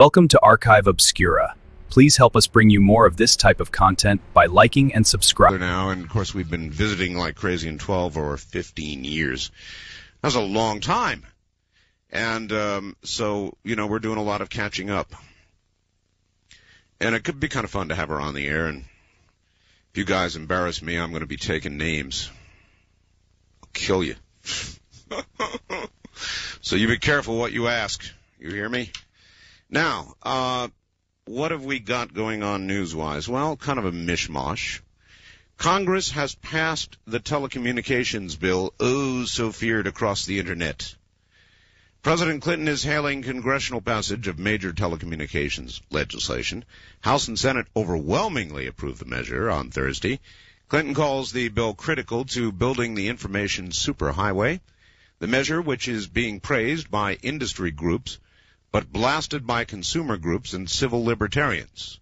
Welcome to Archive Obscura. Please help us bring you more of this type of content by liking and subscribing. Now, and of course, we've been visiting like crazy in 12 or 15 years. That's a long time. And so, we're doing a lot of catching up. And it could be kind of fun to have her on the air. And if you guys embarrass me, I'm going to be taking names. I'll kill you. So you be careful what you ask. You hear me? Now, what have we got going on news-wise? Well, kind of a mishmash. Congress has passed the telecommunications bill, oh so feared across the Internet. President Clinton is hailing congressional passage of major telecommunications legislation. House and Senate overwhelmingly approved the measure on Thursday. Clinton calls the bill critical to building the information superhighway. The measure, which is being praised by industry groups, but blasted by consumer groups and civil libertarians,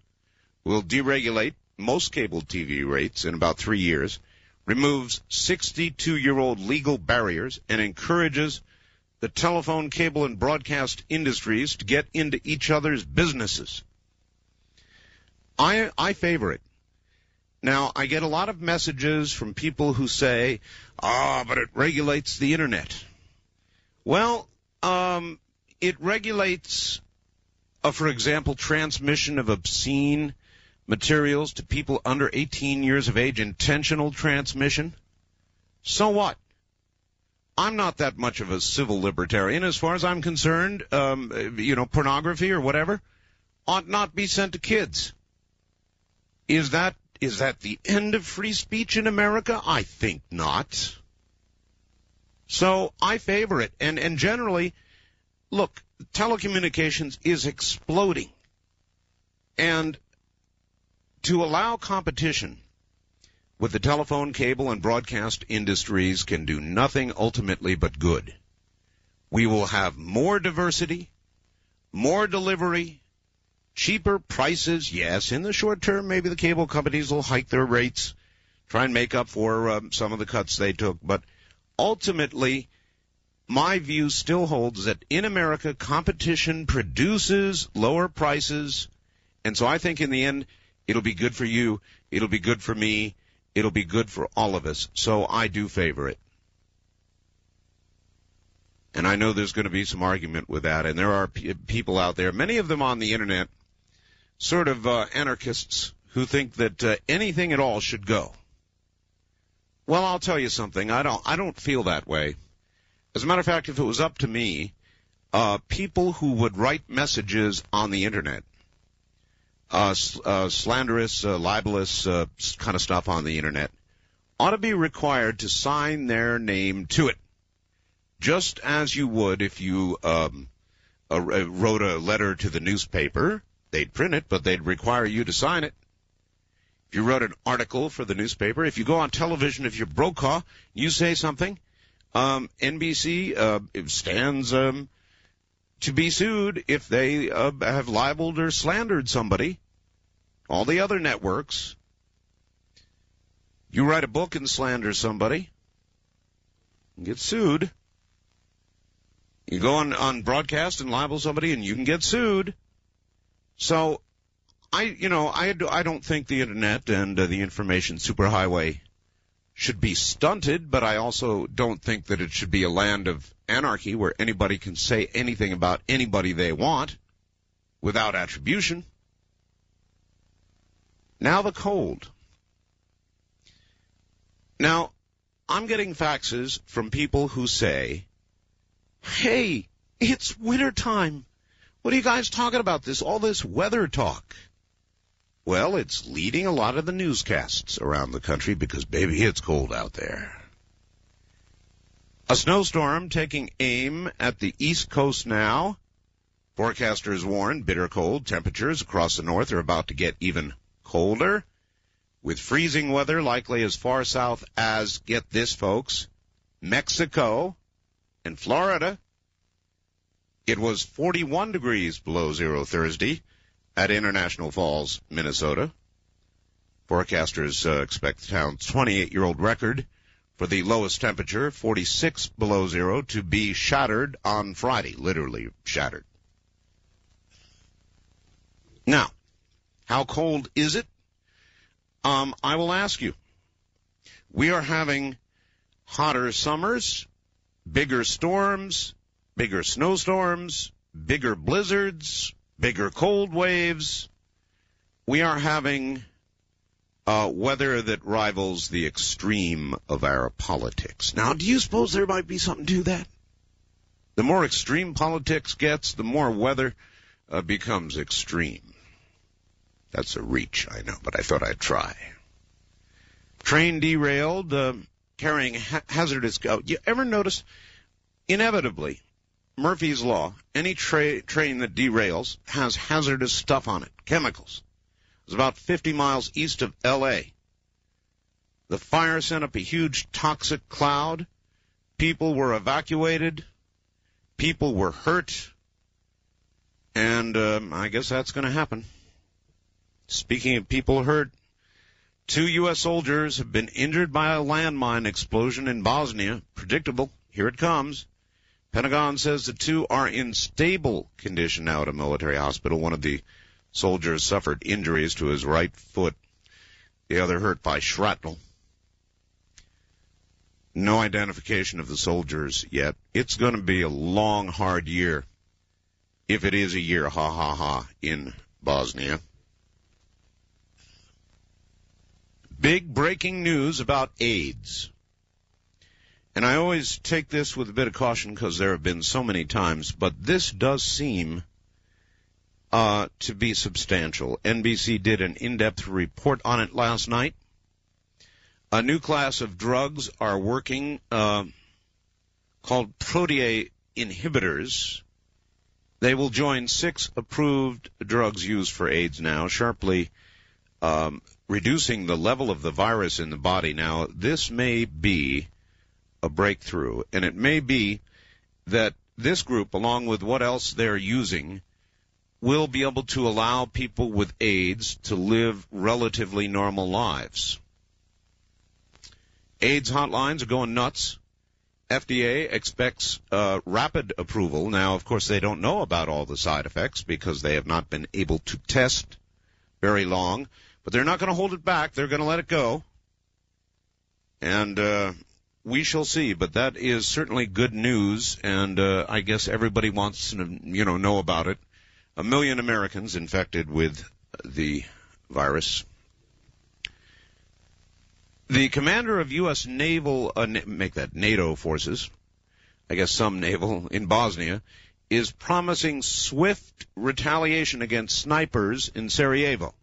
will deregulate most cable TV rates in about 3 years, removes 62-year-old legal barriers, and encourages the telephone, cable, and broadcast industries to get into each other's businesses. I favor it. Now, I get a lot of messages from people who say, but it regulates the Internet. Well, it regulates, for example, transmission of obscene materials to people under 18 years of age, intentional transmission. So what? I'm not that much of a civil libertarian. As far as I'm concerned, pornography or whatever ought not be sent to kids. Is that the end of free speech in America? I think not. So I favor it. And generally, look, telecommunications is exploding. And to allow competition with the telephone, cable, and broadcast industries can do nothing ultimately but good. We will have more diversity, more delivery, cheaper prices. Yes, in the short term, maybe the cable companies will hike their rates, try and make up for some of the cuts they took. But ultimately, my view still holds that in America, competition produces lower prices. And so I think in the end, it'll be good for you, it'll be good for me, it'll be good for all of us. So I do favor it. And I know there's going to be some argument with that. And there are people out there, many of them on the Internet, sort of anarchists who think that anything at all should go. Well, I'll tell you something. I don't feel that way. As a matter of fact, if it was up to me, people who would write messages on the Internet, slanderous, libelous kind of stuff on the Internet, ought to be required to sign their name to it, just as you would if you wrote a letter to the newspaper. They'd print it, but they'd require you to sign it. If you wrote an article for the newspaper, if you go on television, if you're Brokaw, you say something, NBC stands to be sued if they have libeled or slandered somebody. All the other networks. You write a book and slander somebody, you get sued. You go on broadcast and libel somebody, and you can get sued. So, I don't think the Internet and the information superhighway should be stunted, but I also don't think that it should be a land of anarchy where anybody can say anything about anybody they want without attribution. Now the cold. Now, I'm getting faxes from people who say, hey, it's wintertime. What are you guys talking about, all this weather talk? Well, it's leading a lot of the newscasts around the country because, baby, it's cold out there. A snowstorm taking aim at the East Coast now. Forecasters warn bitter cold temperatures across the north are about to get even colder, with freezing weather likely as far south as, get this, folks, Mexico and Florida. It was 41 degrees below zero Thursday at International Falls, Minnesota. Forecasters expect the town's 28-year-old record for the lowest temperature, 46 below zero, to be shattered on Friday, literally shattered. Now, how cold is it? I will ask you. We are having hotter summers, bigger storms, bigger snowstorms, bigger blizzards, bigger cold waves. We are having weather that rivals the extreme of our politics. Now, do you suppose there might be something to that? The more extreme politics gets, the more weather becomes extreme. That's a reach, I know, but I thought I'd try. Train derailed, carrying hazardous... you ever notice, inevitably, Murphy's Law, any train that derails has hazardous stuff on it, chemicals. It was about 50 miles east of L.A. The fire sent up a huge toxic cloud. People were evacuated. People were hurt. And I guess that's going to happen. Speaking of people hurt, 2 U.S. soldiers have been injured by a landmine explosion in Bosnia. Predictable. Here it comes. Pentagon says the 2 are in stable condition now at a military hospital. One of the soldiers suffered injuries to his right foot. The other hurt by shrapnel. No identification of the soldiers yet. It's going to be a long, hard year. If it is a year, ha ha ha, in Bosnia. Big breaking news about AIDS. And I always take this with a bit of caution because there have been so many times, but this does seem to be substantial. NBC did an in-depth report on it last night. A new class of drugs are working called protease inhibitors. They will join 6 approved drugs used for AIDS now, sharply reducing the level of the virus in the body. Now, this may be a breakthrough, and it may be that this group, along with what else they're using, will be able to allow people with AIDS to live relatively normal lives. AIDS hotlines are going nuts. FDA expects rapid approval. Now, of course, they don't know about all the side effects because they have not been able to test very long. But they're not going to hold it back. They're going to let it go. And we shall see. But that is certainly good news, and I guess everybody wants to know about it. 1 million Americans infected with the virus. The commander of U.S. naval, NATO forces, I guess some naval, in Bosnia, is promising swift retaliation against snipers in Sarajevo.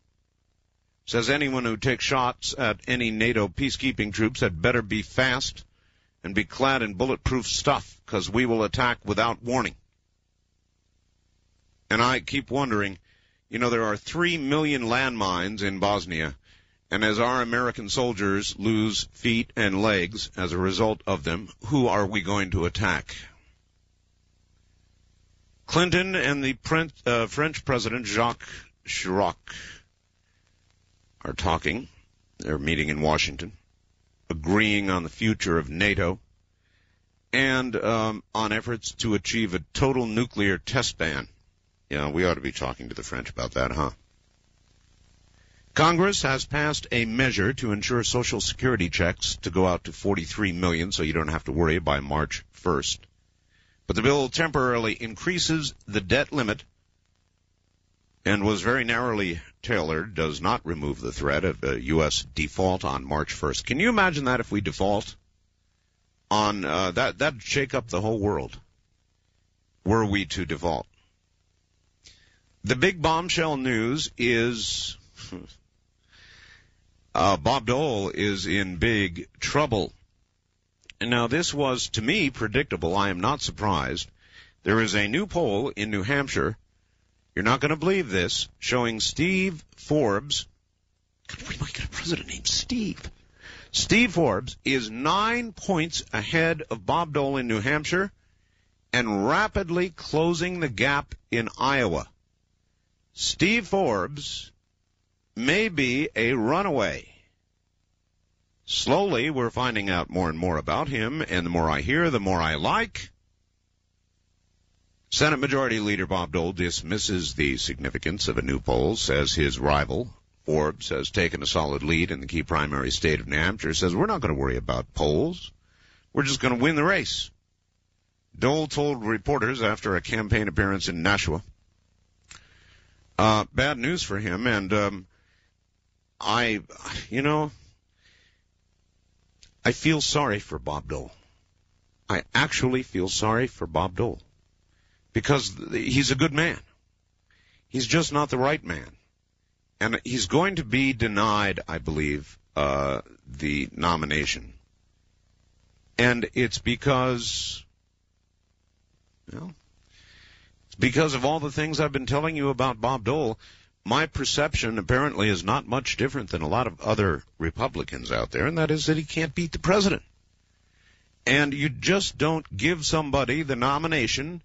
Says anyone who takes shots at any NATO peacekeeping troops had better be fast and be clad in bulletproof stuff, because we will attack without warning. And I keep wondering, there are 3 million landmines in Bosnia, and as our American soldiers lose feet and legs as a result of them, who are we going to attack? Clinton and the French President Jacques Chirac are talking. They're meeting in Washington, agreeing on the future of NATO and on efforts to achieve a total nuclear test ban. Yeah, we ought to be talking to the French about that, huh? Congress has passed a measure to ensure Social Security checks to go out to 43 million, so you don't have to worry by March 1st. But the bill temporarily increases the debt limit and was very narrowly tailored, does not remove the threat of a U.S. default on March 1st. Can you imagine that if we default on that'd shake up the whole world, were we to default? The big bombshell news is Bob Dole is in big trouble. And now this was, to me, predictable. I am not surprised. There is a new poll in New Hampshire. You're not going to believe this, showing Steve Forbes. God, we might get a president named Steve. Steve Forbes is 9 points ahead of Bob Dole in New Hampshire and rapidly closing the gap in Iowa. Steve Forbes may be a runaway. Slowly, we're finding out more and more about him, and the more I hear, the more I like. Senate Majority Leader Bob Dole dismisses the significance of a new poll, says his rival, Forbes, has taken a solid lead in the key primary state of New Hampshire, says we're not going to worry about polls. We're just going to win the race. Dole told reporters after a campaign appearance in Nashua, bad news for him, and I feel sorry for Bob Dole. I actually feel sorry for Bob Dole because he's a good man. He's just not the right man. And he's going to be denied, I believe, the nomination. And it's because, it's because of all the things I've been telling you about Bob Dole. My perception apparently is not much different than a lot of other Republicans out there, and that is that he can't beat the president. And you just don't give somebody the nomination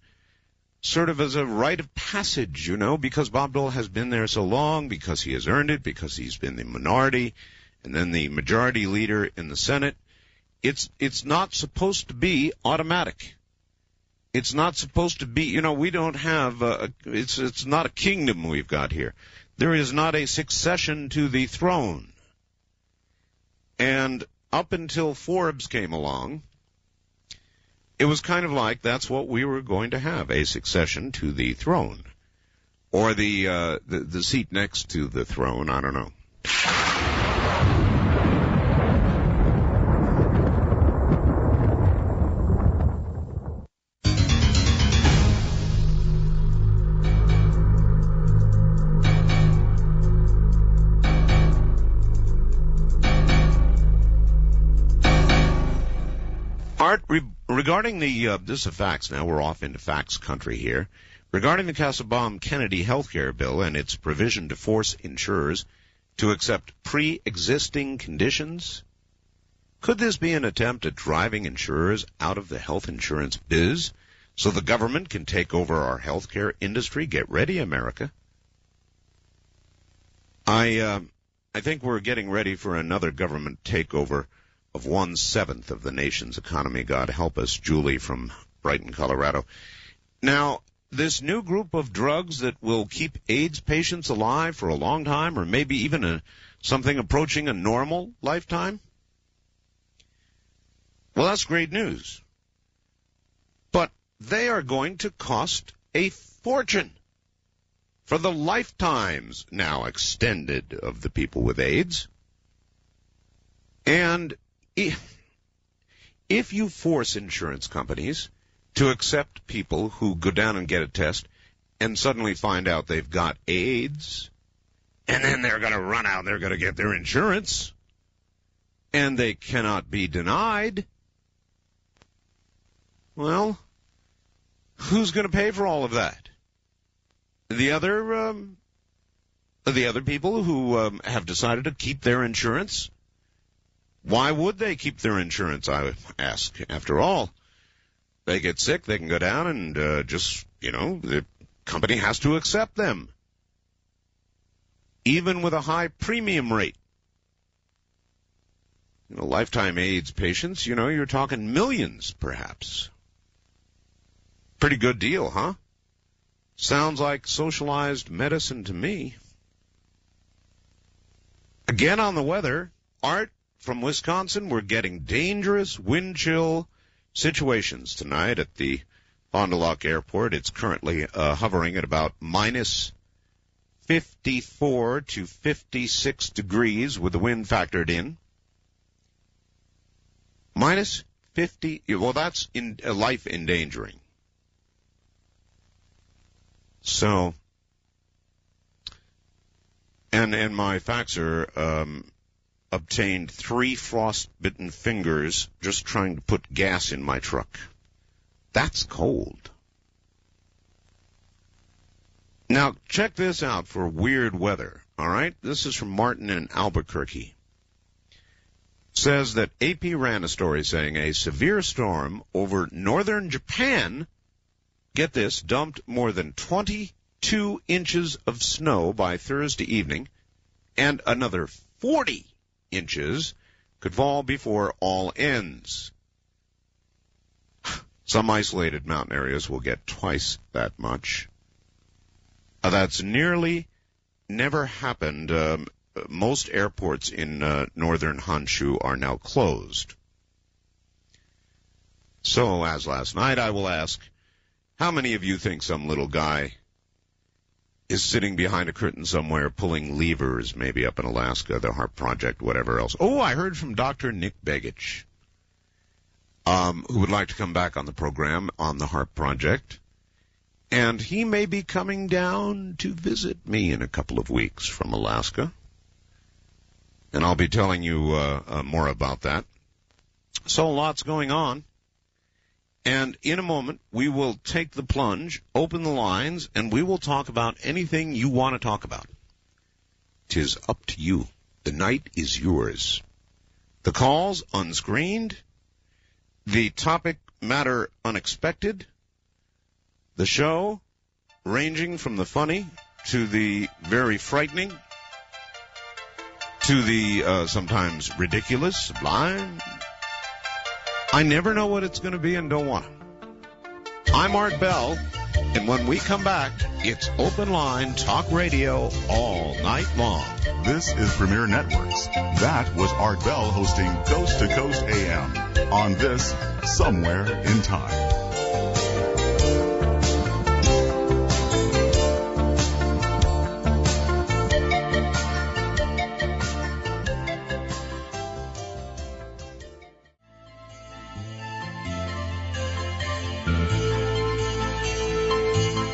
sort of as a rite of passage, because Bob Dole has been there so long, because he has earned it, because he's been the minority and then the majority leader in the Senate. It's not supposed to be automatic. It's not supposed to be, we don't have, it's not a kingdom we've got here. There is not a succession to the throne. And up until Forbes came along, it was kind of like that's what we were going to have, a succession to the throne. Or the seat next to the throne, I don't know. Art, regarding this is facts now, we're off into facts country here. Regarding the Kassebaum-Kennedy healthcare bill and its provision to force insurers to accept pre-existing conditions, could this be an attempt at driving insurers out of the health insurance biz so the government can take over our healthcare industry? Get ready, America. I think we're getting ready for another government takeover of 1/7 of the nation's economy. God help us. Julie from Brighton, Colorado. Now, this new group of drugs that will keep AIDS patients alive for a long time, or maybe even something approaching a normal lifetime, well, that's great news. But they are going to cost a fortune for the lifetimes now extended of the people with AIDS. And if you force insurance companies to accept people who go down and get a test and suddenly find out they've got AIDS, and then they're going to run out, they're going to get their insurance, and they cannot be denied, well, who's going to pay for all of that? The other people who have decided to keep their insurance. Why would they keep their insurance, I would ask? After all, they get sick, they can go down and the company has to accept them. Even with a high premium rate. Lifetime AIDS patients, you're talking millions, perhaps. Pretty good deal, huh? Sounds like socialized medicine to me. Again on the weather, Art from Wisconsin, we're getting dangerous wind chill situations tonight at the Fond du Lac Airport. It's currently hovering at about minus 54 to 56 degrees with the wind factored in. Minus 50, well, that's life endangering. So, and my faxer obtained 3 frostbitten fingers just trying to put gas in my truck. That's cold. Now, check this out for weird weather, all right? This is from Martin in Albuquerque. Says that AP ran a story saying a severe storm over northern Japan, get this, dumped more than 22 inches of snow by Thursday evening, and another 40 inches could fall before all ends. Some isolated mountain areas will get twice that much. That's nearly never happened. Most airports in northern Honshu are now closed. So, as last night, I will ask, how many of you think some little guy is sitting behind a curtain somewhere pulling levers, maybe up in Alaska, the HARP project, whatever else? Oh, I heard from Dr. Nick Begich, who would like to come back on the program on the HARP project. And he may be coming down to visit me in a couple of weeks from Alaska. And I'll be telling you more about that. So lots going on. And in a moment, we will take the plunge, open the lines, and we will talk about anything you want to talk about. 'Tis up to you. The night is yours. The calls unscreened. The topic matter unexpected. The show ranging from the funny to the very frightening to the sometimes ridiculous, sublime. I never know what it's going to be and don't want to. I'm Art Bell, and when we come back, it's Open Line Talk Radio all night long. This is Premier Networks. That was Art Bell hosting Coast to Coast AM on this Somewhere in Time.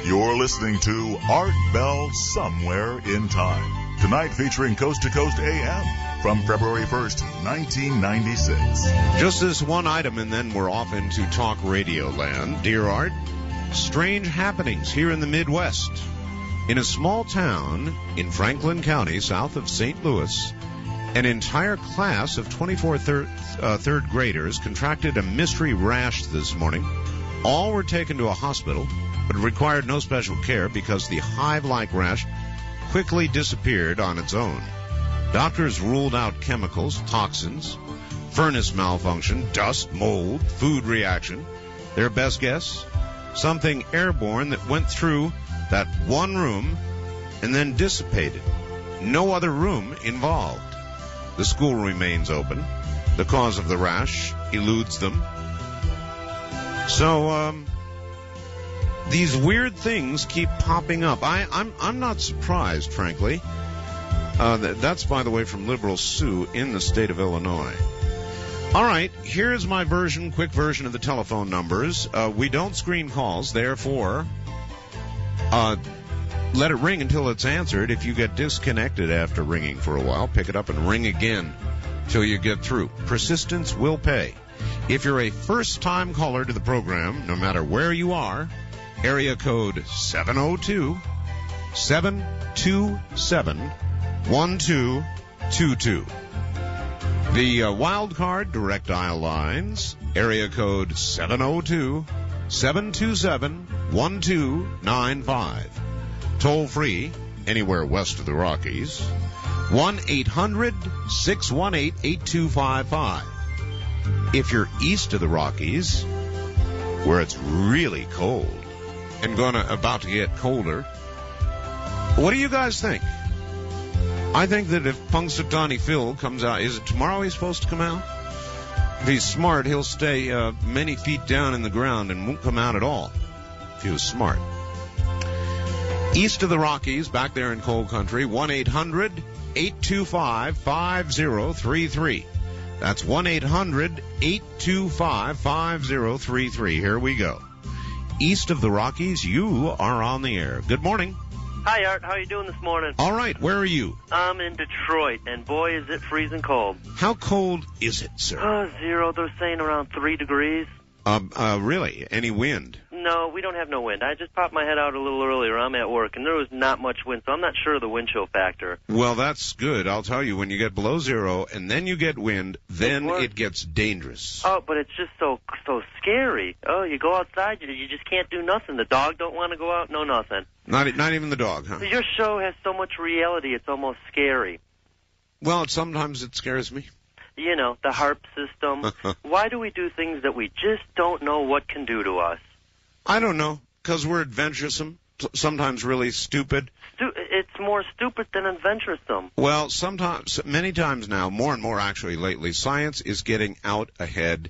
You're listening to Art Bell Somewhere in Time. Tonight featuring Coast to Coast AM from February 1st, 1996. Just this one item, and then we're off into talk radio land. Dear Art, strange happenings here in the Midwest. In a small town in Franklin County, south of St. Louis, an entire class of 24 third graders contracted a mystery rash this morning. All were taken to a hospital, but required no special care because the hive-like rash quickly disappeared on its own. Doctors ruled out chemicals, toxins, furnace malfunction, dust, mold, food reaction. Their best guess? Something airborne that went through that one room and then dissipated. No other room involved. The school remains open. The cause of the rash eludes them. So, these weird things keep popping up. I'm not surprised, frankly. That's, by the way, from Liberal Sue in the state of Illinois. All right, here's my quick version of the telephone numbers. We don't screen calls, therefore, let it ring until it's answered. If you get disconnected after ringing for a while, pick it up and ring again till you get through. Persistence will pay. If you're a first-time caller to the program, no matter where you are, area code 702-727-1222. The wild card direct dial lines, area code 702-727-1295. Toll free, anywhere west of the Rockies, 1-800-618-8255. If you're east of the Rockies, where it's really cold, and about to get colder. What do you guys think? I think that if Punxsutawney Phil comes out, is it tomorrow he's supposed to come out? If he's smart, he'll stay many feet down in the ground and won't come out at all, if he was smart. East of the Rockies, back there in cold country, 1-800-825-5033. That's 1-800-825-5033. Here we go. East of the Rockies, you are on the air. Good morning. Hi, Art. How are you doing this morning? All right. Where are you? I'm in Detroit, and boy, is it freezing cold. How cold is it, sir? 0. They're saying around 3 degrees. Really? Any wind? No, we don't have no wind. I just popped my head out a little earlier. I'm at work, and there was not much wind, so I'm not sure of the wind chill factor. Well, that's good. I'll tell you, when you get below 0 and then you get wind, then it gets dangerous. Oh, but it's just so scary. Oh, you go outside, you just can't do nothing. The dog don't want to go out, no nothing. Not even the dog, huh? Your show has so much reality, it's almost scary. Well, sometimes it scares me. You know, the HARP system. Why do we do things that we just don't know what can do to us? I don't know, because we're adventuresome, sometimes really stupid. It's more stupid than adventuresome. Well, sometimes, many times now, more and more actually lately, science is getting out ahead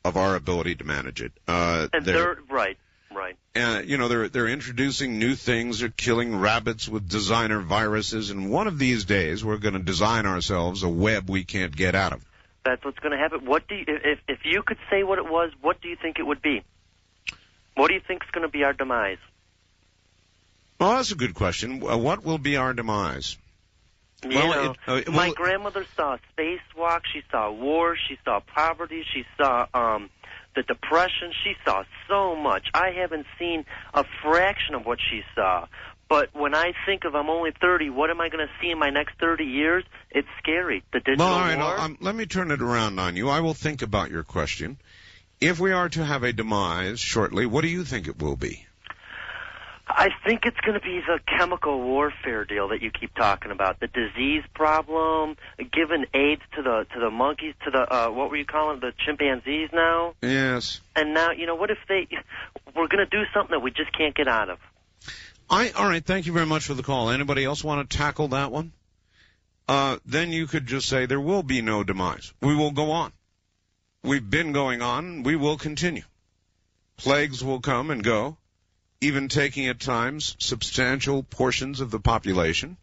of our ability to manage it. And they're right. And you know, they're introducing new things. They're killing rabbits with designer viruses, and one of these days we're going to design ourselves a web we can't get out of. That's what's going to happen. What do you, if you could say what it was, what do you think it would be? What do you think is going to be our demise? Well, that's a good question. What will be our demise? My grandmother saw a spacewalk. She saw war. She saw poverty. She saw the Depression. She saw so much. I haven't seen a fraction of what she saw. But when I think of I'm only 30, what am I going to see in my next 30 years? It's scary. The digital all right, war. let me turn it around on you. I will think about your question. If we are to have a demise shortly, what do you think it will be? I think it's going to be the chemical warfare deal that you keep talking about, the disease problem, giving AIDS to the monkeys, to the what were you calling the chimpanzees now? Yes. And now, you know, what if we're going to do something that we just can't get out of? All right, thank you very much for the call. Anybody else want to tackle that one? Then you could just say there will be no demise. We will go on. We've been going on. We will continue. Plagues will come and go, even taking at times substantial portions of the population.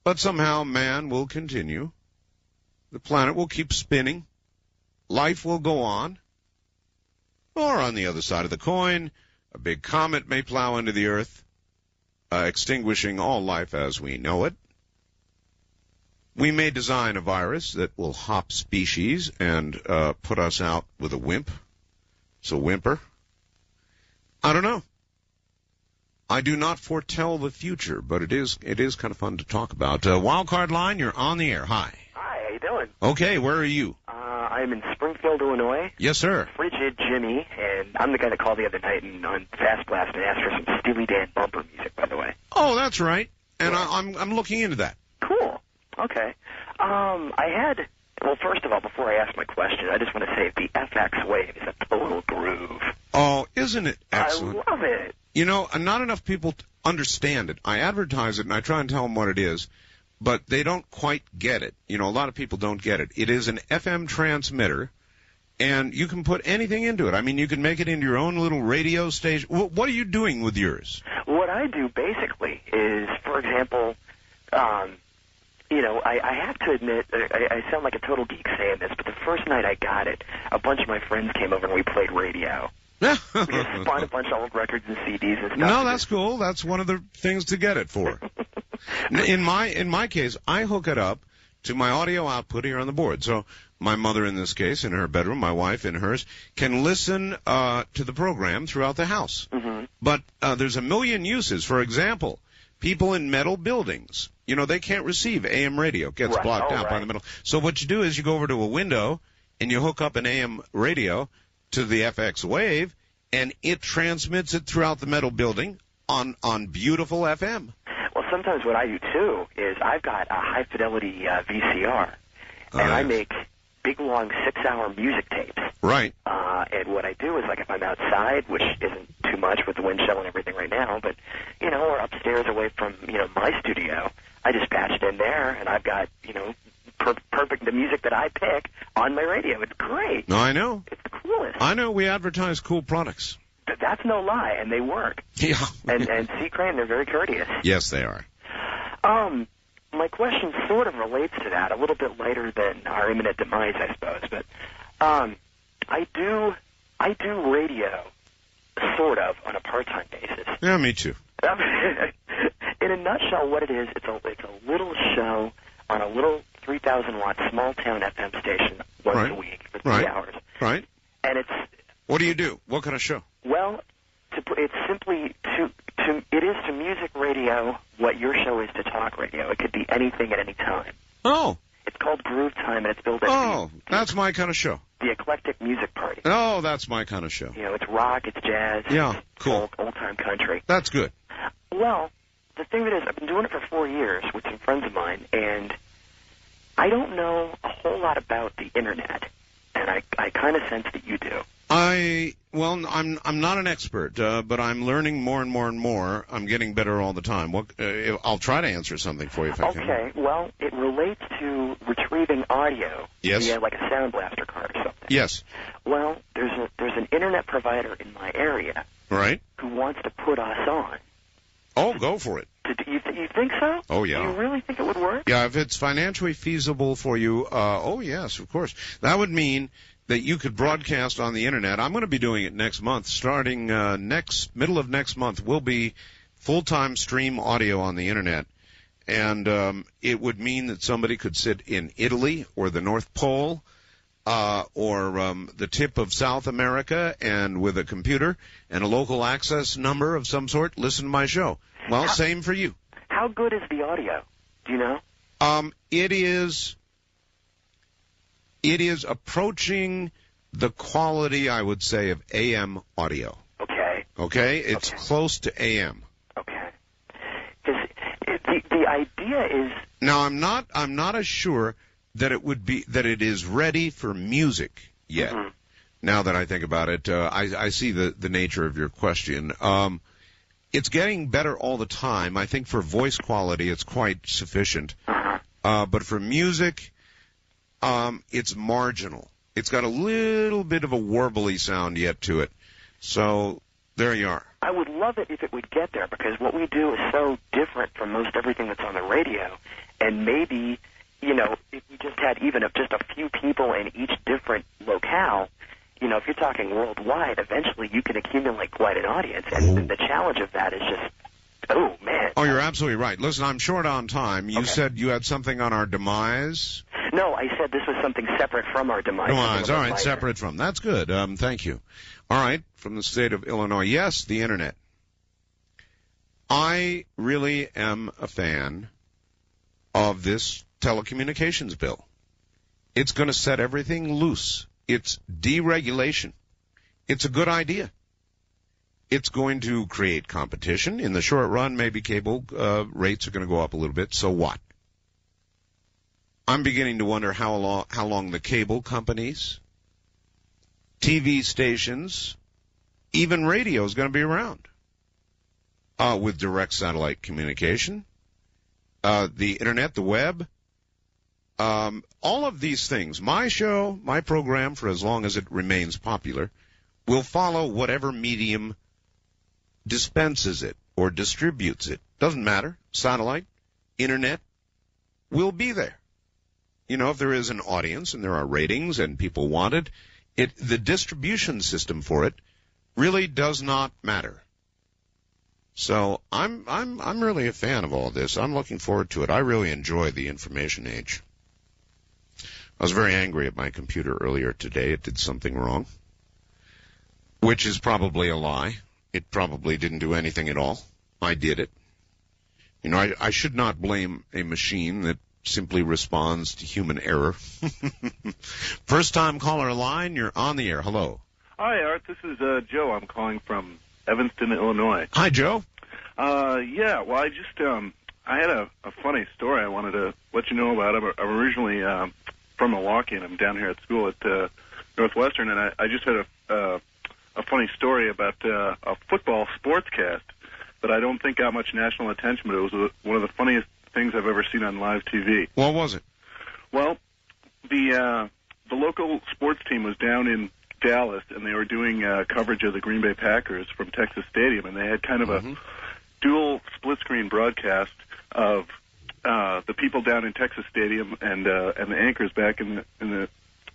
But somehow man will continue. The planet will keep spinning. Life will go on. Or on the other side of the coin, a big comet may plow into the earth, extinguishing all life as we know it. We may design a virus that will hop species and put us out with a wimp. It's a whimper. I don't know. I do not foretell the future, but it is kind of fun to talk about. Wildcard line, you're on the air. Hi. Hi, how you doing? Okay, where are you? I'm in Springfield, Illinois. Yes, sir. Frigid Jimmy, and I'm the guy that called the other night on Fast Blast and asked for some Steely Dan bumper music, by the way. Oh, that's right. And Yeah. I'm looking into that. Cool. Okay. Well, first of all, before I ask my question, I just want to say the FX Wave is a total groove. Oh, isn't it excellent? I love it. You know, not enough people understand it. I advertise it, and I try and tell them what it is, but they don't quite get it. You know, a lot of people don't get it. It is an FM transmitter, and you can put anything into it. I mean, you can make it into your own little radio station. What are you doing with yours? What I do, basically, is, for example, I have to admit, I sound like a total geek saying this, but the first night I got it, a bunch of my friends came over and we played radio. We just spawned a bunch of old records and CDs and stuff. No, that's cool. That's one of the things to get it for. In my case, I hook it up to my audio output here on the board. So my mother, in this case, in her bedroom, my wife in hers, can listen to the program throughout the house. Mm-hmm. But there's a million uses. For example, people in metal buildings, you know, they can't receive AM radio. It gets blocked out by the metal. So what you do is you go over to a window and you hook up an AM radio to the FX wave, and it transmits it throughout the metal building on beautiful FM. Well, sometimes what I do, too, is I've got a high-fidelity VCR, and I make big, long 6-hour music tapes. Right. And what I do is, like, if I'm outside, which isn't too much with the wind chill and everything right now, but, you know, or upstairs away from, you know, my studio, I just patch it in there, and I've got, you know, perfect the music that I pick on my radio. It's great. No, I know. It's the coolest. I know we advertise cool products. That's no lie, and they work. Yeah. and C. Crane, they're very courteous. Yes, they are. My question sort of relates to that, a little bit later than our imminent demise, I suppose. But I do radio, sort of, on a part-time basis. Yeah, me too. In a nutshell, what it is, it's a little show on a little 3,000-watt small-town FM station once a week for 3 hours. Right. And it's... What do you do? What kind of show? Well, it's simply it is to music radio what your show is to talk radio. It could be anything at any time. Oh. It's called Groove Time, and it's billed as that's my kind of show. The Eclectic Music Party. Oh, that's my kind of show. You know, it's rock, it's jazz, yeah, cool, old-time country. That's good. Well, the thing that is, I've been doing it for 4 years with some friends of mine, and I don't know a whole lot about the Internet, and I kind of sense that you do. I'm not an expert, but I'm learning more and more and more. I'm getting better all the time. I'll try to answer something for you if I can. Okay, well, it relates to retrieving audio via like a Sound Blaster card or something. Yes. Well, there's an Internet provider in my area, right, who wants to put us on. Oh, go for it. You think so? Oh, yeah. Do you really think it would work? Yeah, if it's financially feasible for you, oh, yes, of course. That would mean that you could broadcast on the Internet. I'm going to be doing it next month. Starting middle of next month, will be full-time stream audio on the Internet. And it would mean that somebody could sit in Italy or the North Pole or the tip of South America and with a computer and a local access number of some sort, listen to my show. Well, same for you. How good is the audio? Do you know? It is approaching the quality, I would say, of AM audio. Okay. Okay? It's close to AM. Okay. The idea is... Now, I'm not as sure that it is ready for music yet. Mm-hmm. Now that I think about it, I see the nature of your question. It's getting better all the time. I think for voice quality, it's quite sufficient. But for music, it's marginal. It's got a little bit of a warbly sound yet to it. So there you are. I would love it if it would get there, because what we do is so different from most everything that's on the radio. And maybe, if we just had even if just a few people in each different locale, if you're talking worldwide, eventually you can accumulate quite an audience. And the challenge of that is just, oh, man. Oh, you're absolutely right. Listen, I'm short on time. You said you had something on our demise? No, I said this was something separate from our demise. All right, separate from. That's good. Thank you. All right, from the state of Illinois. Yes, the Internet. I really am a fan of this telecommunications bill. It's going to set everything loose. It's deregulation. It's a good idea. It's going to create competition. In the short run, maybe cable rates are going to go up a little bit. So what? I'm beginning to wonder how long the cable companies, TV stations, even radio is going to be around with direct satellite communication, the Internet, the web, all of these things. My show, my program, for as long as it remains popular, will follow whatever medium dispenses it or distributes it. Doesn't matter. Satellite, Internet will be there. If there is an audience and there are ratings and people want it, the distribution system for it really does not matter. So I'm really a fan of all this. I'm looking forward to it. I really enjoy the information age. I was very angry at my computer earlier today. It did something wrong, which is probably a lie. It probably didn't do anything at all. I did it. I should not blame a machine that simply responds to human error. First time caller line, you're on the air. Hello. Hi, Art. This is Joe. I'm calling from Evanston, Illinois. Hi, Joe. Yeah, well, I had a funny story I wanted to let you know about. I'm originally from Milwaukee, and I'm down here at school at Northwestern, and I just had a funny story about a football sportscast that I don't think got much national attention, but it was one of the funniest things I've ever seen on live TV. What was it? Well, the local sports team was down in Dallas, and they were doing coverage of the Green Bay Packers from Texas Stadium, and they had kind of a dual split-screen broadcast of the people down in Texas Stadium and the anchors back in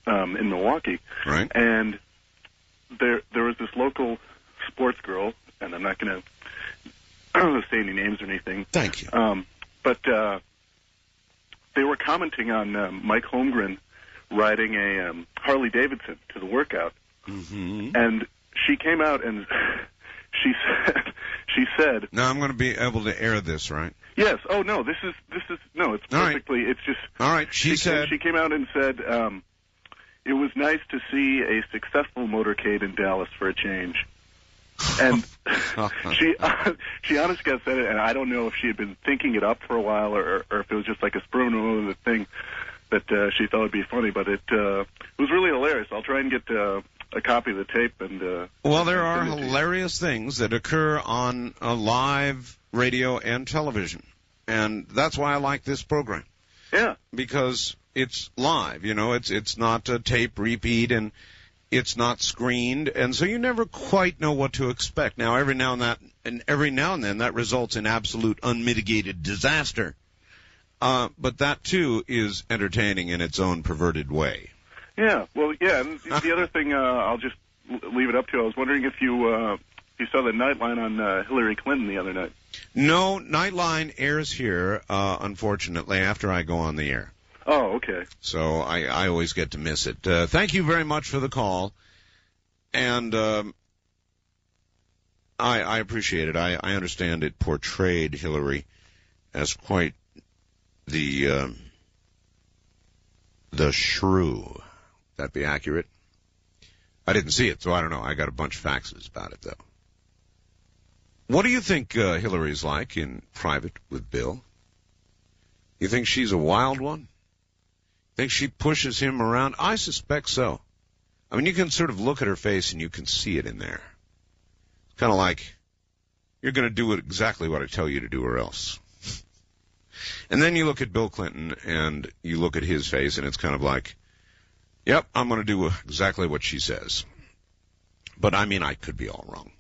Milwaukee. Right. And there was this local sports girl, and I'm not going to say any names or anything. Thank you. But they were commenting on Mike Holmgren riding a Harley Davidson to the workout, and she came out and she said. Now I'm going to be able to air this, right? Yes. Oh no, this is no. It's perfectly. Right. It's just. All right. She came out and said it was nice to see a successful motorcade in Dallas for a change. And she honestly got said it, and I don't know if she had been thinking it up for a while or if it was just like a spur of the thing. that she thought would be funny, but it was really hilarious. I'll try and get a copy of the tape and. Well, there are hilarious things that occur on live radio and television, and that's why I like this program. Yeah, because it's live. It's not a tape repeat, and it's not screened, and so you never quite know what to expect. Now, every now and then, that results in absolute unmitigated disaster. But that, too, is entertaining in its own perverted way. Yeah, well, yeah, and the other thing, I'll just leave it up to you. I was wondering if you saw the Nightline on Hillary Clinton the other night. No, Nightline airs here, unfortunately, after I go on the air. Oh, okay. So I always get to miss it. Thank you very much for the call, and I appreciate it. I understand it portrayed Hillary as quite the shrew. That be accurate? I didn't see it, so I don't know. I got a bunch of faxes about it, though. What do you think Hillary's like in private with Bill? You think she's a wild one? Think she pushes him around? I suspect so. I mean, you can sort of look at her face and you can see it in there. It's kind of like, you're going to do exactly what I tell you to do or else. And then you look at Bill Clinton and you look at his face and it's kind of like, yep, I'm going to do exactly what she says. But I mean, I could be all wrong.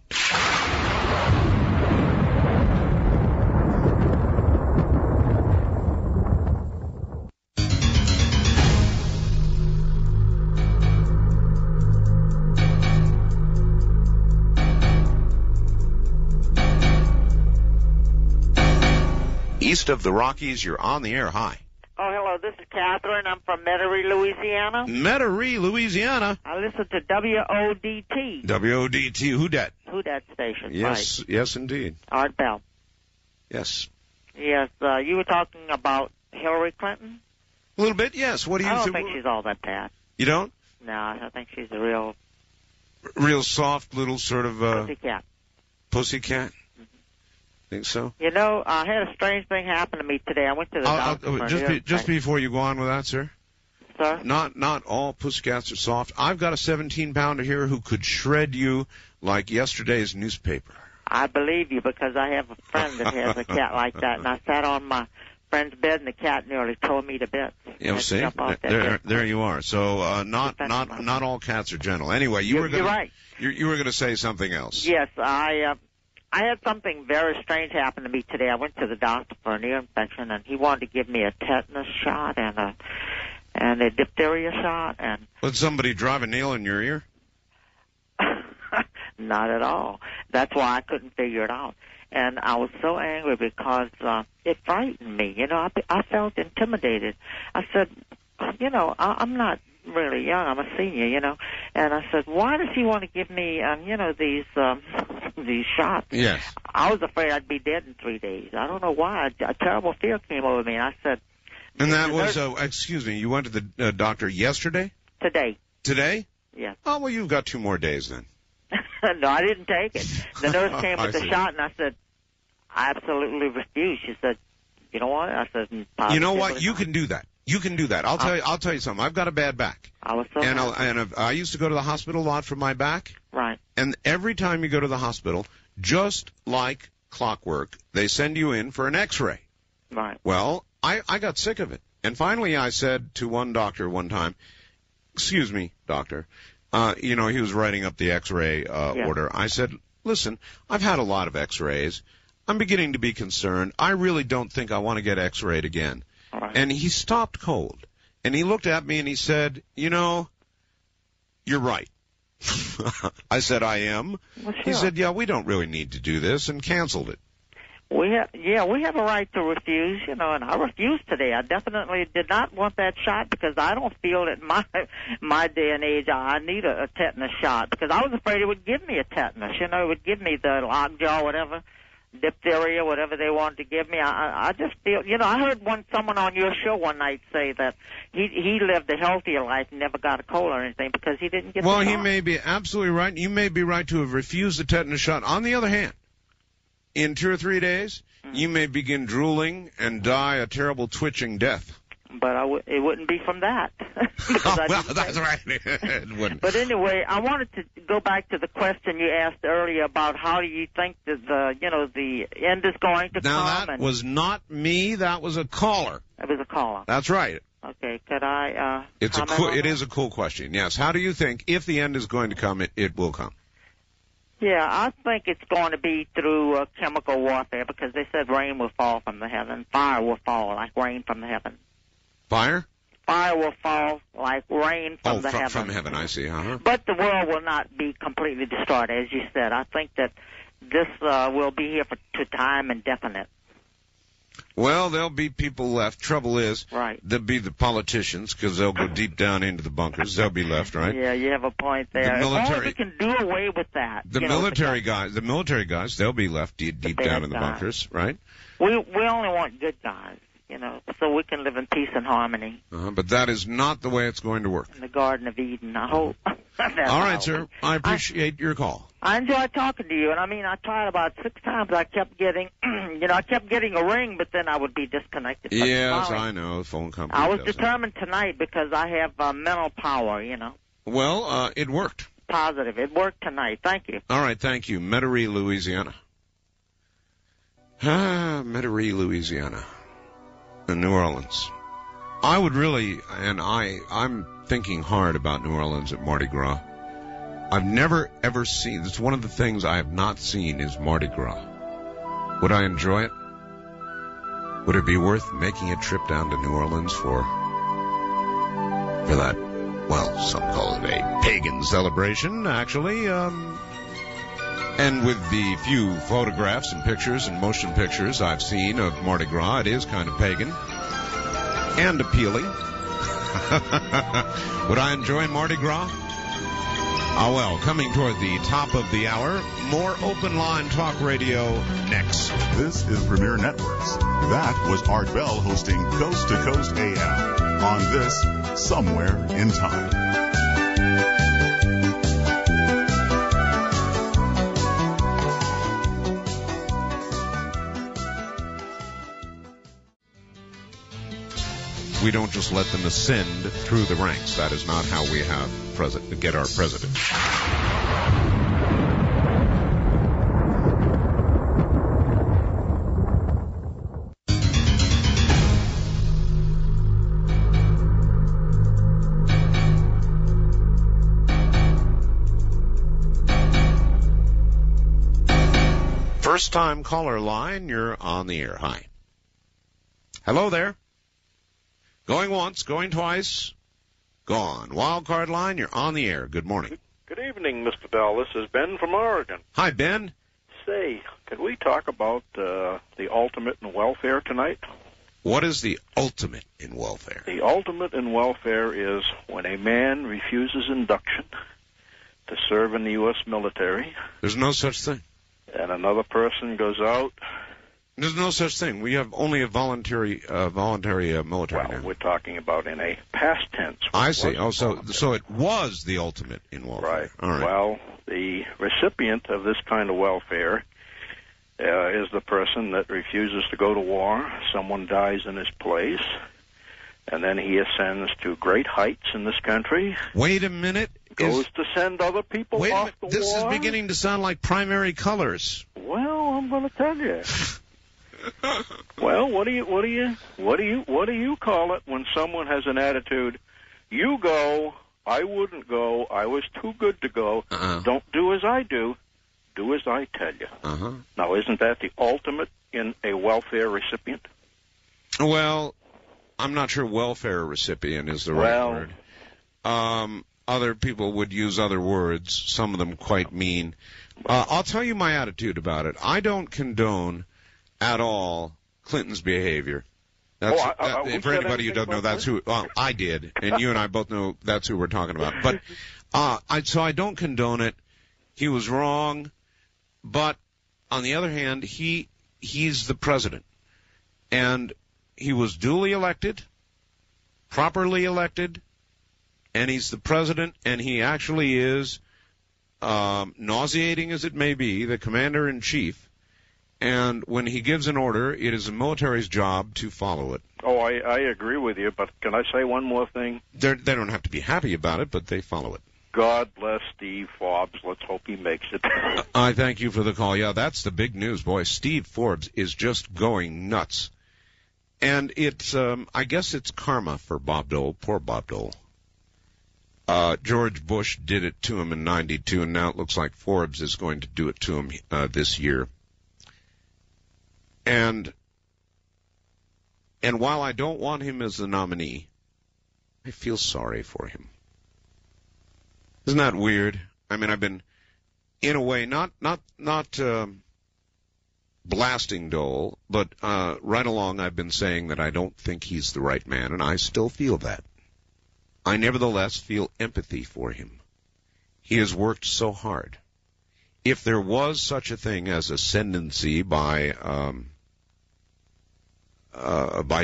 East of the Rockies, you're on the air. Hi. Oh, hello. This is Catherine. I'm from Metairie, Louisiana. Metairie, Louisiana. I listen to WODT. WODT. Who dat? Who dat station? Yes, right. Yes, indeed. Art Bell. Yes. Yes. You were talking about Hillary Clinton. A little bit, yes. What do you think? I don't think she's all that bad. You don't? No, I think she's a real soft little sort of pussycat. Pussycat. Think so? You know, I had a strange thing happen to me today. I went to the doctor. Just before you go on with that, sir. Sir? Not all pussycats are soft. I've got a 17-pounder here who could shred you like yesterday's newspaper. I believe you because I have a friend that has a cat like that, and I sat on my friend's bed and the cat nearly tore me to bits. You see, there you are. So not all cats are gentle. Anyway, you're right. You were going to say something else. Yes, I had something very strange happen to me today. I went to the doctor for an ear infection, and he wanted to give me a tetanus shot and a diphtheria shot. And would somebody drive a nail in your ear? Not at all. That's why I couldn't figure it out. And I was so angry because it frightened me. You know, I felt intimidated. I said, you know, I'm not really young. I'm a senior, you know. And I said, why does he want to give me, these shots? Yes. I was afraid I'd be dead in 3 days. I don't know why. A terrible fear came over me. And I said... And that was, excuse me, you went to the doctor yesterday? Today. Today? Yes. Oh, well, you've got 2 more days then. No, I didn't take it. The nurse came with the shot, and I said, I absolutely refuse. She said, you don't want it? I said, you know what? You can do that. You can do that. I'll tell you something. I've got a bad back. I was so I used to go to the hospital a lot for my back. Right. And every time you go to the hospital, just like clockwork, they send you in for an X-ray. Right. Well, I got sick of it. And finally I said to one doctor one time, excuse me, doctor, he was writing up the X-ray order. I said, listen, I've had a lot of X-rays. I'm beginning to be concerned. I really don't think I want to get X-rayed again. Right. And he stopped cold. And he looked at me and he said, you're right. I said, I am. Well, sure. He said, yeah, we don't really need to do this, and canceled it. We have a right to refuse, and I refused today. I definitely did not want that shot because I don't feel that my day and age I need a tetanus shot because I was afraid it would give me a tetanus. It would give me the lockjaw, whatever, diphtheria, whatever they wanted to give me. I just feel, I heard someone on your show one night say that he lived a healthier life and never got a cold or anything because he didn't get the shot. Well, he may be absolutely right. You may be right to have refused the tetanus shot. On the other hand, in 2 or 3 days, you may begin drooling and die a terrible twitching death. but it wouldn't be from that. That's right. It wouldn't. But anyway, I wanted to go back to the question you asked earlier about how do you think that the end is going to come. Now, that was not me. That was a caller. It was a caller. That's right. Okay, could I It is a cool question, yes. How do you think, if the end is going to come, it will come? Yeah, I think it's going to be through chemical warfare, because they said rain will fall from the heaven. Fire will fall like rain from the heaven. Fire? Fire will fall like rain from the heaven. From heaven, I see. Uh-huh. But the world will not be completely destroyed, as you said. I think that this will be here to time indefinite. Well, there'll be people left. Trouble is, right, there'll be the politicians, because they'll go deep down into the bunkers. They'll be left, right? Yeah, you have a point there. If only we can do away with that. The military guys, they'll be left deep down in the bunkers, right? We only want good guys, so we can live in peace and harmony. But that is not the way it's going to work. In the Garden of Eden, I hope. All right, sir. I appreciate your call. I enjoyed talking to you, and I tried about 6 times. I kept getting, a ring, but then I would be disconnected. Yes, I know. The phone company. I was determined tonight because I have mental power, Well, it worked. Positive. It worked tonight. Thank you. All right, thank you. Metairie, Louisiana. Metairie, Louisiana. In New Orleans. I would really, and I'm thinking hard about New Orleans at Mardi Gras. I've never, ever seen, it's one of the things I have not seen is Mardi Gras. Would I enjoy it? Would it be worth making a trip down to New Orleans for that, well, some call it a pagan celebration, actually, and with the few photographs and pictures and motion pictures I've seen of Mardi Gras, it is kind of pagan and appealing. Would I enjoy Mardi Gras? Ah, well, coming toward the top of the hour, more open line talk radio next. This is Premier Networks. That was Art Bell hosting Coast to Coast AM on this Somewhere in Time. We don't just let them ascend through the ranks. That is not how we get our president. First time caller line, you're on the air. Hi. Hello there. Going once, going twice, gone. Wild card line, you're on the air. Good morning. Good evening, Mr. Bell. This is Ben from Oregon. Hi, Ben. Say, could we talk about the ultimate in welfare tonight? What is the ultimate in welfare? The ultimate in welfare is when a man refuses induction to serve in the U.S. military. There's no such thing. And another person goes out. There's no such thing. We have only a voluntary military well, now. We're talking about in a past tense. I see. Oh, so it was the ultimate in welfare. Right. All right. Well, the recipient of this kind of welfare is the person that refuses to go to war. Someone dies in his place, and then he ascends to great heights in this country. Wait a minute. Goes to send other people off the war. This is beginning to sound like primary colors. Well, I'm going to tell you. Well, what do you call it when someone has an attitude? You go, I wouldn't go, I was too good to go. Don't do as I do as I tell you. Now, isn't that the ultimate in a welfare recipient? Well, I'm not sure welfare recipient is the right word. Other people would use other words, some of them quite mean. I'll tell you my attitude about it. I don't condone at all Clinton's behavior. That's, for anybody who doesn't know, that's who. Well, I did, and you and I both know that's who we're talking about. But so I don't condone it. He was wrong, but on the other hand, he's the president, and he was duly elected, properly elected, and he's the president, and he actually is, nauseating as it may be, the commander-in-chief. And when he gives an order, it is the military's job to follow it. Oh, I agree with you, but can I say one more thing? They don't have to be happy about it, but they follow it. God bless Steve Forbes. Let's hope he makes it. I thank you for the call. Yeah, that's the big news, boy. Steve Forbes is just going nuts. And it's, I guess it's karma for Bob Dole. Poor Bob Dole. George Bush did it to him in 92, and now it looks like Forbes is going to do it to him this year. And while I don't want him as the nominee, I feel sorry for him. Isn't that weird? I mean, I've been, in a way, not blasting Dole, but right along I've been saying that I don't think he's the right man, and I still feel that. I nevertheless feel empathy for him. He has worked so hard. If there was such a thing as ascendancy by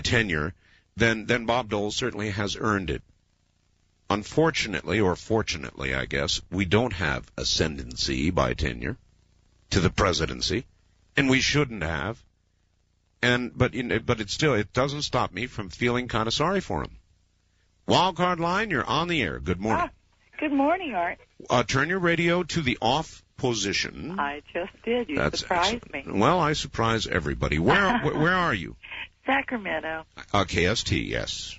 tenure, then Bob Dole certainly has earned it. Unfortunately, or fortunately, I guess, we don't have ascendancy by tenure to the presidency, and we shouldn't have. But it doesn't stop me from feeling kind of sorry for him. Wildcard line, you're on the air. Good morning. Good morning, Art. Turn your radio to the off position. I just did. You surprised me. Well, I surprise everybody. Where are you? Sacramento. KST, yes.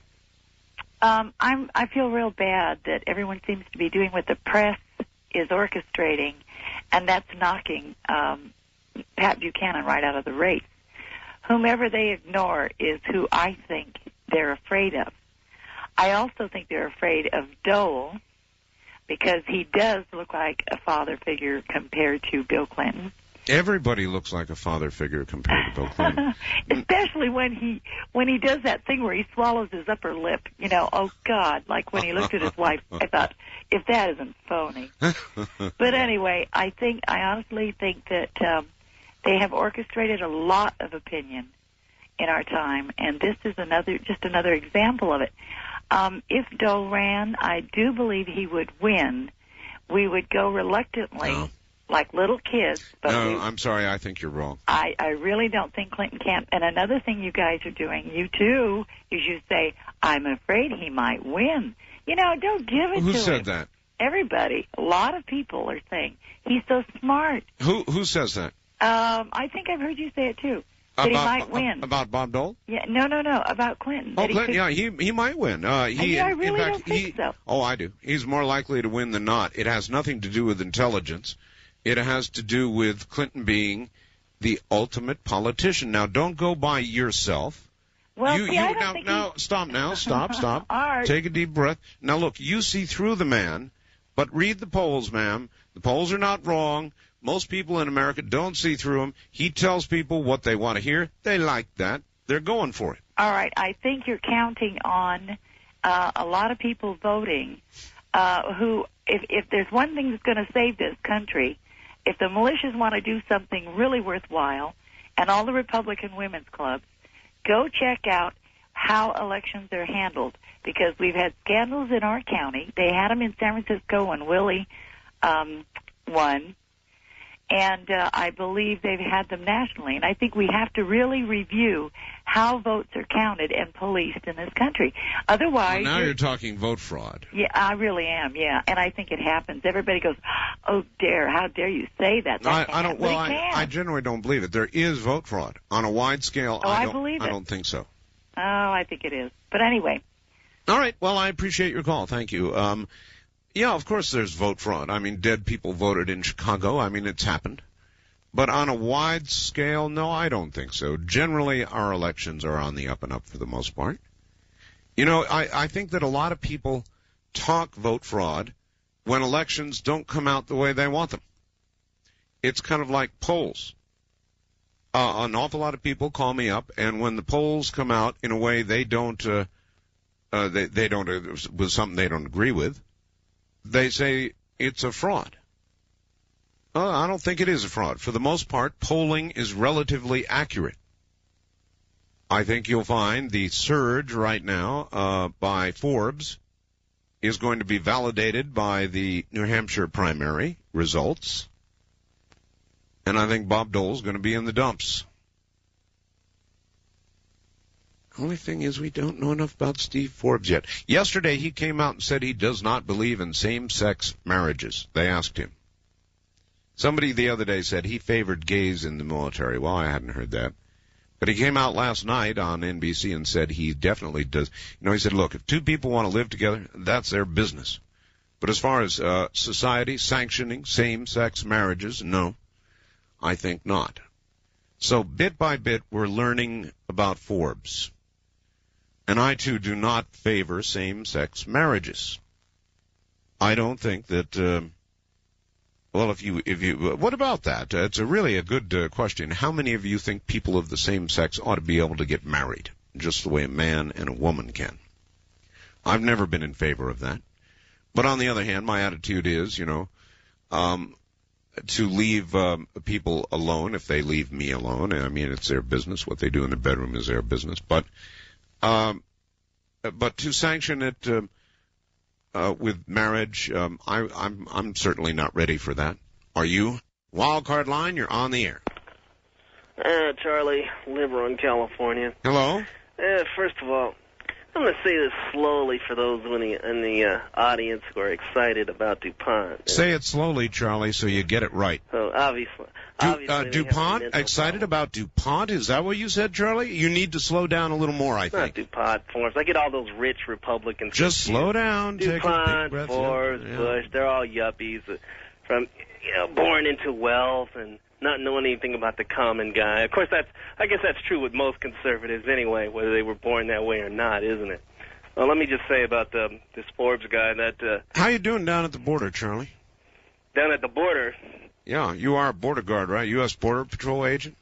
I feel real bad that everyone seems to be doing what the press is orchestrating, and that's knocking Pat Buchanan right out of the race. Whomever they ignore is who I think they're afraid of. I also think they're afraid of Dole because he does look like a father figure compared to Bill Clinton. Everybody looks like a father figure compared to Bill Clinton. Especially when he does that thing where he swallows his upper lip. You know, oh, God, like when he looked at his wife, I thought, if that isn't phony. But anyway, I honestly think that they have orchestrated a lot of opinion in our time, and this is just another example of it. If Dole ran, I do believe he would win. We would go reluctantly. No. Like little kids. But no, I'm sorry. I think you're wrong. I really don't think Clinton can. And another thing you guys are doing, you too, is you say, I'm afraid he might win. You know, don't give it to him. Who said that? Everybody. A lot of people are saying, he's so smart. Who says that? I think I've heard you say it too. That he might win. About Bob Dole? Yeah, no, about Clinton. Oh, Clinton, yeah, he might win. I really don't think so. Oh, I do. He's more likely to win than not. It has nothing to do with intelligence. It has to do with Clinton being the ultimate politician. Now, don't go by yourself. Well, Stop. Art. Take a deep breath. Now, look, you see through the man, but read the polls, ma'am. The polls are not wrong. Most people in America don't see through him. He tells people what they want to hear. They like that. They're going for it. All right. I think you're counting on a lot of people voting who, if there's one thing that's going to save this country, if the militias want to do something really worthwhile, and all the Republican women's clubs, go check out how elections are handled, because we've had scandals in our county. They had them in San Francisco when Willie won, and I believe they've had them nationally. And I think we have to really review how votes are counted and policed in this country. Otherwise, well, now you're talking vote fraud. Yeah, I really am. Yeah, and I think it happens. Everybody goes, "Oh, how dare you say that?" I generally don't believe it. There is vote fraud on a wide scale. I believe it. I don't think so. Oh, I think it is. But anyway. All right. Well, I appreciate your call. Thank you. Yeah, of course there's vote fraud. I mean, dead people voted in Chicago. I mean, it's happened. But on a wide scale, no, I don't think so. Generally, our elections are on the up and up for the most part. You know, I think that a lot of people talk vote fraud when elections don't come out the way they want them. It's kind of like polls. An awful lot of people call me up, and when the polls come out in a way they don't, with something they don't agree with, they say it's a fraud. I don't think it is a fraud. For the most part, polling is relatively accurate. I think you'll find the surge right now by Forbes is going to be validated by the New Hampshire primary results. And I think Bob Dole's going to be in the dumps. Only thing is we don't know enough about Steve Forbes yet. Yesterday he came out and said he does not believe in same-sex marriages. They asked him. Somebody the other day said he favored gays in the military. Well, I hadn't heard that. But he came out last night on NBC and said he definitely does. You know, he said, look, if two people want to live together, that's their business. But as far as society sanctioning same-sex marriages, no, I think not. So bit by bit, we're learning about Forbes. And I, too, do not favor same-sex marriages. I don't think that... Well, if you, what about that? It's really a good question. How many of you think people of the same sex ought to be able to get married, just the way a man and a woman can? I've never been in favor of that. But on the other hand, my attitude is, to leave people alone if they leave me alone. I mean, it's their business. What they do in the bedroom is their business. But to sanction it. With marriage, I'm certainly not ready for that. Are you? Wildcard line, you're on the air. Charlie, Liberon, California. Hello? First of all, I'm going to say this slowly for those in the audience who are excited about DuPont. Say it slowly, Charlie, so you get it right. So obviously DuPont? Excited about DuPont? Is that what you said, Charlie? You need to slow down a little more, I think. Not DuPont, Forbes. I get all those rich Republicans. Just slow down. DuPont, take a big breath. Forbes, yeah. Bush, they're all yuppies from, born into wealth and not knowing anything about the common guy. Of course, I guess that's true with most conservatives anyway, whether they were born that way or not, isn't it? Well, let me just say about this Forbes guy that... How you doing down at the border, Charlie? Down at the border? Yeah, you are a border guard, right? U.S. Border Patrol agent?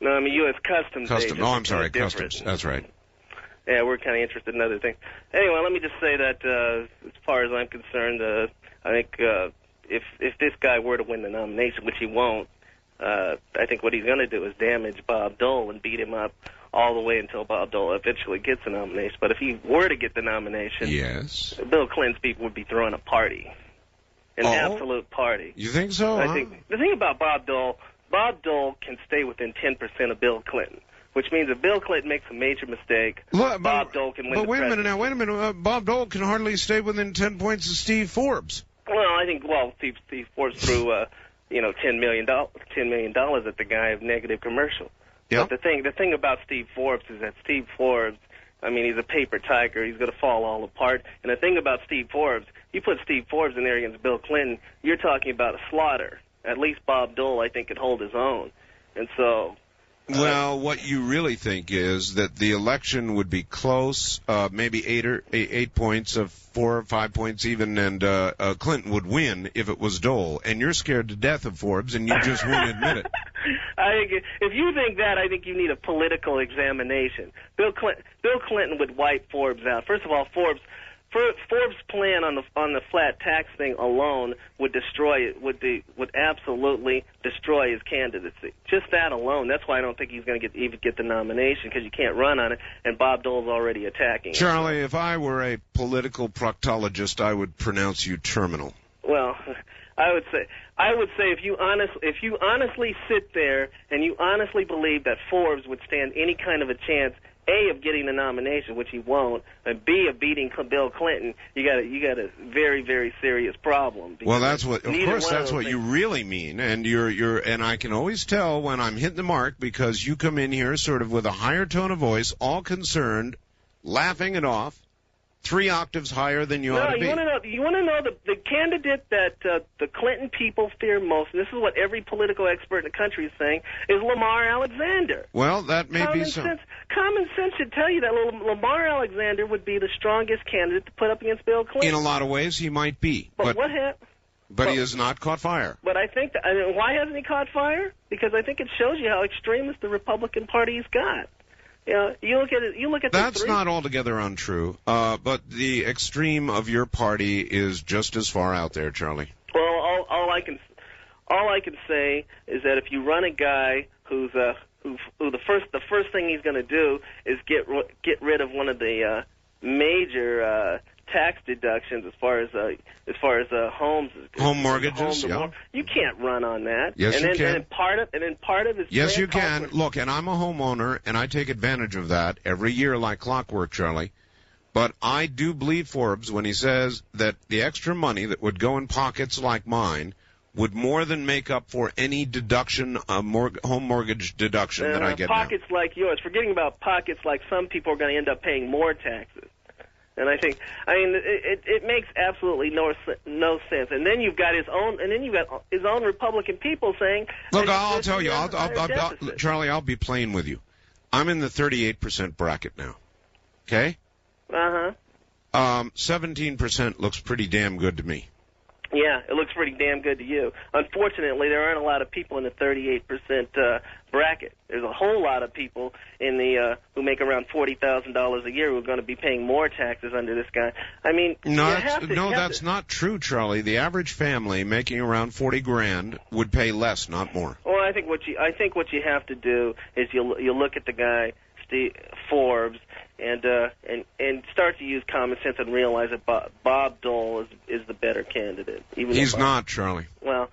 No, I'm a U.S. Customs agent. Oh, I'm sorry, Customs. That's right. Yeah, we're kind of interested in other things. Anyway, let me just say that as far as I'm concerned, I think if this guy were to win the nomination, which he won't, I think what he's going to do is damage Bob Dole and beat him up all the way until Bob Dole eventually gets the nomination. But if he were to get the nomination, yes, Bill Clinton's people would be throwing a party, an absolute party. You think so? I think the thing about Bob Dole can stay within 10% of Bill Clinton, which means if Bill Clinton makes a major mistake, Bob Dole can win the presidency. But wait a minute. Bob Dole can hardly stay within 10 points of Steve Forbes. Well, I think Steve Forbes threw $10 million at the guy of negative commercial. Yep. But the thing about Steve Forbes is that Steve Forbes, I mean, he's a paper tiger. He's going to fall all apart. And the thing about Steve Forbes, you put Steve Forbes in there against Bill Clinton, you're talking about a slaughter. At least Bob Dole, I think, could hold his own. And so... Well, what you really think is that the election would be close, maybe 8 points, 4 or 5 points even, and Clinton would win if it was Dole. And you're scared to death of Forbes, and you just won't admit it. I think if you think that, I think you need a political examination. Bill Clinton would wipe Forbes out. First of all, Forbes' plan on the flat tax thing alone would absolutely destroy his candidacy. Just that alone. That's why I don't think he's going to even get the nomination, because you can't run on it, and Bob Dole's already attacking it. Charlie, if I were a political proctologist, I would pronounce you terminal. Well, I would say if you honestly sit there and you honestly believe that Forbes would stand any kind of a chance, A, of getting the nomination, which he won't, and B, of beating Bill Clinton, you got a very, very serious problem. Well, that's what you really mean, and and I can always tell when I'm hitting the mark, because you come in here sort of with a higher tone of voice, all concerned, laughing it off, 3 octaves higher than you ought to be. You want to know the candidate that the Clinton people fear most, and this is what every political expert in the country is saying, is Lamar Alexander. Well, that may be so. Common sense should tell you that Lamar Alexander would be the strongest candidate to put up against Bill Clinton. In a lot of ways, he might be. But what happened? But he has not caught fire. But I think why hasn't he caught fire? Because I think it shows you how extremist the Republican Party's got. You look at That's not altogether untrue, but the extreme of your party is just as far out there, Charlie. Well, all I can say is that if you run a guy who the first thing he's going to do is get rid of one of the major tax deductions as far as homes, home mortgages. You can't run on that. Yes, you can. And part of it's yes, you can. Look, and I'm a homeowner, and I take advantage of that every year like clockwork, Charlie. But I do believe Forbes when he says that the extra money that would go in pockets like mine would more than make up for any deduction, home mortgage deduction that I get pockets now. Like yours, forgetting about pockets like some people are going to end up paying more taxes. And it makes absolutely no sense. And then you've got his own Republican people saying. Look, I'll tell you, Charlie, I'll be plain with you. I'm in the 38% bracket now. Okay? 17% looks pretty damn good to me. Yeah, it looks pretty damn good to you. Unfortunately, there aren't a lot of people in the 38% bracket. There's a whole lot of people in the who make around $40,000 a year who are going to be paying more taxes under this guy. I mean, that's not true, Charlie. The average family making around $40,000 would pay less, not more. Well, I think what you have to do is you look at the guy Forbes and start to use common sense and realize that Bob Dole is the better candidate. He's not, Charlie. Well,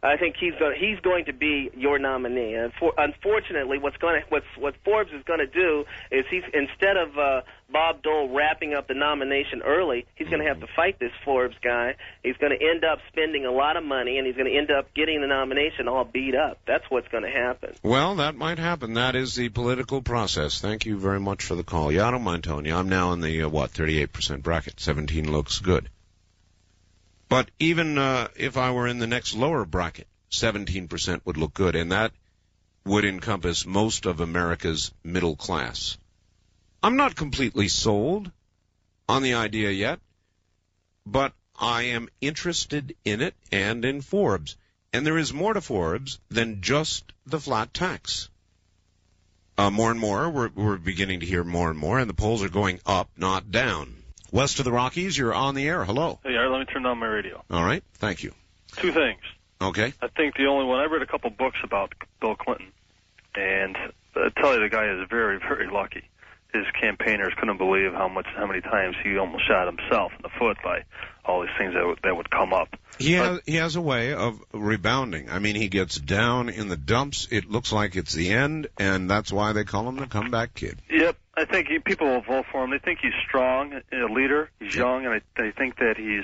I think he's going to be your nominee. And unfortunately, what Forbes is going to do is instead of Bob Dole wrapping up the nomination early, he's going to have to fight this Forbes guy. He's going to end up spending a lot of money, and he's going to end up getting the nomination all beat up. That's what's going to happen. Well, that might happen. That is the political process. Thank you very much for the call. Yeah, I don't mind telling you. I'm now in the, 38% bracket. 17 looks good. But even if I were in the next lower bracket, 17% would look good, and that would encompass most of America's middle class. I'm not completely sold on the idea yet, but I am interested in it and in Forbes. And there is more to Forbes than just the flat tax. More and more, we're beginning to hear more and more, and the polls are going up, not down. West of the Rockies, you're on the air. Hello. Hey, let me turn down my radio. All right. Thank you. Two things. Okay. I think the only one, I read a couple books about Bill Clinton, and I tell you, the guy is very, very lucky. His campaigners couldn't believe how many times he almost shot himself in the foot by all these things that would come up. He has a way of rebounding. I mean, he gets down in the dumps. It looks like it's the end, and that's why they call him the comeback kid. Yep. I think people will vote for him. They think he's strong, a leader. He's young, and they think that he's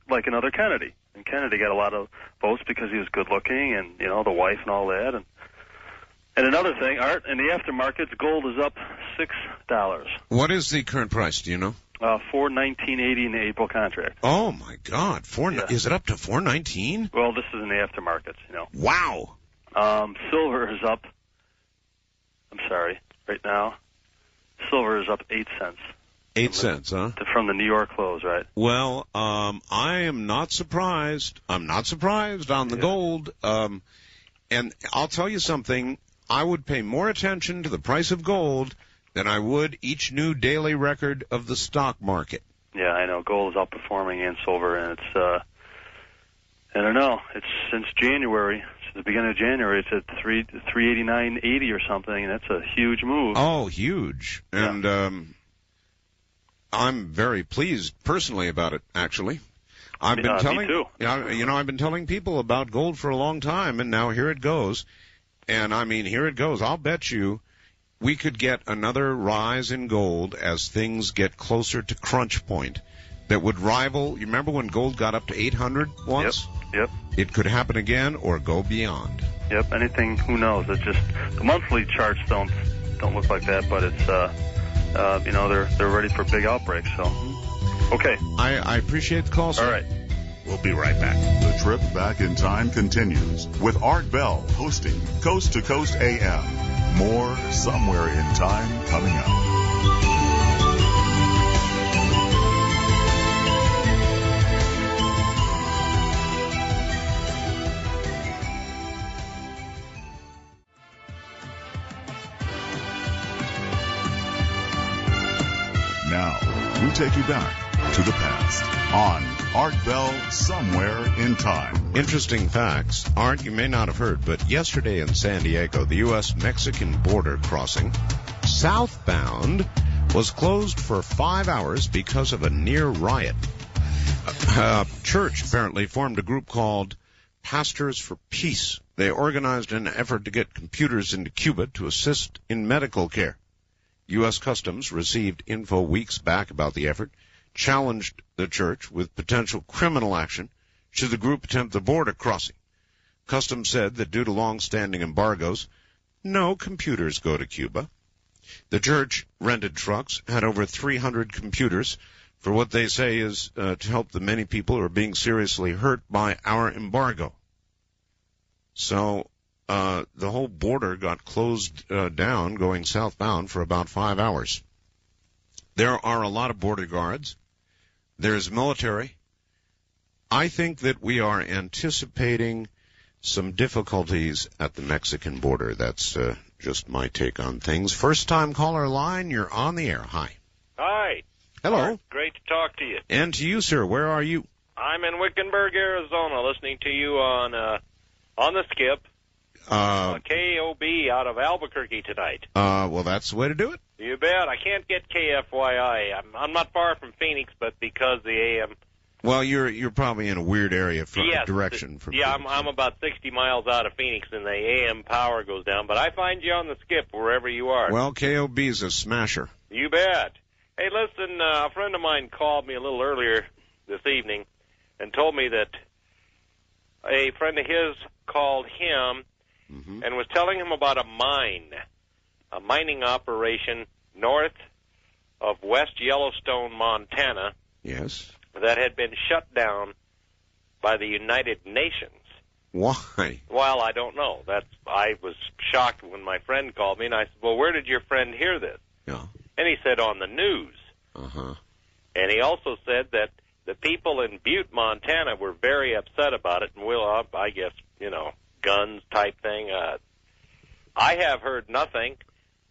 like another Kennedy. And Kennedy got a lot of votes because he was good looking, and the wife and all that. And another thing, Art, in the aftermarket, gold is up $6. What is the current price? Do you know? $419.80 in the April contract. Oh my God! Is it up to $419? Well, this is in the aftermarket. Wow. Silver is up. I'm sorry. Right now, silver is up 8 cents. 8 cents, huh? From the New York close, right? Well, I am not surprised. I'm not surprised on the gold. And I'll tell you something. I would pay more attention to the price of gold than I would each new daily record of the stock market. Yeah, I know. Gold is outperforming and silver, and it's, I don't know. It's since January. The beginning of January, it's at 389.80 or something, and that's a huge move. Oh, huge! Yeah. And I'm very pleased personally about it. Actually, I've been telling me too. I've been telling people about gold for a long time, and now here it goes. And I mean, here it goes. I'll bet you we could get another rise in gold as things get closer to crunch point. That would rival. You remember when gold got up to 800 once? Yep. It could happen again or go beyond. Yep. Anything? Who knows? It's just the monthly charts don't look like that, but it's they're ready for big outbreaks. So okay. I appreciate the call, sir. All right. We'll be right back. The trip back in time continues with Art Bell hosting Coast to Coast AM. More Somewhere in Time coming up. Now, we take you back to the past on Art Bell Somewhere in Time. Interesting facts. Art, you may not have heard, but yesterday in San Diego, the U.S.-Mexican border crossing, southbound, was closed for 5 hours because of a near riot. A church apparently formed a group called Pastors for Peace. They organized an effort to get computers into Cuba to assist in medical care. U.S. Customs received info weeks back about the effort, challenged the church with potential criminal action should the group attempt the border crossing. Customs said that due to long-standing embargoes, no computers go to Cuba. The church rented trucks, had over 300 computers for what they say is to help the many people who are being seriously hurt by our embargo. So the whole border got closed down going southbound for about 5 hours. There are a lot of border guards. There's military. I think that we are anticipating some difficulties at the Mexican border. That's just my take on things. First-time caller line, you're on the air. Hi. Hi. Hello. Great to talk to you. And to you, sir. Where are you? I'm in Wickenburg, Arizona, listening to you on the Skip. KOB out of Albuquerque tonight. Well, that's the way to do it. You bet. I can't get KFYI. I'm not far from Phoenix, but because the AM. Well, you're probably in a weird area from yes, direction from. Yeah, Phoenix. I'm about 60 miles out of Phoenix, and the AM power goes down. But I find you on the Skip wherever you are. Well, KOB's a smasher. You bet. Hey, listen, a friend of mine called me a little earlier this evening and told me that a friend of his called him and was telling him about a mining operation north of West Yellowstone, Montana. Yes. That had been shut down by the United Nations. Why? Well, I don't know. I was shocked when my friend called me, and I said, well, where did your friend hear this? Yeah. And he said, on the news. Uh-huh. And he also said that the people in Butte, Montana were very upset about it, and I guess, guns type thing. I have heard nothing,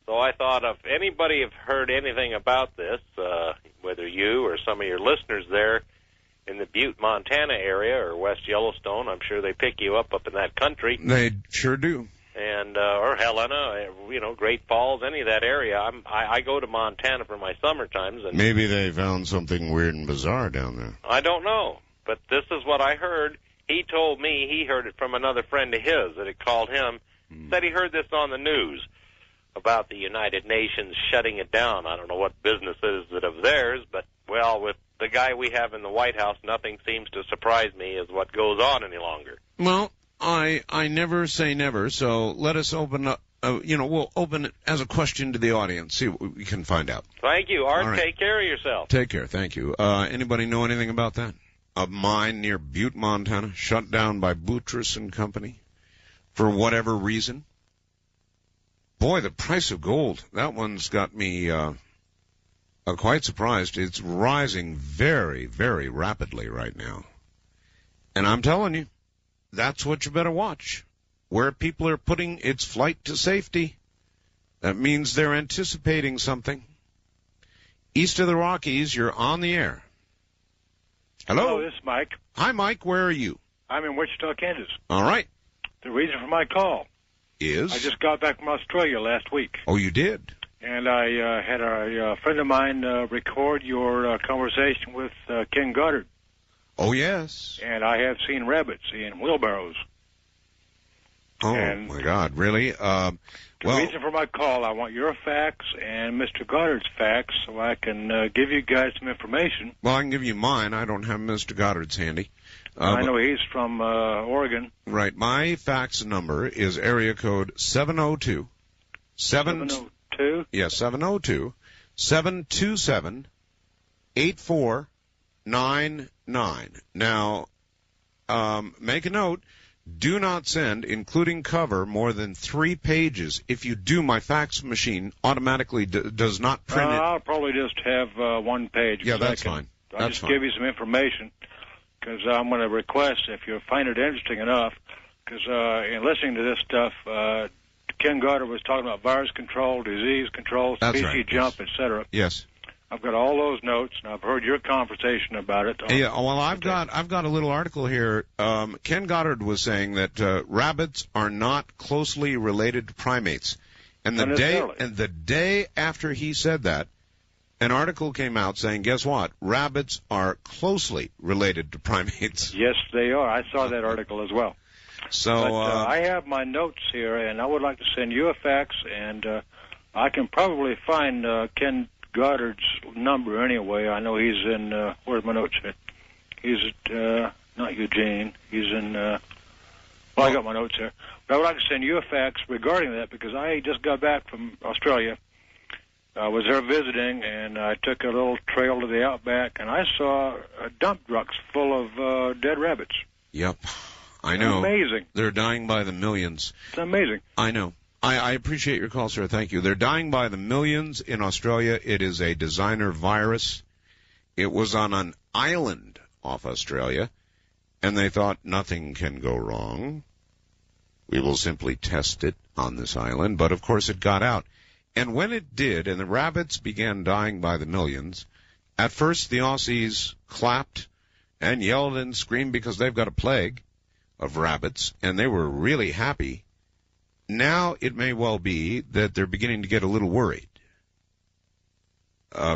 so I thought if anybody have heard anything about this, whether you or some of your listeners there in the Butte, Montana area or West Yellowstone, I'm sure they pick you up in that country. They sure do. And or Helena, Great Falls, any of that area. I go to Montana for my summer times, and maybe they found something weird and bizarre down there. I don't know, but this is what I heard. He told me he heard it from another friend of his that had called him. Said he heard this on the news about the United Nations shutting it down. I don't know what business it is that of theirs, but well, with the guy we have in the White House, nothing seems to surprise me as what goes on any longer. Well, I never say never, so let us open up, we'll open it as a question to the audience, see what we can find out. Thank you, Art. Right. Take care of yourself. Take care, thank you. Anybody know anything about that? A mine near Butte, Montana, shut down by Boutros and Company for whatever reason. Boy, the price of gold, that one's got me quite surprised. It's rising very, very rapidly right now. And I'm telling you, that's what you better watch. Where people are putting its flight to safety, that means they're anticipating something. East of the Rockies, you're on the air. Hello, this is Mike. Hi, Mike. Where are you? I'm in Wichita, Kansas. All right. The reason for my call is? I just got back from Australia last week. Oh, you did? And I had a friend of mine record your conversation with Ken Goddard. Oh, yes. And I have seen rabbits in wheelbarrows. Oh, my God, really? The reason for my call, I want your facts and Mr. Goddard's facts so I can give you guys some information. Well, I can give you mine. I don't have Mr. Goddard's handy. I know he's from Oregon. Right. My fax number is area code 702. 702? Yes, 702 727 8499. Now, make a note. Do not send, including cover, more than 3 pages. If you do, my fax machine automatically does not print it. I'll probably just have 1 page. Yeah, that's fine. I'll just give you some information, because I'm going to request, if you find it interesting enough, because in listening to this stuff, Ken Goddard was talking about virus control, disease control, species jump, etc. Yes. I've got all those notes, and I've heard your conversation about it. Yeah, well, I've got a little article here. Ken Goddard was saying that rabbits are not closely related to primates, and the day after he said that, an article came out saying, guess what? Rabbits are closely related to primates. Yes, they are. I saw that article as well. So but, I have my notes here, and I would like to send you a fax, and I can probably find Ken Goddard's number anyway. I know he's in, where's my notes here? He's at, not Eugene, he's in, I got my notes here. But I would like to send you a fax regarding that, because I just got back from Australia. I was there visiting, and I took a little trail to the outback, and I saw dump trucks full of dead rabbits. Yep, I know. Amazing. They're dying by the millions. It's amazing. I know. I appreciate your call, sir. Thank you. They're dying by the millions in Australia. It is a designer virus. It was on an island off Australia, and they thought nothing can go wrong. We will simply test it on this island. But, of course, it got out. And when it did, and the rabbits began dying by the millions, at first the Aussies clapped and yelled and screamed because they've got a plague of rabbits, and they were really happy. Now it may well be that they're beginning to get a little worried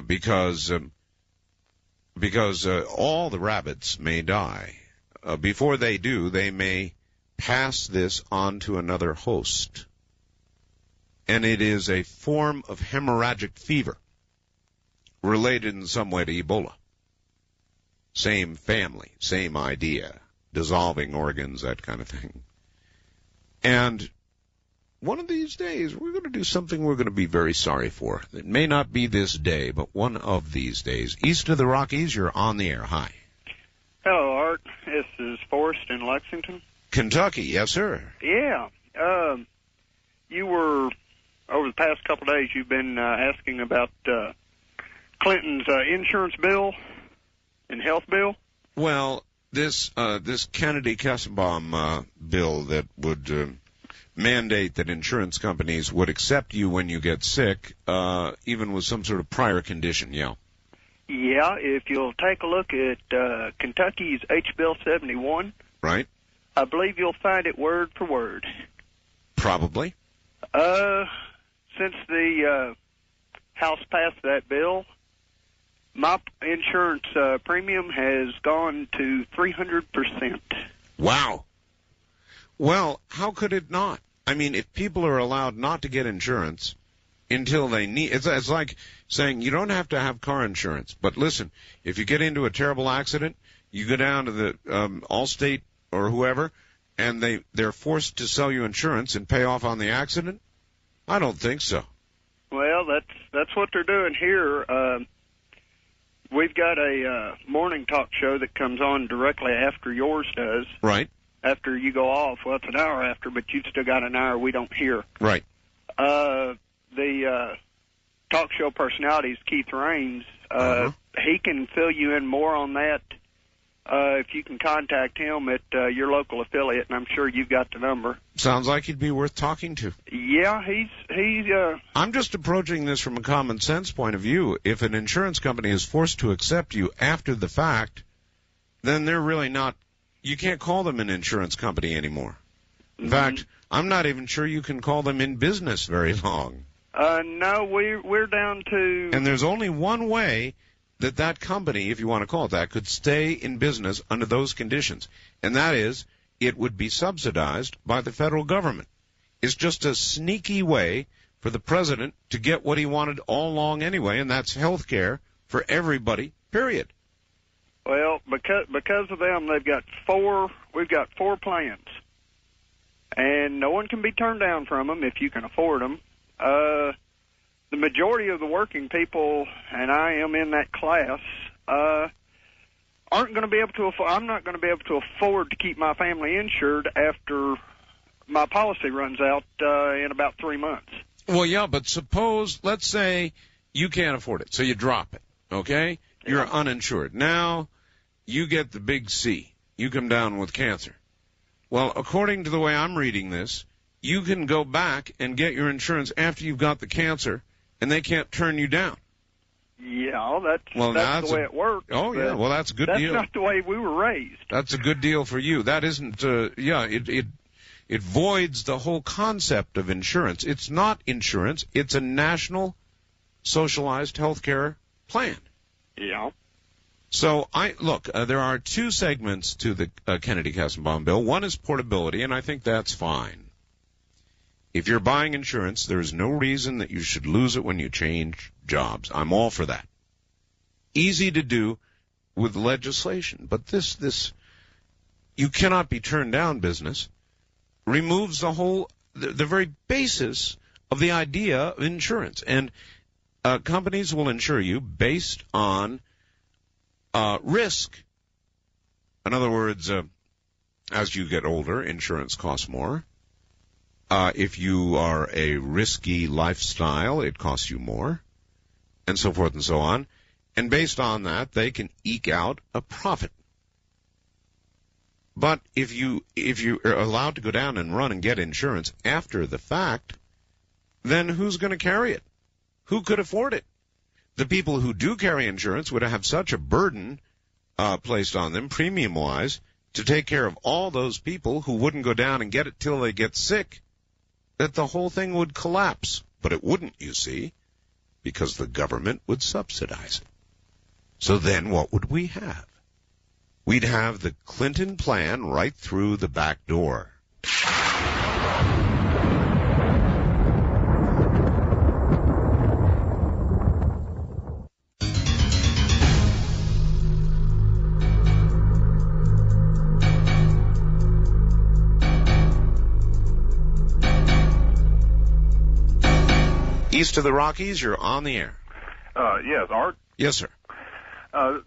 because all the rabbits may die. Before they do, they may pass this on to another host. And it is a form of hemorrhagic fever related in some way to Ebola. Same family, same idea, dissolving organs, that kind of thing. And one of these days, we're going to do something we're going to be very sorry for. It may not be this day, but one of these days. East of the Rockies, you're on the air. Hi. Hello, Art. This is Forrest in Lexington. Kentucky, yes, sir. Yeah. You were, over the past couple of days, you've been asking about Clinton's insurance bill and health bill. Well, this Kennedy-Kassenbaum bill that would mandate that insurance companies would accept you when you get sick, even with some sort of prior condition, yeah. Yeah, if you'll take a look at Kentucky's H-Bill 71. Right. I believe you'll find it word for word. Probably. Since the House passed that bill, my insurance premium has gone to 300%. Wow. Well, how could it not? I mean, if people are allowed not to get insurance until they need, it's like saying you don't have to have car insurance. But listen, if you get into a terrible accident, you go down to the Allstate or whoever, and they're forced to sell you insurance and pay off on the accident? I don't think so. Well, that's what they're doing here. We've got a morning talk show that comes on directly after yours does. Right. After you go off. Well, it's an hour after, but you've still got an hour we don't hear. Right. The talk show personality is Keith Raines. He can fill you in more on that if you can contact him at your local affiliate, and I'm sure you've got the number. Sounds like he'd be worth talking to. Yeah, he's I'm just approaching this from a common sense point of view. If an insurance company is forced to accept you after the fact, then they're really not, you can't call them an insurance company anymore. In fact, I'm not even sure you can call them in business very long. No, we're down to... And there's only one way that company, if you want to call it that, could stay in business under those conditions, and that is it would be subsidized by the federal government. It's just a sneaky way for the president to get what he wanted all along anyway, and that's health care for everybody, period. Well, because of them, we've got four plans, and no one can be turned down from them if you can afford them. The majority of the working people, and I am in that class, aren't going to be able to afford. I'm not going to be able to afford to keep my family insured after my policy runs out in about 3 months. Well, yeah, but suppose, let's say you can't afford it, so you drop it, okay? You're uninsured. Now you get the big C. You come down with cancer. Well, according to the way I'm reading this, you can go back and get your insurance after you've got the cancer, and they can't turn you down. Yeah, that's the way it works. Oh, yeah, well, that's a good deal. That's not the way we were raised. That's a good deal for you. That isn't, it voids the whole concept of insurance. It's not insurance. It's a national socialized health care plan. Yeah. So there are two segments to the Kennedy-Kassenbaum bill. One is portability, and I think that's fine. If you're buying insurance, there is no reason that you should lose it when you change jobs. I'm all for that. Easy to do with legislation, but this you cannot be turned down business removes the very basis of the idea of insurance. And companies will insure you based on risk. In other words, as you get older, insurance costs more. If you are a risky lifestyle, it costs you more, and so forth and so on. And based on that, they can eke out a profit. But if you are allowed to go down and run and get insurance after the fact, then who's going to carry it? Who could afford it? The people who do carry insurance would have such a burden placed on them, premium-wise, to take care of all those people who wouldn't go down and get it till they get sick, that the whole thing would collapse. But it wouldn't, you see, because the government would subsidize it. So then what would we have? We'd have the Clinton plan right through the back door. East of the Rockies, you're on the air. Yes, Art? Yes, sir.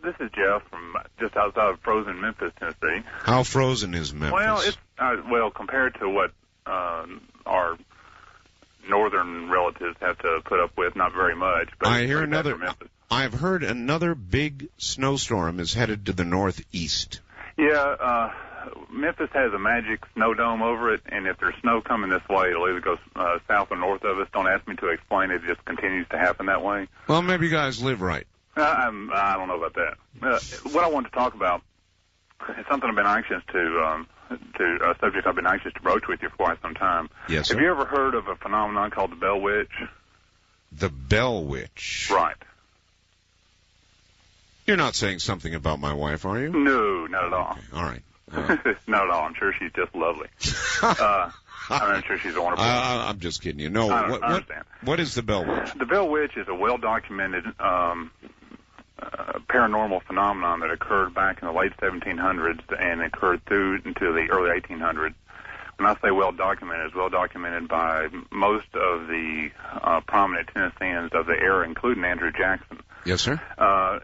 This is Jeff from just outside of frozen Memphis, Tennessee. How frozen is Memphis? Well, it's compared to what our northern relatives have to put up with, not very much. But I've heard another big snowstorm is headed to the northeast. Yeah, Memphis has a magic snow dome over it, and if there's snow coming this way, it'll either go south or north of us. Don't ask me to explain it. It just continues to happen that way. Well, maybe you guys live right. I don't know about that. What I wanted to talk about is something I've been anxious to a subject I've been anxious to broach with you for quite some time. Yes, sir. Have you ever heard of a phenomenon called the Bell Witch? The Bell Witch? Right. You're not saying something about my wife, are you? No, not at all. Okay, all right. Not at all. I'm sure she's just lovely. I'm sure she's wonderful. I'm just kidding you. No, I understand. What is the Bell Witch? The Bell Witch is a well-documented paranormal phenomenon that occurred back in the late 1700s and occurred through into the early 1800s. When I say well-documented, it's well-documented by most of the prominent Tennesseans of the era, including Andrew Jackson. Yes, sir.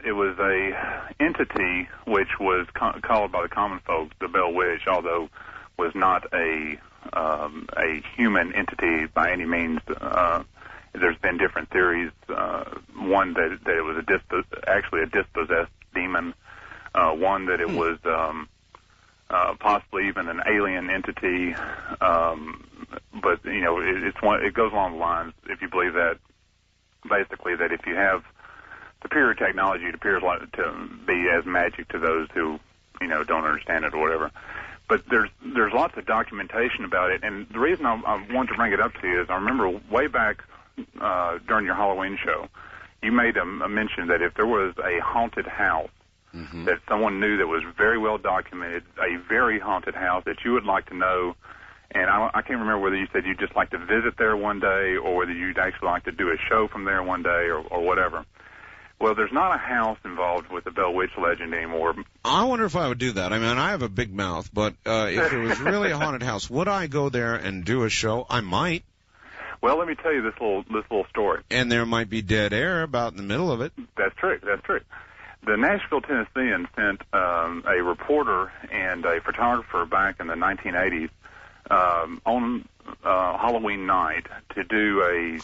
It was a entity which was called by the common folk the Bell Witch, although was not a human entity by any means. There's been different theories. One that it was actually a dispossessed demon. One that it was possibly even an alien entity. But it goes along the lines, if you believe that, basically that if you have superior technology, it appears like to be as magic to those who don't understand it or whatever. But there's lots of documentation about it, and the reason I wanted to bring it up to you is I remember way back during your Halloween show, you made a mention that if there was a haunted house that someone knew that was very well documented, a very haunted house that you would like to know, and I can't remember whether you said you'd just like to visit there one day or whether you'd actually like to do a show from there one day or whatever. Well, there's not a house involved with the Bell Witch legend anymore. I wonder if I would do that. I mean, I have a big mouth, but if it was really a haunted house, would I go there and do a show? I might. Well, let me tell you this little story. And there might be dead air about in the middle of it. That's true. That's true. The Nashville Tennessean sent a reporter and a photographer back in the 1980s on Halloween night to do a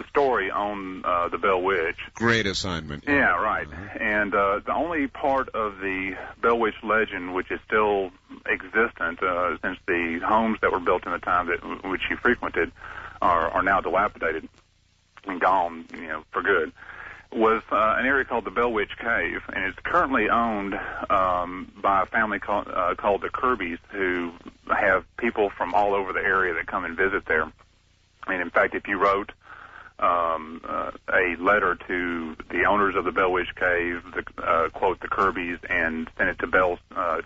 story on the Bell Witch. Great assignment. Yeah, right. And the only part of the Bell Witch legend which is still existent, since the homes that were built in the time which she frequented are now dilapidated and gone, for good, was an area called the Bell Witch Cave, and it's currently owned by a family called the Kirbys, who have people from all over the area that come and visit there. And in fact, if you wrote a letter to the owners of the Bell Witch Cave, quote, the Kirbys, and sent it to Bell,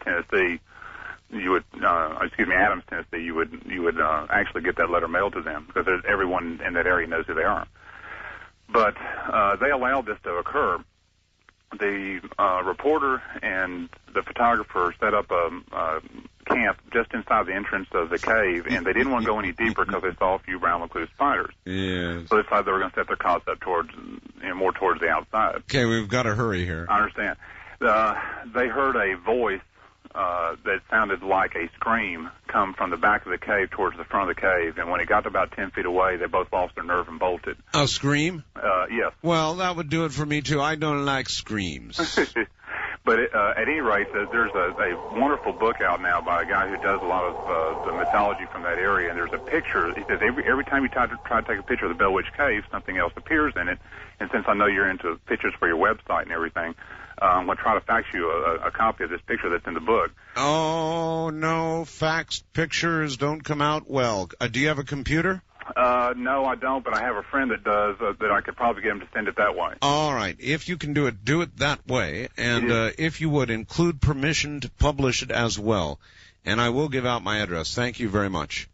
Tennessee, you would, Adams, Tennessee, you would actually get that letter mailed to them, because everyone in that area knows who they are. But they allowed this to occur. The reporter and the photographer set up a camp just inside the entrance of the cave, and they didn't want to go any deeper because they saw a few brown recluse spiders. Yeah. So they decided they were going to set their cots up more towards the outside. Okay, we've got to hurry here. I understand. They heard a voice that sounded like a scream come from the back of the cave towards the front of the cave, and when it got to about 10 feet away, they both lost their nerve and bolted. A scream? Yes. Well, that would do it for me, too. I don't like screams. But at any rate, there's a wonderful book out now by a guy who does a lot of the mythology from that area, and there's a picture. He says every time you try to take a picture of the Bell Witch Cave, something else appears in it, and since I know you're into pictures for your website and everything, I'm going to try to fax you a copy of this picture that's in the book. Oh, no, faxed pictures don't come out well. Do you have a computer? No, I don't, but I have a friend that does, that I could probably get him to send it that way. All right. If you can do it that way. And if you would, include permission to publish it as well. And I will give out my address. Thank you very much.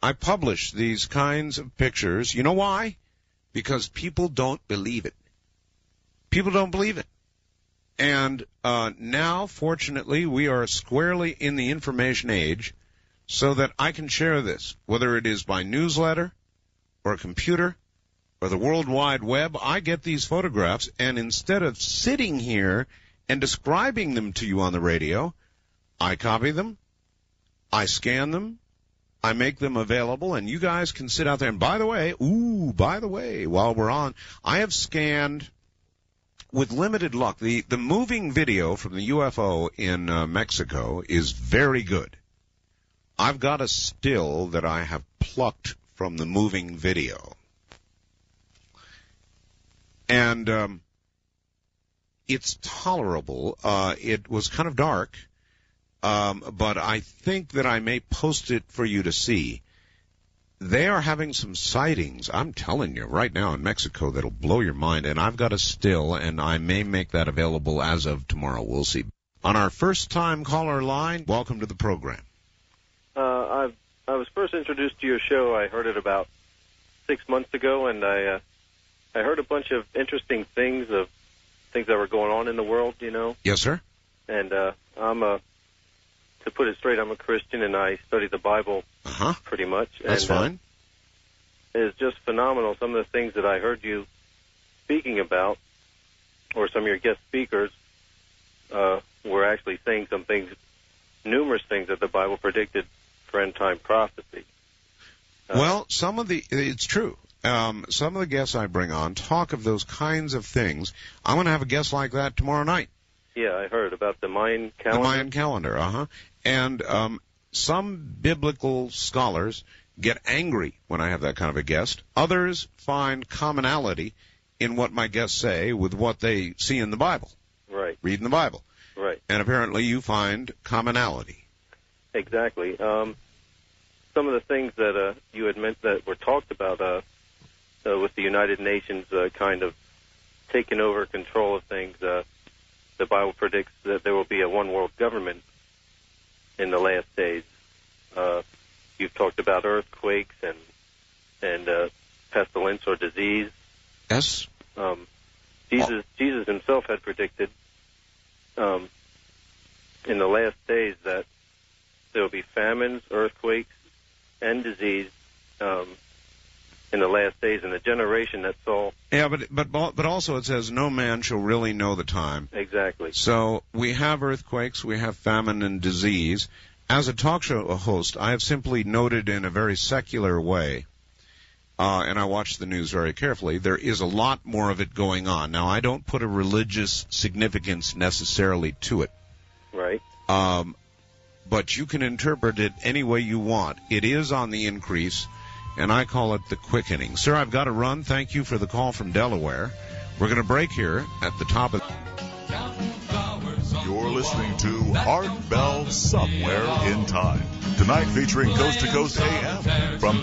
I publish these kinds of pictures. You know why? Because people don't believe it. People don't believe it. And now, fortunately, we are squarely in the information age, so that I can share this, whether it is by newsletter or a computer or the World Wide Web. I get these photographs, and instead of sitting here and describing them to you on the radio, I copy them, I scan them, I make them available, and you guys can sit out there. And by the way, while we're on, I have scanned, with limited luck, the moving video from the UFO in Mexico is very good. I've got a still that I have plucked from the moving video. And it's tolerable. It was kind of dark, but I think that I may post it for you to see. They are having some sightings, I'm telling you, right now in Mexico that'll blow your mind, and I've got a still, and I may make that available as of tomorrow. We'll see. On our first-time caller line, welcome to the program. I was first introduced to your show. I heard it about 6 months ago, and I heard a bunch of interesting things that were going on in the world, you know. Yes, sir. And to put it straight, I'm a Christian, and I study the Bible pretty much. That's fine. It's just phenomenal. Some of the things that I heard you speaking about, or some of your guest speakers, were actually saying some things, numerous things that the Bible predicted for end-time prophecy. Well, it's true. Some of the guests I bring on talk of those kinds of things. I'm going to have a guest like that tomorrow night. Yeah, I heard about the Mayan calendar. The Mayan calendar, And some biblical scholars get angry when I have that kind of a guest. Others find commonality in what my guests say with what they see in the Bible. Right. Read in the Bible. Right. And apparently you find commonality. Exactly. Some of the things that you had meant that were talked about with the United Nations kind of taking over control of things, the Bible predicts that there will be a one-world government in the last days. You've talked about earthquakes and pestilence or disease. Yes. Jesus himself had predicted in the last days that there will be famines, earthquakes, and disease in the last days, in the generation that saw. Yeah, but also it says no man shall really know the time. Exactly. So we have earthquakes, we have famine and disease. As a talk show host, I have simply noted in a very secular way, and I watch the news very carefully, there is a lot more of it going on. Now, I don't put a religious significance necessarily to it. Right. But you can interpret it any way you want. It is on the increase, and I call it the quickening. Sir, I've got to run. Thank you for the call from Delaware. We're going to break here at the top of... You're listening to Art Bell Somewhere in Time. Tonight featuring Coast to Coast AM from...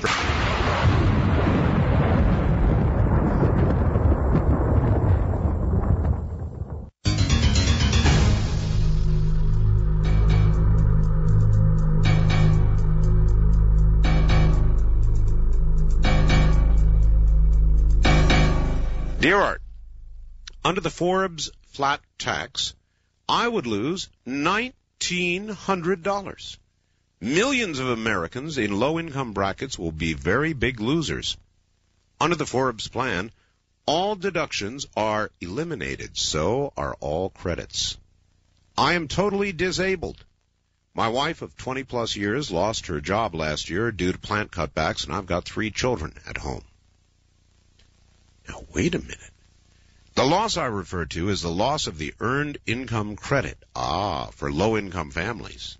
Dear Art, under the Forbes flat tax, I would lose $1,900. Millions of Americans in low-income brackets will be very big losers. Under the Forbes plan, all deductions are eliminated, so are all credits. I am totally disabled. My wife of 20-plus years lost her job last year due to plant cutbacks, and I've got 3 children at home. Now, wait a minute. The loss I refer to is the loss of the Earned Income Credit, for low-income families.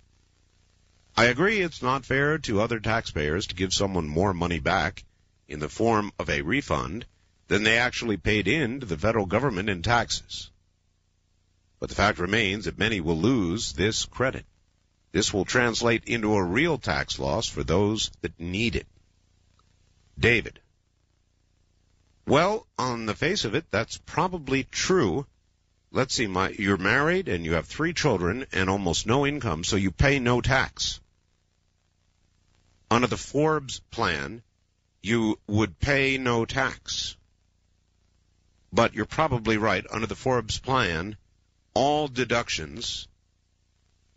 I agree it's not fair to other taxpayers to give someone more money back in the form of a refund than they actually paid in to the federal government in taxes. But the fact remains that many will lose this credit. This will translate into a real tax loss for those that need it. David. Well, on the face of it, that's probably true. Let's see, you're married and you have 3 children and almost no income, so you pay no tax. Under the Forbes plan, you would pay no tax. But you're probably right. Under the Forbes plan, all deductions.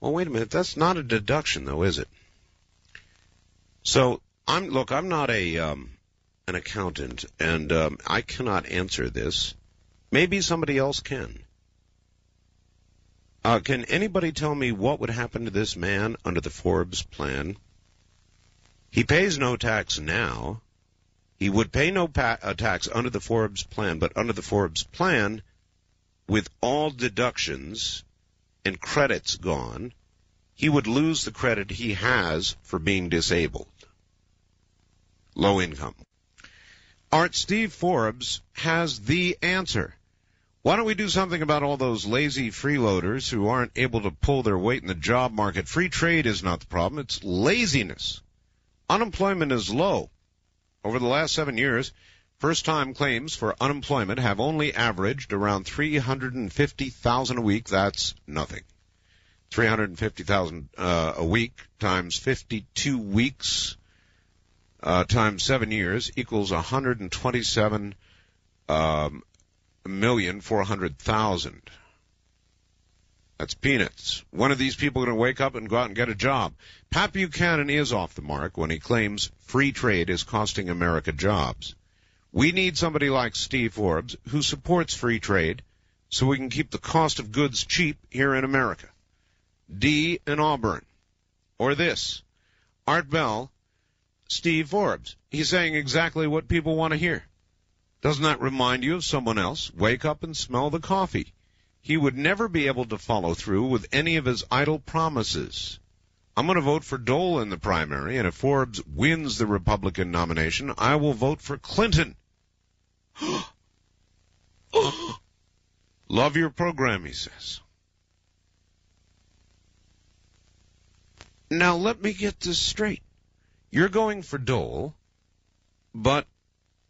Well, wait a minute. That's not a deduction, though, is it? So, I'm not an accountant, and I cannot answer this. Maybe somebody else can. Can anybody tell me what would happen to this man under the Forbes plan? He pays no tax now. He would pay no tax under the Forbes plan, but under the Forbes plan, with all deductions and credits gone, he would lose the credit he has for being disabled. Low income. Art, Steve Forbes has the answer. Why don't we do something about all those lazy freeloaders who aren't able to pull their weight in the job market? Free trade is not the problem. It's laziness. Unemployment is low. Over the last 7 years, first-time claims for unemployment have only averaged around 350,000 a week. That's nothing. 350,000 a week times 52 weeks times 7 years equals 127,400,000. That's peanuts. When are these people going to wake up and go out and get a job? Pat Buchanan is off the mark when he claims free trade is costing America jobs. We need somebody like Steve Forbes who supports free trade so we can keep the cost of goods cheap here in America. D in Auburn. Or this. Art Bell, Steve Forbes. He's saying exactly what people want to hear. Doesn't that remind you of someone else? Wake up and smell the coffee. He would never be able to follow through with any of his idle promises. I'm going to vote for Dole in the primary, and if Forbes wins the Republican nomination, I will vote for Clinton. Love your program, he says. Now, let me get this straight. You're going for Dole, but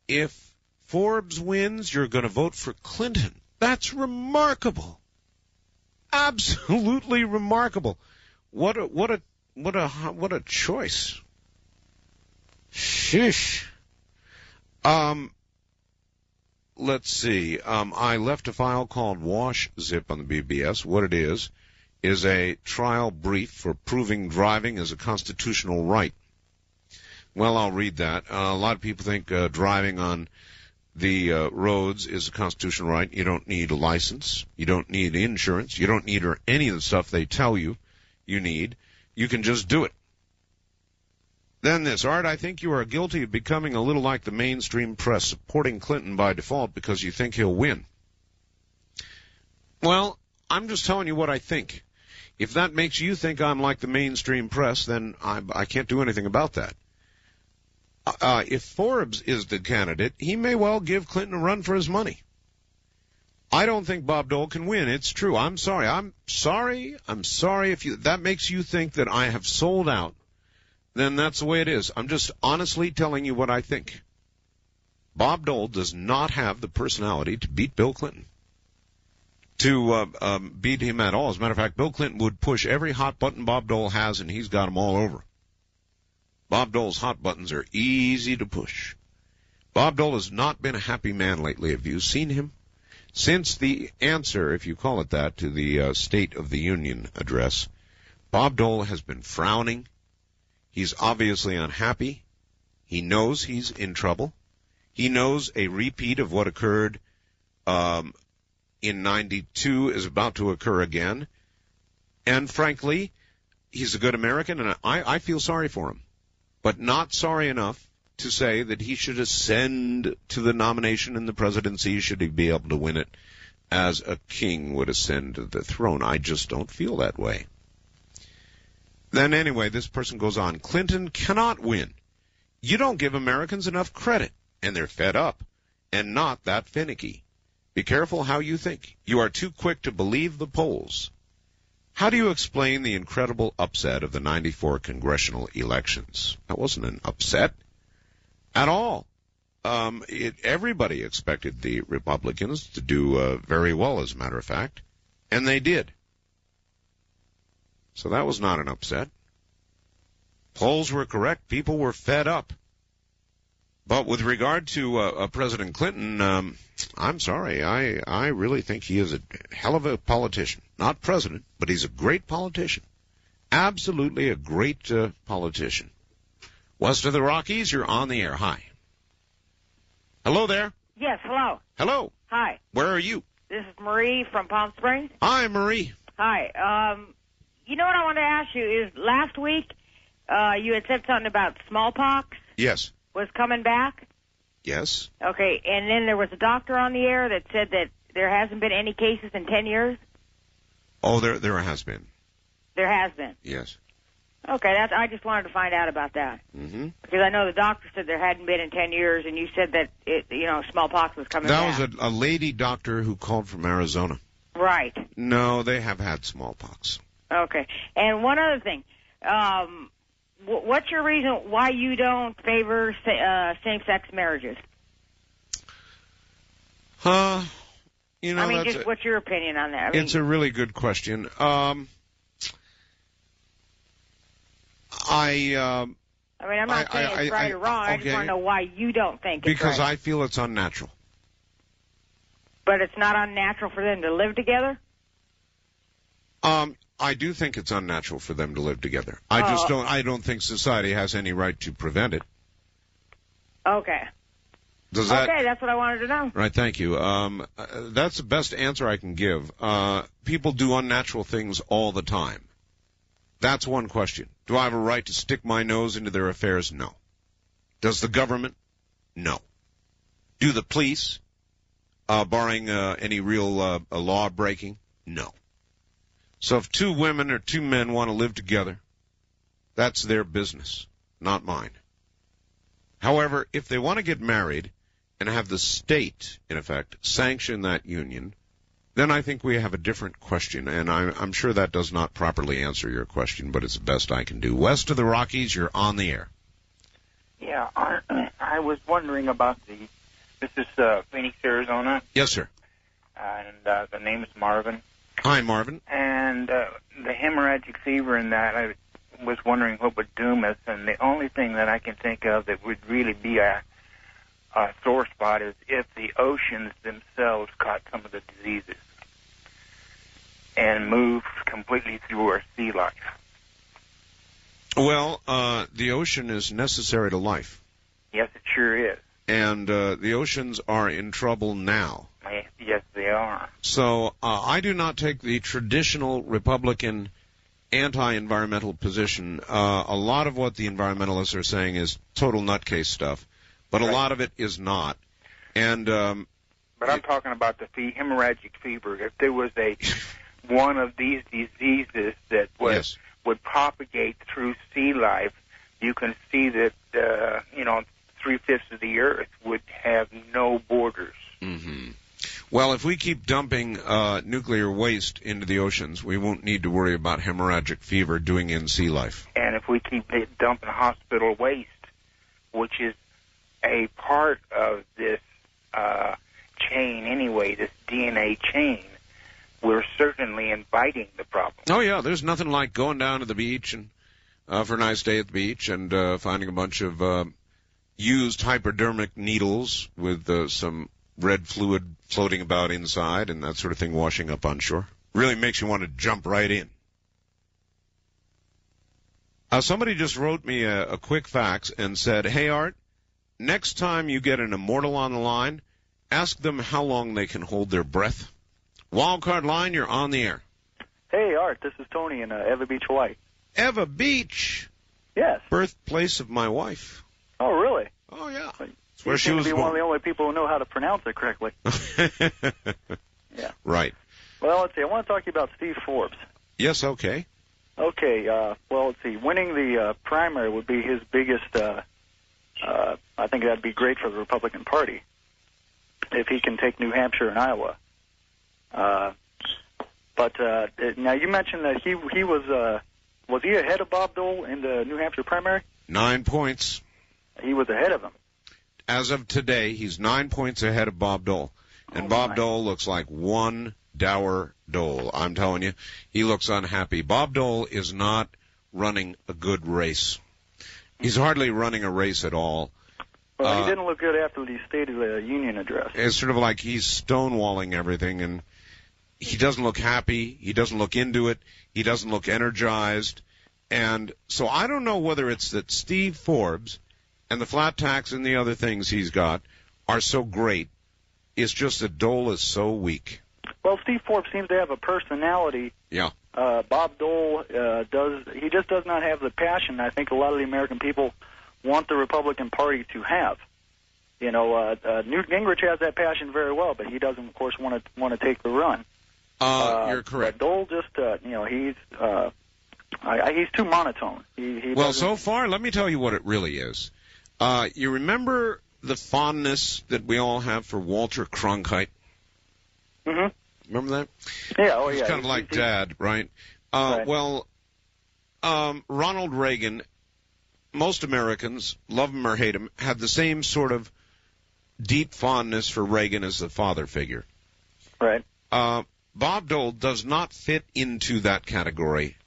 if Forbes wins, you're going to vote for Clinton. That's remarkable. Absolutely remarkable. What a choice. Sheesh. Let's see. I left a file called Wash Zip on the BBS. What it is a trial brief for proving driving is a constitutional right. Well, I'll read that. A lot of people think driving on the roads is a constitutional right. You don't need a license. You don't need insurance. You don't need any of the stuff they tell you need. You can just do it. Then this, Art, I think you are guilty of becoming a little like the mainstream press, supporting Clinton by default because you think he'll win. Well, I'm just telling you what I think. If that makes you think I'm like the mainstream press, then I can't do anything about that. If Forbes is the candidate, he may well give Clinton a run for his money. I don't think Bob Dole can win. It's true. I'm sorry. I'm sorry if that makes you think that I have sold out. Then that's the way it is. I'm just honestly telling you what I think. Bob Dole does not have the personality to beat Bill Clinton. To beat him at all. As a matter of fact, Bill Clinton would push every hot button Bob Dole has, and he's got them all over. Bob Dole's hot buttons are easy to push. Bob Dole has not been a happy man lately. Have you seen him? Since the answer, if you call it that, to the State of the Union address, Bob Dole has been frowning. He's obviously unhappy. He knows he's in trouble. He knows a repeat of what occurred in 92 is about to occur again. And frankly, he's a good American, and I feel sorry for him. But not sorry enough to say that he should ascend to the nomination in the presidency, should he be able to win it, as a king would ascend to the throne. I just don't feel that way. Then anyway, this person goes on, Clinton cannot win. You don't give Americans enough credit, and they're fed up, and not that finicky. Be careful how you think. You are too quick to believe the polls. How do you explain the incredible upset of the 94 congressional elections? That wasn't an upset at all. Everybody expected the Republicans to do very well, as a matter of fact, and they did. So that was not an upset. Polls were correct. People were fed up. But with regard to President Clinton, I'm sorry. I really think he is a hell of a politician. Not president, but he's a great politician. Absolutely a great politician. West of the Rockies, you're on the air. Hi. Hello there. Yes, hello. Hello. Hi. Where are you? This is Marie from Palm Springs. Hi, Marie. Hi. You know what I wanted to ask you is last week you had said something about smallpox. Yes. Was coming back? Yes. Okay, and then there was a doctor on the air that said that there hasn't been any cases in 10 years? Oh, there has been. There has been? Yes. Okay, I just wanted to find out about that. Mm-hmm. Because I know the doctor said there hadn't been in 10 years, and you said that, smallpox was coming back. That was a lady doctor who called from Arizona. Right. No, they have had smallpox. Okay. And one other thing. What's your reason why you don't favor same-sex marriages? What's your opinion on that? It's a really good question. I'm not saying it's right or wrong. I just want to know why you don't think it's right. Because I feel it's unnatural. But it's not unnatural for them to live together? I do think it's unnatural for them to live together. I don't think society has any right to prevent it. Okay. Okay, that's what I wanted to know. Right, thank you. That's the best answer I can give. People do unnatural things all the time. That's one question. Do I have a right to stick my nose into their affairs? No. Does the government? No. Do the police, barring any real law breaking? No. So if two women or two men want to live together, that's their business, not mine. However, if they want to get married and have the state, in effect, sanction that union, then I think we have a different question, and I'm sure that does not properly answer your question, but it's the best I can do. West of the Rockies, you're on the air. Yeah, I was wondering about this is Phoenix, Arizona. Yes, sir. And the name is Marvin. Hi, Marvin. And the hemorrhagic fever and that, I was wondering what would doom us, and the only thing that I can think of that would really be a sore spot is if the oceans themselves caught some of the diseases and moved completely through our sea life. Well, the ocean is necessary to life. Yes, it sure is. And the oceans are in trouble now. Yes, they are. So I do not take the traditional Republican anti-environmental position. A lot of what the environmentalists are saying is total nutcase stuff, but a lot of it is not. And but I'm talking about the hemorrhagic fever. If there was one of these diseases that would propagate through sea life, you can see that 3/5 of the earth would have no borders. Mm-hmm. Well, if we keep dumping nuclear waste into the oceans, we won't need to worry about hemorrhagic fever doing in sea life. And if we keep dumping hospital waste, which is a part of this chain anyway, this DNA chain, we're certainly inviting the problem. Oh, yeah, there's nothing like going down to the beach and for a nice day at the beach and finding a bunch of used hypodermic needles with some red fluid floating about inside and that sort of thing washing up on shore. Really makes you want to jump right in. Somebody just wrote me a quick fax and said, hey, Art, next time you get an immortal on the line, ask them how long they can hold their breath. Wildcard line, you're on the air. Hey, Art, this is Tony in Eva Beach, Hawaii. Eva Beach? Yes. Birthplace of my wife. Oh, really? Oh, yeah. It's where she was born. One of the only people who know how to pronounce it correctly. Yeah. Right. Well, let's see. I want to talk to you about Steve Forbes. Yes, okay. Okay, well, let's see. Winning the primary would be his biggest, I think that'd be great for the Republican Party if he can take New Hampshire and Iowa. But now you mentioned that he was he ahead of Bob Dole in the New Hampshire primary? 9 points. He was ahead of him. As of today, he's 9 points ahead of Bob Dole. And Bob Dole looks like one dour Dole. I'm telling you, he looks unhappy. Bob Dole is not running a good race. He's hardly running a race at all. Well, he didn't look good after the State of the Union address. It's sort of like he's stonewalling everything, and he doesn't look happy. He doesn't look into it. He doesn't look energized. And so I don't know whether it's that Steve Forbes and the flat tax and the other things he's got are so great. It's just that Dole is so weak. Well, Steve Forbes seems to have a personality. Yeah. Bob Dole he just does not have the passion I think a lot of the American people want the Republican Party to have. You know, Newt Gingrich has that passion very well, but he doesn't, of course, want to take the run. You're correct. But Dole just, he's too monotone. Well, so far, let me tell you what it really is. You remember the fondness that we all have for Walter Cronkite? Mm-hmm. Remember that? Yeah, oh, He's yeah. kind of like Dad, right? Right. Well, Ronald Reagan, most Americans, love him or hate him, had the same sort of deep fondness for Reagan as the father figure. Right. Bob Dole does not fit into that category.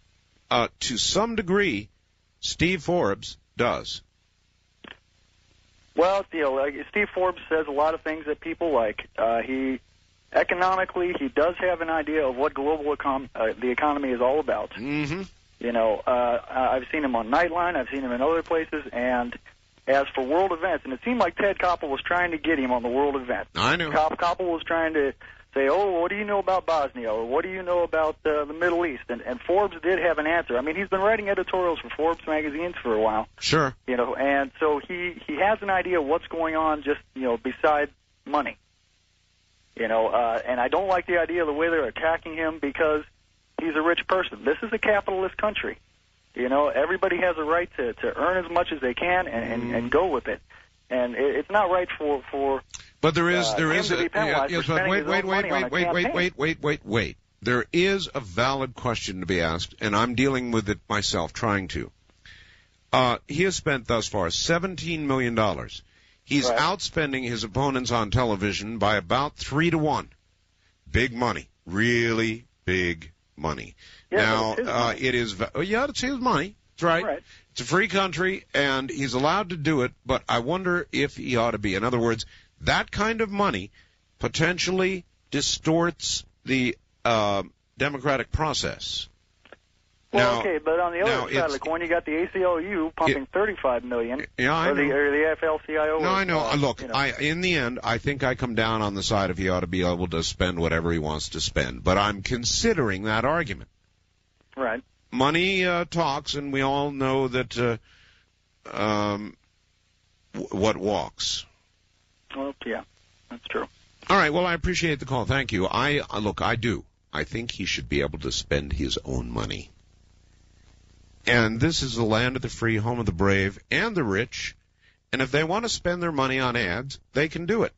To some degree, Steve Forbes does. Well, Steve Forbes says a lot of things that people like. Economically, he does have an idea of what global the economy is all about. Mm-hmm. You know, I've seen him on Nightline. I've seen him in other places. And as for world events, and it seemed like Ted Koppel was trying to get him on the world event. I know. Koppel was trying to say, oh, what do you know about Bosnia? Or what do you know about the Middle East? And Forbes did have an answer. I mean, he's been writing editorials for Forbes magazines for a while. Sure. You know, and so he has an idea of what's going on just, beside money. You know, and I don't like the idea of the way they're attacking him because he's a rich person. This is a capitalist country. You know, everybody has a right to earn as much as they can and go with it. And it's not right for But there is to be penalized for spending his own money on a campaign. wait. There is a valid question to be asked, and I'm dealing with it myself, trying to. He has spent thus far $17 million. He's outspending his opponents on television by about 3 to 1. Big money. Really big money. Yeah, now, it's his money. That's right. It's a free country, and he's allowed to do it, but I wonder if he ought to be. In other words, that kind of money potentially distorts the democratic process. Well, okay, but on the other side of the coin, you got the ACLU pumping $35 million, yeah, I know. Or the AFL-CIO. No, I know. Look, in the end, I think I come down on the side of he ought to be able to spend whatever he wants to spend. But I'm considering that argument. Right. Money talks, and we all know that what walks. Well, yeah, that's true. All right. Well, I appreciate the call. Thank you. I do. I think he should be able to spend his own money. And this is the land of the free, home of the brave and the rich. And if they want to spend their money on ads, they can do it.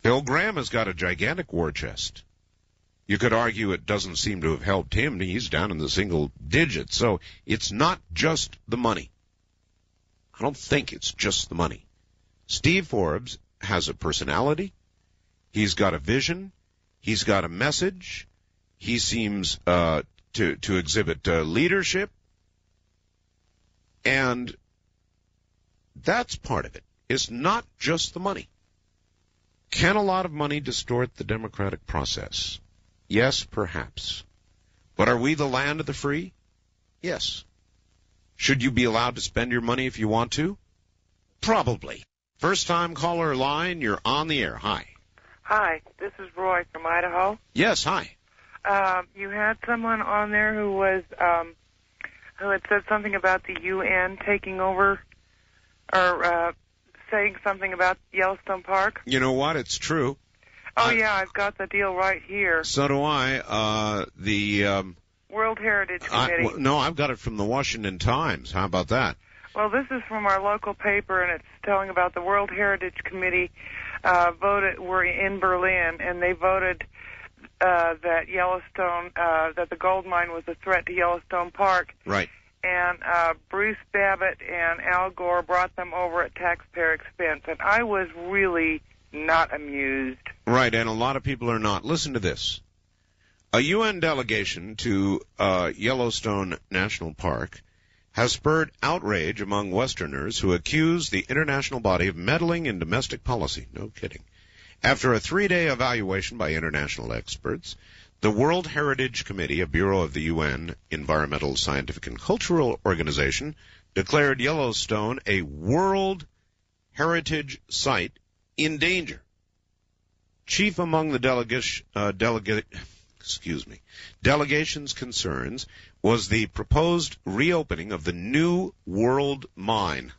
Bill Graham has got a gigantic war chest. You could argue it doesn't seem to have helped him. He's down in the single digits. So it's not just the money. I don't think it's just the money. Steve Forbes has a personality. He's got a vision. He's got a message. He seems to exhibit leadership. And That's part of it. It's not just the money. Can a lot of money distort the democratic process? Yes, perhaps. But are we the land of the free? Yes. Should you be allowed to spend your money if you want to? Probably. First-time caller line, you're on the air. Hi. Hi, this is Roy from Idaho. Yes, hi. You had someone on there who was who had said something about the UN taking over, or saying something about Yellowstone Park. You know what? It's true. Oh, yeah, I've got the deal right here. So do I. The World Heritage Committee. No, I've got it from the Washington Times. How about that? Well, this is from our local paper, and it's telling about the World Heritage Committee were in Berlin, and they voted that Yellowstone, that the gold mine was a threat to Yellowstone Park. Right. And Bruce Babbitt and Al Gore brought them over at taxpayer expense, and I was really not amused. Right, and a lot of people are not. Listen to this. A UN delegation to Yellowstone National Park has spurred outrage among Westerners who accuse the international body of meddling in domestic policy. No kidding. After a 3-day evaluation by international experts, the World Heritage Committee, a bureau of the UN Environmental, Scientific, and Cultural Organization, declared Yellowstone a World Heritage Site in danger. Chief among the delegation's concerns was the proposed reopening of the New World Mine,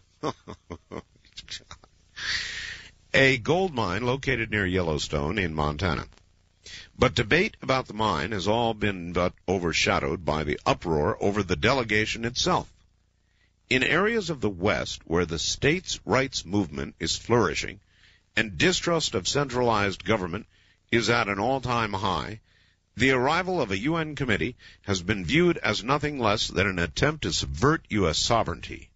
a gold mine located near Yellowstone in Montana. But debate about the mine has all been but overshadowed by the uproar over the delegation itself. In areas of the West where the states' rights movement is flourishing and distrust of centralized government is at an all-time high, the arrival of a UN committee has been viewed as nothing less than an attempt to subvert U.S. sovereignty.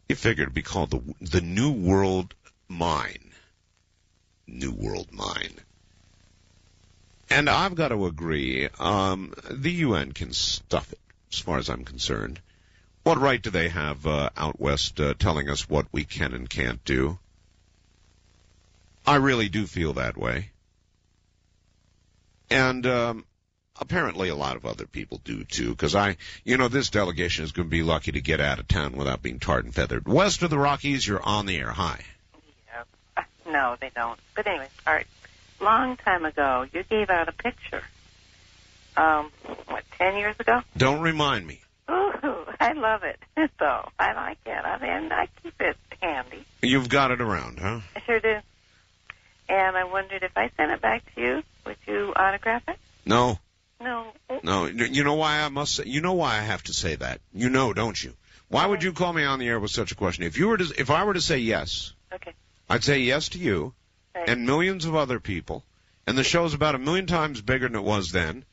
It figured to be called the New World Mine. New World Mine. And I've got to agree, the UN can stuff it, as far as I'm concerned. What right do they have out west telling us what we can and can't do? I really do feel that way. And apparently a lot of other people do, too, because this delegation is going to be lucky to get out of town without being tarred and feathered. West of the Rockies, you're on the air. Hi. Yeah. No, they don't. But anyway, all right. Long time ago, you gave out a picture. 10 years ago? Don't remind me. Ooh, I love it. So, I like it. I keep it handy. You've got it around, huh? I sure do. And I wondered if I sent it back to you, would you autograph it? No. No. No. You know why I must say, you know why I have to say that? You know, don't you? Why would you call me on the air with such a question? If I were to say yes, okay, I'd say yes to you and millions of other people, and the show's about 1 million times bigger than it was then,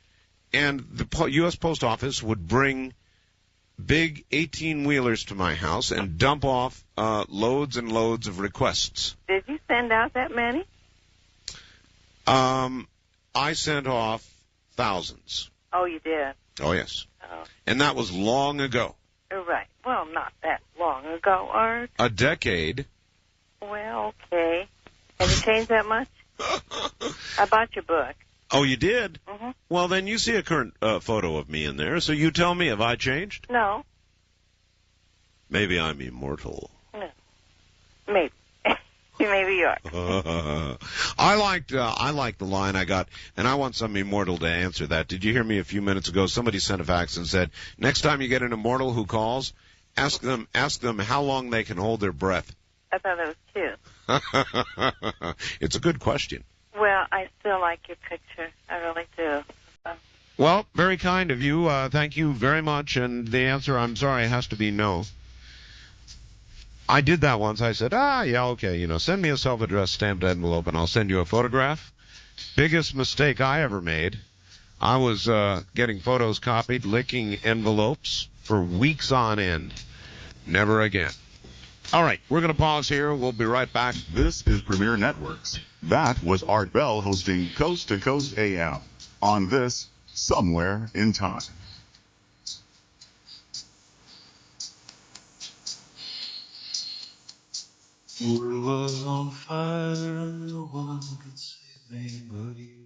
and the U.S. Post Office would bring big 18-wheelers to my house and dump off loads and loads of requests. Did you send out that many? I sent off thousands. Oh, you did? Oh, yes. Oh. And that was long ago. Right. Well, not that long ago, Art. A decade. Well, okay. Have you changed that much? I bought your book. Oh, you did? Mm-hmm. Well, then you see a current photo of me in there, so you tell me, have I changed? No. Maybe I'm immortal. No. Maybe. Maybe you are. I like the line I got, and I want some immortal to answer that. Did you hear me a few minutes ago? Somebody sent a fax and said, next time you get an immortal who calls, ask them how long they can hold their breath. I thought that was cute. It's a good question. Well, I still like your picture. I really do. Well, very kind of you. Thank you very much. And the answer, I'm sorry, has to be no. I did that once. I said, yeah, okay, send me a self-addressed stamped envelope and I'll send you a photograph. Biggest mistake I ever made. I was getting photos copied, licking envelopes for weeks on end. Never again. All right, we're going to pause here. We'll be right back. This is Premier Networks. That was Art Bell hosting Coast to Coast AM on this Somewhere in Time. world was on fire, no one could save me but you.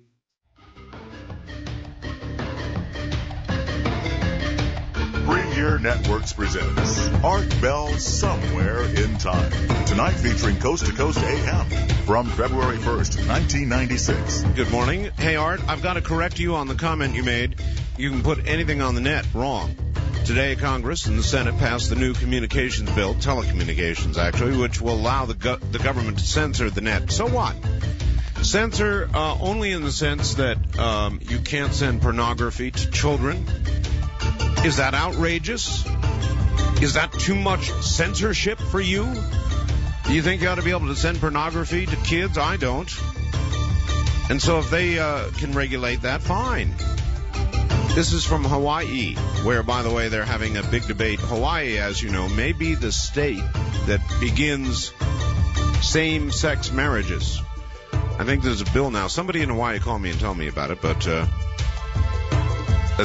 Premier Networks presents Art Bell Somewhere in Time. Tonight featuring Coast to Coast AM from February 1st, 1996. Good morning. Hey, Art, I've got to correct you on the comment you made. You can put anything on the net wrong. Today, Congress and the Senate passed the new communications bill, telecommunications actually, which will allow the government to censor the net. So what? Censor only in the sense that you can't send pornography to children. Is that outrageous? Is that too much censorship for you? Do you think you ought to be able to send pornography to kids? I don't. And so if they can regulate that, fine. This is from Hawaii, where, by the way, they're having a big debate. Hawaii, as you know, may be the state that begins same-sex marriages. I think there's a bill now. Somebody in Hawaii called me and told me about it, but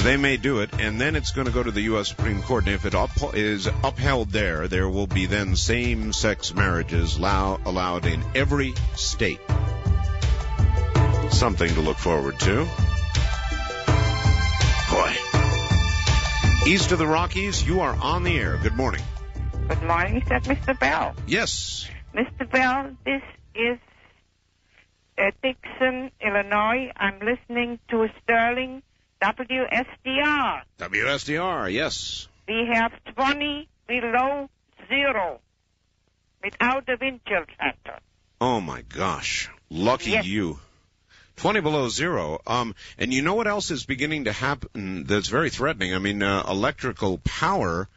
they may do it, and then it's going to go to the U.S. Supreme Court. And if it is upheld there will be then same-sex marriages allowed in every state. Something to look forward to. Boy. East of the Rockies, you are on the air. Good morning. Good morning. Is that Mr. Bell? Yes. Mr. Bell, this is Dixon, Illinois. I'm listening to Sterling WSDR. WSDR, yes. We have 20 below zero without the wind chill factor. Oh, my gosh. Lucky you. 20 below zero. And you know what else is beginning to happen that's very threatening? I mean, electrical power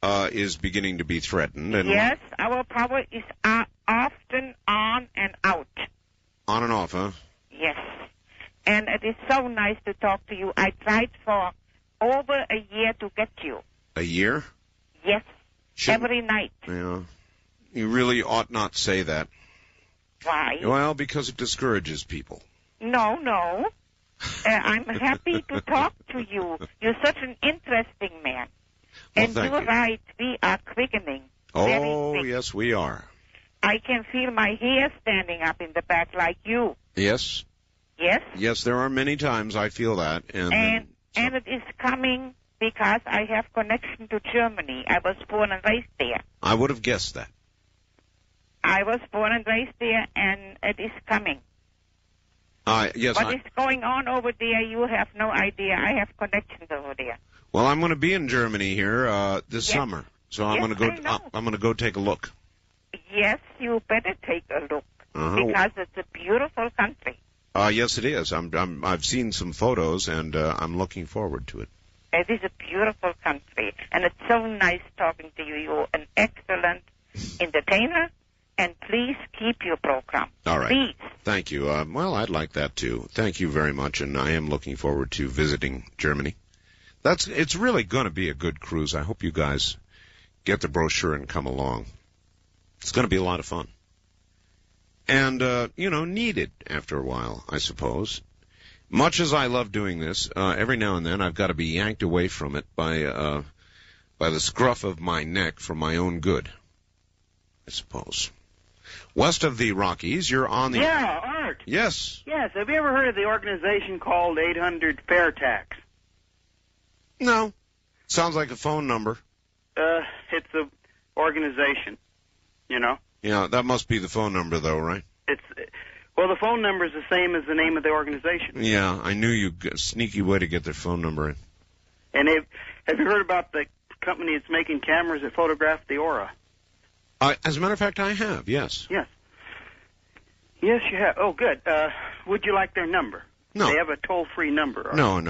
is beginning to be threatened. And yes, our power is often on and out. On and off, huh? Yes. And it is so nice to talk to you. I tried for over a year to get you. A year? Yes. Every night. Yeah. You really ought not say that. Why? Well, because it discourages people. No. I'm happy to talk to you. You're such an interesting man. Well, and you're right. We are quickening. Oh, yes, we are. I can feel my hair standing up in the back like you. Yes. Yes? Yes, there are many times I feel that. And it is coming because I have connection to Germany. I was born and raised there. I would have guessed that. I was born and raised there, and it is coming. Yes. What is going on over there, you have no idea. I have connections over there. Well, I'm going to be in Germany here this summer, so I'm going to go. I'm going to go take a look. Yes, you better take a look because it's a beautiful country. Yes, it is. I've seen some photos, and I'm looking forward to it. It is a beautiful country, and it's so nice talking to you. You're an excellent entertainer, and please keep your program. All right. Please. Thank you. Well, I'd like that, too. Thank you very much, and I am looking forward to visiting Germany. It's really going to be a good cruise. I hope you guys get the brochure and come along. It's going to be a lot of fun. And, needed after a while, I suppose. Much as I love doing this, every now and then I've got to be yanked away from it by the scruff of my neck for my own good, I suppose. West of the Rockies, you're on the... Yeah, Art. Yes. Yes, have you ever heard of the organization called 800 Fair Tax? No. Sounds like a phone number. It's a organization, you know. Yeah, that must be the phone number, though, right? Well, the phone number is the same as the name of the organization. Yeah, I knew you got a sneaky way to get their phone number in. And have you heard about the company that's making cameras that photograph the aura? As a matter of fact, I have, yes. Yes. Yes, you have. Oh, good. Would you like their number? No. They have a toll-free number. No.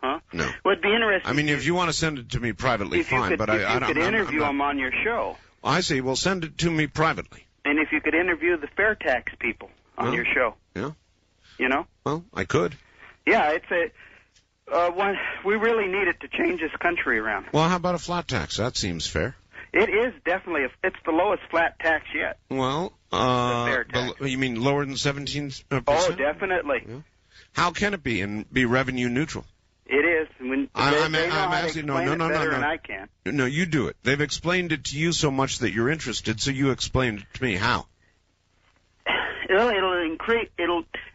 Huh? No. Well, it'd be interesting. I mean, if you want to send it to me privately, fine, but I don't... If you could interview them on your show. I see. Well, send it to me privately. And if you could interview the fair tax people on your show. Yeah. You know? Well, I could. Yeah, it's we really need it to change this country around. Well, how about a flat tax? That seems fair. It is definitely. It's the lowest flat tax yet. Well, fair tax. You mean lower than 17%? Oh, definitely. Yeah. How can it be and be revenue neutral? It is. When I'm they know how to asking. No, explain no, it no, better no, than no. I can. No, you do it. They've explained it to you so much that you're interested, so you explained it to me. How? It'll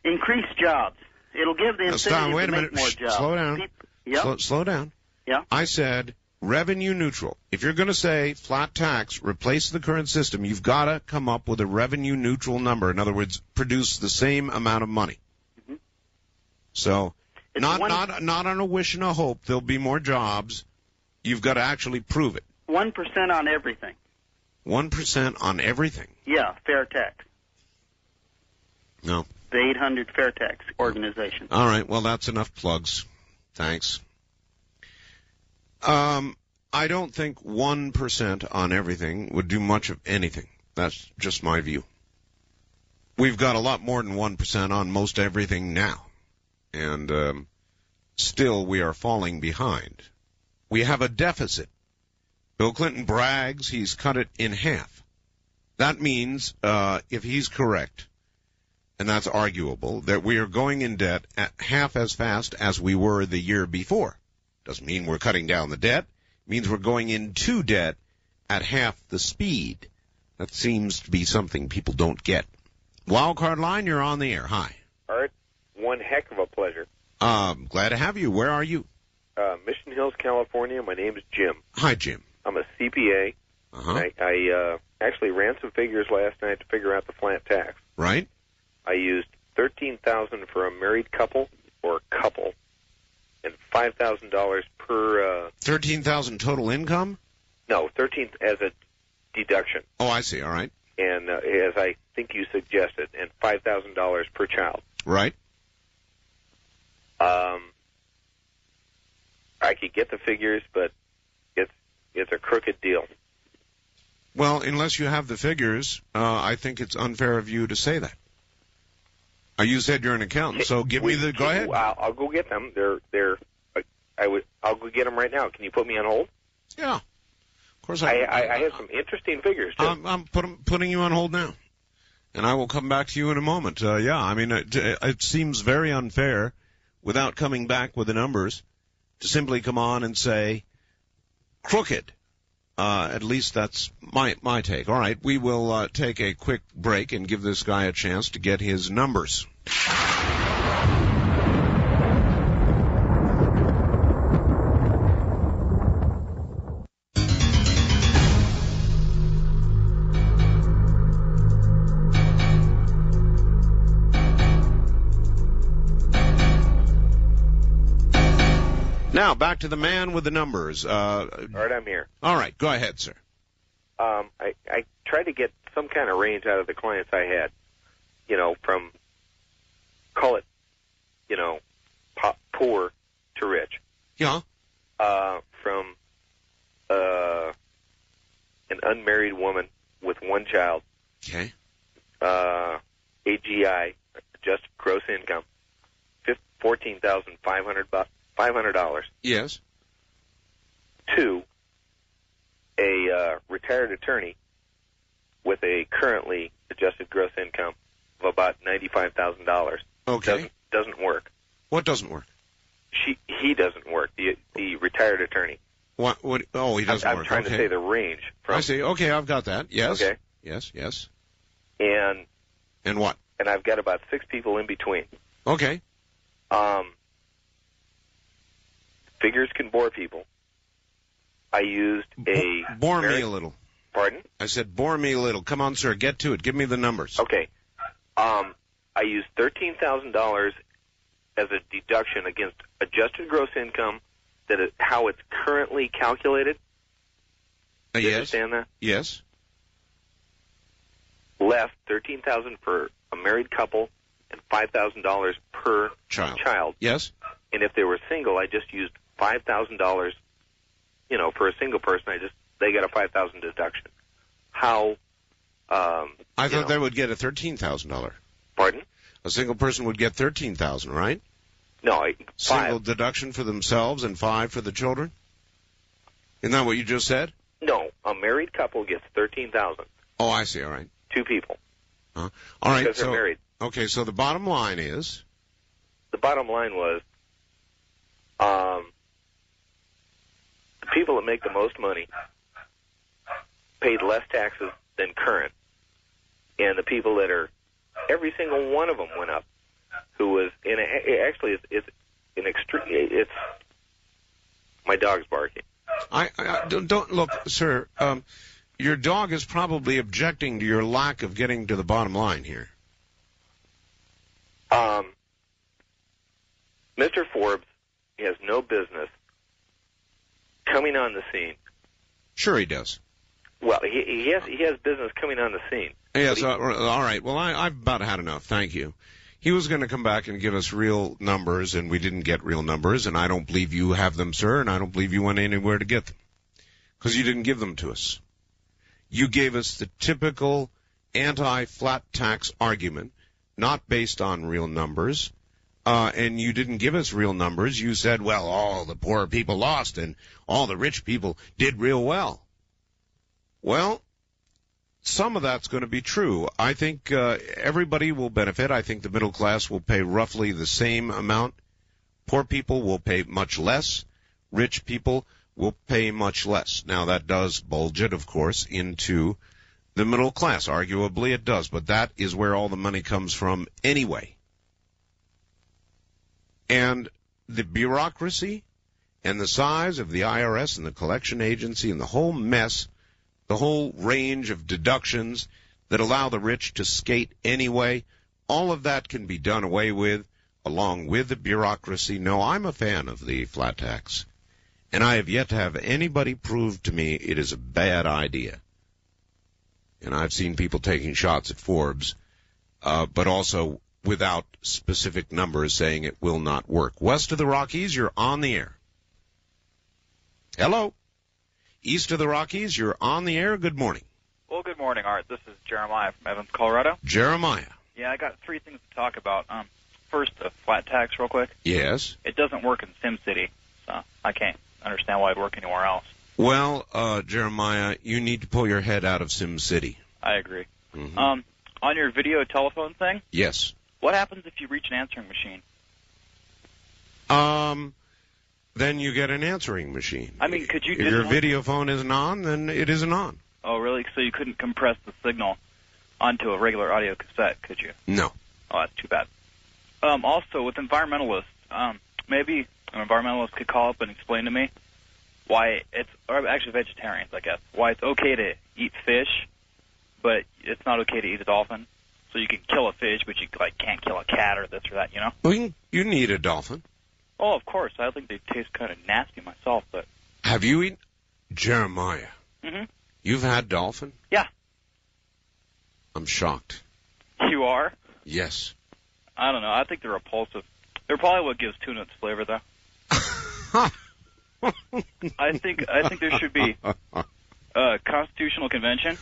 increase jobs. It'll give the incentive Wait to a minute. make more jobs. Slow down. Yep. Slow down. Yeah. I said revenue neutral. If you're going to say flat tax, replace the current system, you've got to come up with a revenue neutral number. In other words, produce the same amount of money. Mm-hmm. So, not on a wish and a hope there'll be more jobs. You've got to actually prove it. 1% on everything. 1% on everything. Yeah, fair tax. No. The 800 Fair Tax Organization. All right. Well, that's enough plugs. Thanks. I don't think 1% on everything would do much of anything. That's just my view. We've got a lot more than 1% on most everything now. And still we are falling behind. We have a deficit. Bill Clinton brags he's cut it in half. That means, if he's correct, and that's arguable, that we are going in debt at half as fast as we were the year before. Doesn't mean we're cutting down the debt. It means we're going into debt at half the speed. That seems to be something people don't get. Wildcard line, you're on the air. Hi. Art, one heck of a pleasure. Glad to have you. Where are you? Mission Hills, California. My name is Jim. Hi, Jim. I'm a CPA. Uh-huh. I actually ran some figures last night to figure out the flat tax. Right. I used $13,000 for a married couple or couple, and $5,000 per. $13,000 total income? No, 13 as a deduction. Oh, I see. All right. And as I think you suggested, and $5,000 per child. Right. I could get the figures, but it's a crooked deal. Well, unless you have the figures, I think it's unfair of you to say that. You said you're an accountant, so give me the. Go ahead. I'll go get them. I'll go get them right now. Can you put me on hold? Yeah. Of course I have some interesting figures too. I'm putting you on hold now, and I will come back to you in a moment. Yeah, I mean, it seems very unfair, without coming back with the numbers, to simply come on and say crooked. At least that's my take. All right, we will take a quick break and give this guy a chance to get his numbers. Now, back to the man with the numbers. All right, I'm here. All right, go ahead, sir. I tried to get some kind of range out of the clients I had, from, call it, poor to rich. Yeah. From an unmarried woman with one child. Okay. AGI, adjusted gross income, $14,500. Yes. To a retired attorney with a currently adjusted gross income of about $95,000. Okay. Doesn't work. What doesn't work? He doesn't work. The retared attorney. What? Oh, he doesn't work. I'm trying to say the range. I see. Okay, I've got that. Yes. Okay. Yes. And what? And I've got about 6 people in between. Okay. Figures can bore people. I used a... Bore me a little. Pardon? I said bore me a little. Come on, sir, get to it. Give me the numbers. Okay. I used $13,000 as a deduction against adjusted gross income, how it's currently calculated. Yes. You understand that? Yes. Left $13,000 for a married couple and $5,000 per child. Yes. And if they were single, I just used $5,000. For a single person, they got a $5,000 deduction. How? I thought they would get a $13,000. Pardon? A single person would get $13,000, right? No, single deduction for themselves and $5,000 for the children. Isn't that what you just said? No, a married couple gets $13,000. Oh, I see. All right. 2 people. All right. Because they're married. Okay, so the bottom line is. The bottom line was, The people that make the most money paid less taxes than current, and the people that are, every single one of them went up. Who was in actually it's an extreme. It's my dog's barking. I don't look, sir. Your dog is probably objecting to your lack of getting to the bottom line here. Mr. Forbes has no business coming on the scene. Sure, he does. Well, he has business coming on the scene. Yes. All right. Well, I've about had enough. Thank you. He was going to come back and give us real numbers, and we didn't get real numbers, and I don't believe you have them, sir, and I don't believe you went anywhere to get them, because you didn't give them to us. You gave us the typical anti-flat tax argument, not based on real numbers, and you didn't give us real numbers. You said, well, all the poor people lost, and all the rich people did real well. Well, some of that's going to be true. I think everybody will benefit. I think the middle class will pay roughly the same amount. Poor people will pay much less. Rich people will pay much less. Now, that does bulge it, of course, into the middle class. Arguably, it does, but that is where all the money comes from anyway. And the bureaucracy and the size of the IRS and the collection agency and the whole mess, the whole range of deductions that allow the rich to skate anyway, all of that can be done away with, along with the bureaucracy. No, I'm a fan of the flat tax, and I have yet to have anybody prove to me it is a bad idea. And I've seen people taking shots at Forbes, but also without specific numbers saying it will not work. West of the Rockies, you're on the air. Hello. East of the Rockies, you're on the air. Good morning. Well, good morning, Art. This is Jeremiah from Evans, Colorado. Jeremiah. Yeah, I got three things to talk about. First, the flat tax, real quick. Yes. It doesn't work in SimCity, so I can't understand why it'd work anywhere else. Well, Jeremiah, you need to pull your head out of SimCity. I agree. Mm-hmm. On your video telephone thing? Yes. What happens if you reach an answering machine? Then you get an answering machine. I mean, could you... If your video phone isn't on, then it isn't on. Oh, really? So you couldn't compress the signal onto a regular audio cassette, could you? No. Oh, that's too bad. Also, with environmentalists, maybe an environmentalist could call up and explain to me why it's... Or actually vegetarians, I guess. Why it's okay to eat fish, but it's not okay to eat a dolphin. So you can kill a fish, but you can't kill a cat or this or that, you know? Well, you can eat a dolphin. Oh, of course. I think they taste kind of nasty myself, but... Have you eaten... Jeremiah. Mm-hmm. You've had dolphin? Yeah. I'm shocked. You are? Yes. I don't know. I think they're repulsive. They're probably what gives tuna its flavor, though. I think there should be a constitutional convention.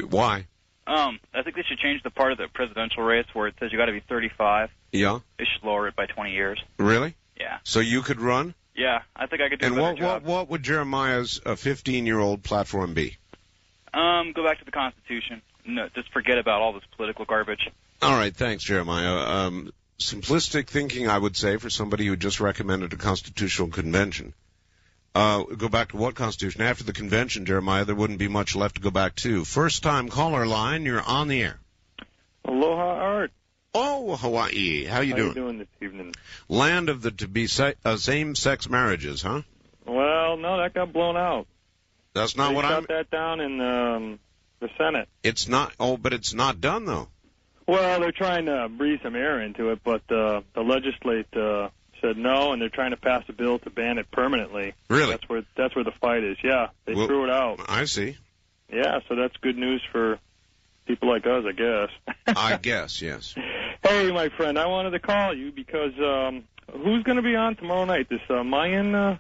Why? I think they should change the part of the presidential race where it says you got to be 35. Yeah. They should lower it by 20 years. Really? Yeah. So you could run? Yeah, I think I could do a better job. And what would Jeremiah's 15-year-old platform be? Go back to the Constitution. No, just forget about all this political garbage. All right, thanks, Jeremiah. Simplistic thinking, I would say, for somebody who just recommended a constitutional convention. Go back to what constitution? After the convention, Jeremiah, there wouldn't be much left to go back to. First-time caller line, you're on the air. Aloha, Art. Oh, Hawaii. How you doing? How you doing this evening? Land of the to-be same-sex marriages, huh? Well, no, that got blown out. That's not they what shot that down in the Senate. It's not. Oh, but it's not done though. Well, they're trying to breathe some air into it, but the legislate said no, and they're trying to pass a bill to ban it permanently. Really? That's where the fight is. Yeah, they threw it out. I see. Yeah, so that's good news for people like us, I guess. I guess, yes. Hey, my friend, I wanted to call you because who's going to be on tomorrow night? This Mayan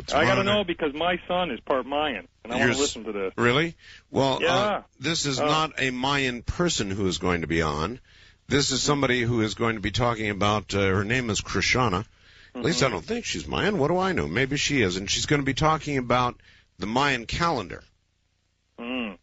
Oh, I got to know because my son is part Mayan, and I want to listen to this. Really? Well, yeah. This is not a Mayan person who is going to be on. This is somebody who is going to be talking about, her name is Krishana. At least I don't think she's Mayan. What do I know? Maybe she is. And she's going to be talking about the Mayan calendar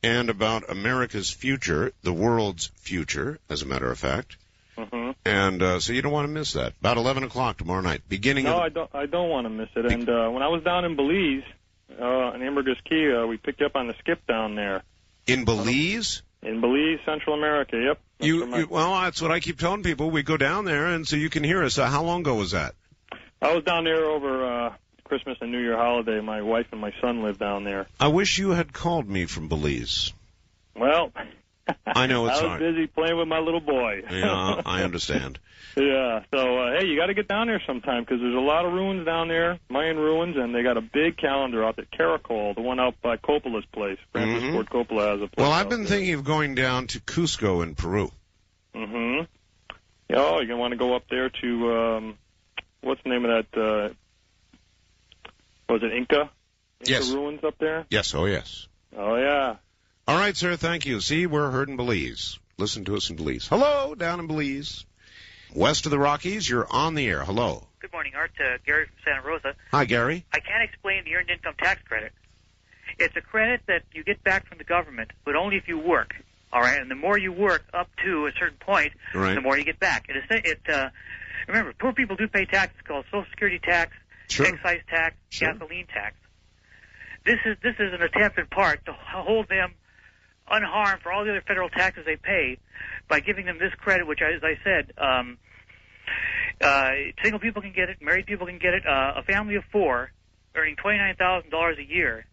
and about America's future, the world's future, as a matter of fact. Mm-hmm. And so you don't want to miss that. About 11 o'clock tomorrow night. No, I don't want to miss it. And when I was down in Belize, in Ambergris Key, we picked you up on the skip down there. In Belize? In Belize, Central America, yep. Well, that's what I keep telling people. We go down there, and so you can hear us. How long ago was that? I was down there over Christmas and New Year holiday. My wife and my son live down there. I wish you had called me from Belize. Well, I know it's hard. I was busy playing with my little boy. Yeah, I understand. Yeah, so, hey, you got to get down there sometime because there's a lot of ruins down there, Mayan ruins, and they got a big calendar out there, Caracol, the one out by Coppola's place. Francis Ford Coppola has a place. Well, I've been thinking of going down to Cusco in Peru. Mm-hmm. Oh, you're going to want to go up there to, what's the name of that, was it Inca? Yes. Ruins up there? Yes, oh yes. Oh, yeah. All right, sir, thank you. See, we're heard in Belize. Listen to us in Belize. Hello, down in Belize. West of the Rockies, you're on the air. Hello. Good morning, Art. Gary from Santa Rosa. Hi, Gary. I can't explain the Earned Income Tax Credit. It's a credit that you get back from the government, but only if you work. All right, and the more you work up to a certain point, the more you get back. Remember, poor people do pay taxes called Social Security tax, excise tax, gasoline tax. This is an attempt in part to hold them unharmed for all the other federal taxes they pay by giving them this credit, which, as I said, single people can get it, married people can get it. A family of four earning $29,000 a year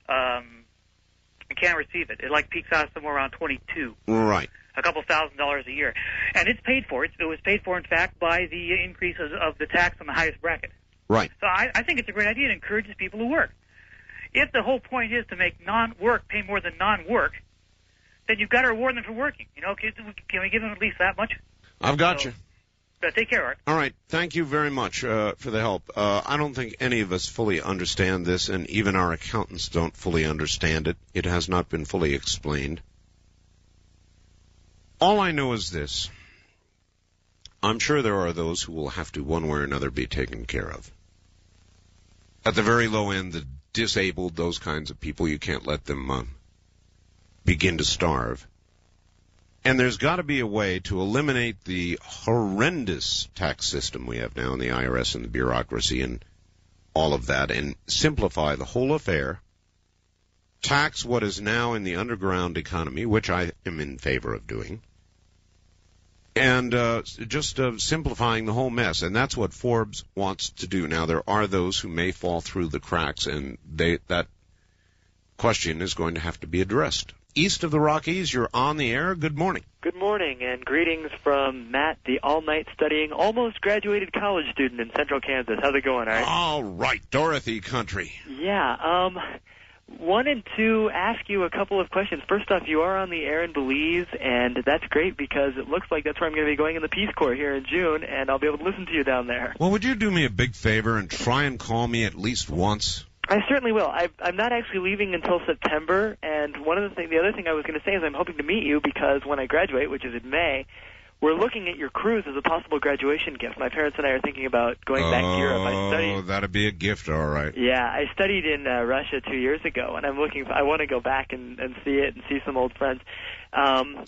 can't receive it. It peaks out somewhere around 22. Right. A couple $1,000s a year, and it's paid for. It was paid for, in fact, by the increase of the tax on the highest bracket. Right. So I think it's a great idea. It encourages people to work. If the whole point is to make non-work pay more than non-work, then you've got to reward them for working. You know, can we give them at least that much? I've got you. Take care, Art. All right. Thank you very much for the help. I don't think any of us fully understand this, and even our accountants don't fully understand it. It has not been fully explained. All I know is this. I'm sure there are those who will have to, one way or another, be taken care of. At the very low end, the disabled, those kinds of people, you can't let them begin to starve. And there's got to be a way to eliminate the horrendous tax system we have now in the IRS and the bureaucracy and all of that, and simplify the whole affair, tax what is now in the underground economy, which I am in favor of doing, and just simplifying the whole mess. And that's what Forbes wants to do. Now, there are those who may fall through the cracks, and that question is going to have to be addressed. East of the Rockies, you're on the air. Good morning. Good morning, and greetings from Matt, the all-night studying, almost graduated college student in Central Kansas. How's it going, Art? All right, Dorothy country. Yeah, wanted to ask you a couple of questions. First off, you are on the air in Belize, and that's great because it looks like that's where I'm going to be going in the Peace Corps here in June, and I'll be able to listen to you down there. Well, would you do me a big favor and try and call me at least once? I certainly will. I'm not actually leaving until September, and the other thing I was going to say is I'm hoping to meet you because when I graduate, which is in May, we're looking at your cruise as a possible graduation gift. My parents and I are thinking about going back to Europe. Oh, that'd be a gift, all right. Yeah, I studied in Russia 2 years ago, and I want to go back and see it and see some old friends. I'm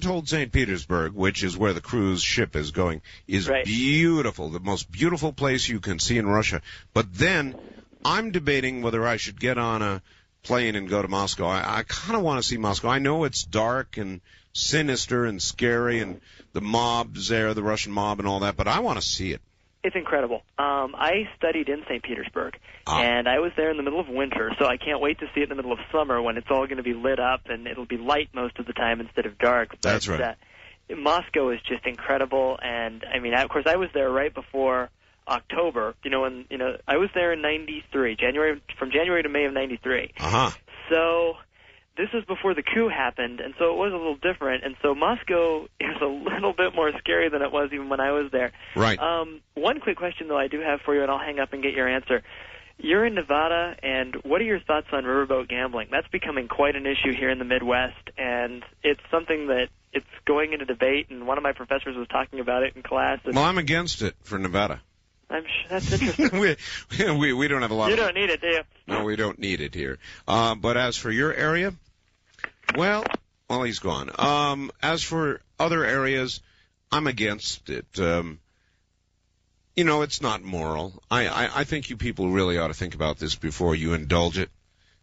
told St. Petersburg, which is where the cruise ship is going, is beautiful, the most beautiful place you can see in Russia. But then I'm debating whether I should get on a plane and go to Moscow. I kind of want to see Moscow. I know it's dark and sinister and scary and the mob's there, the Russian mob and all that, but I want to see it. It's incredible. I studied in St. Petersburg, and I was there in the middle of winter, so I can't wait to see it in the middle of summer when it's all going to be lit up and it'll be light most of the time instead of dark. But, that's right. Moscow is just incredible, and I mean, of course, I was there right before October, I was there in 93, from January to May of 93. Uh-huh. So this was before the coup happened, and so it was a little different. And so Moscow is a little bit more scary than it was even when I was there. Right. One quick question, though, I do have for you, and I'll hang up and get your answer. You're in Nevada, and what are your thoughts on riverboat gambling? That's becoming quite an issue here in the Midwest, and it's something that it's going into debate, and one of my professors was talking about it in class. Well, I'm against it for Nevada. I'm sure that's interesting. we don't have a lot. You don't need it, do you? No, we don't need it here. But as for your area, well, he's gone. As for other areas, I'm against it. You know, it's not moral. I think you people really ought to think about this before you indulge it,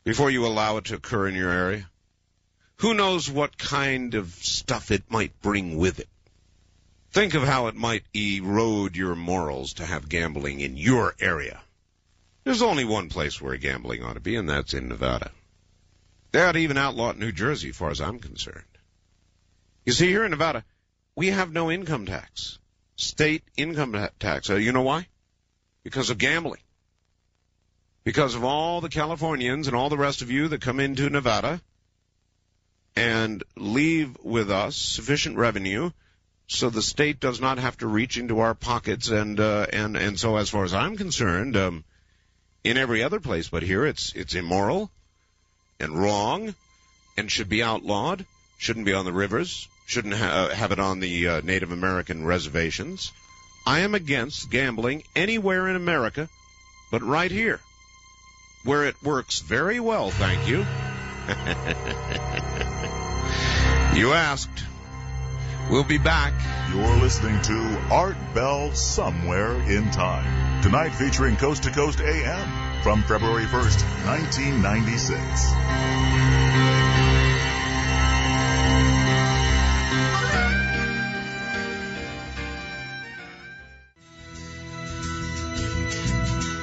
before you allow it to occur in your area. Who knows what kind of stuff it might bring with it? Think of how it might erode your morals to have gambling in your area. There's only one place where gambling ought to be, and that's in Nevada. They ought to even outlaw it in New Jersey, as far as I'm concerned. You see, here in Nevada, we have no income tax. State income tax. You know why? Because of gambling. Because of all the Californians and all the rest of you that come into Nevada and leave with us sufficient revenue so the state does not have to reach into our pockets. And so as far as I'm concerned, in every other place but here, it's immoral and wrong and should be outlawed, shouldn't be on the rivers, shouldn't have it on the Native American reservations. I am against gambling anywhere in America but right here, where it works very well, thank you. You asked. We'll be back. You're listening to Art Bell Somewhere in Time. Tonight featuring Coast to Coast AM from February 1st, 1996.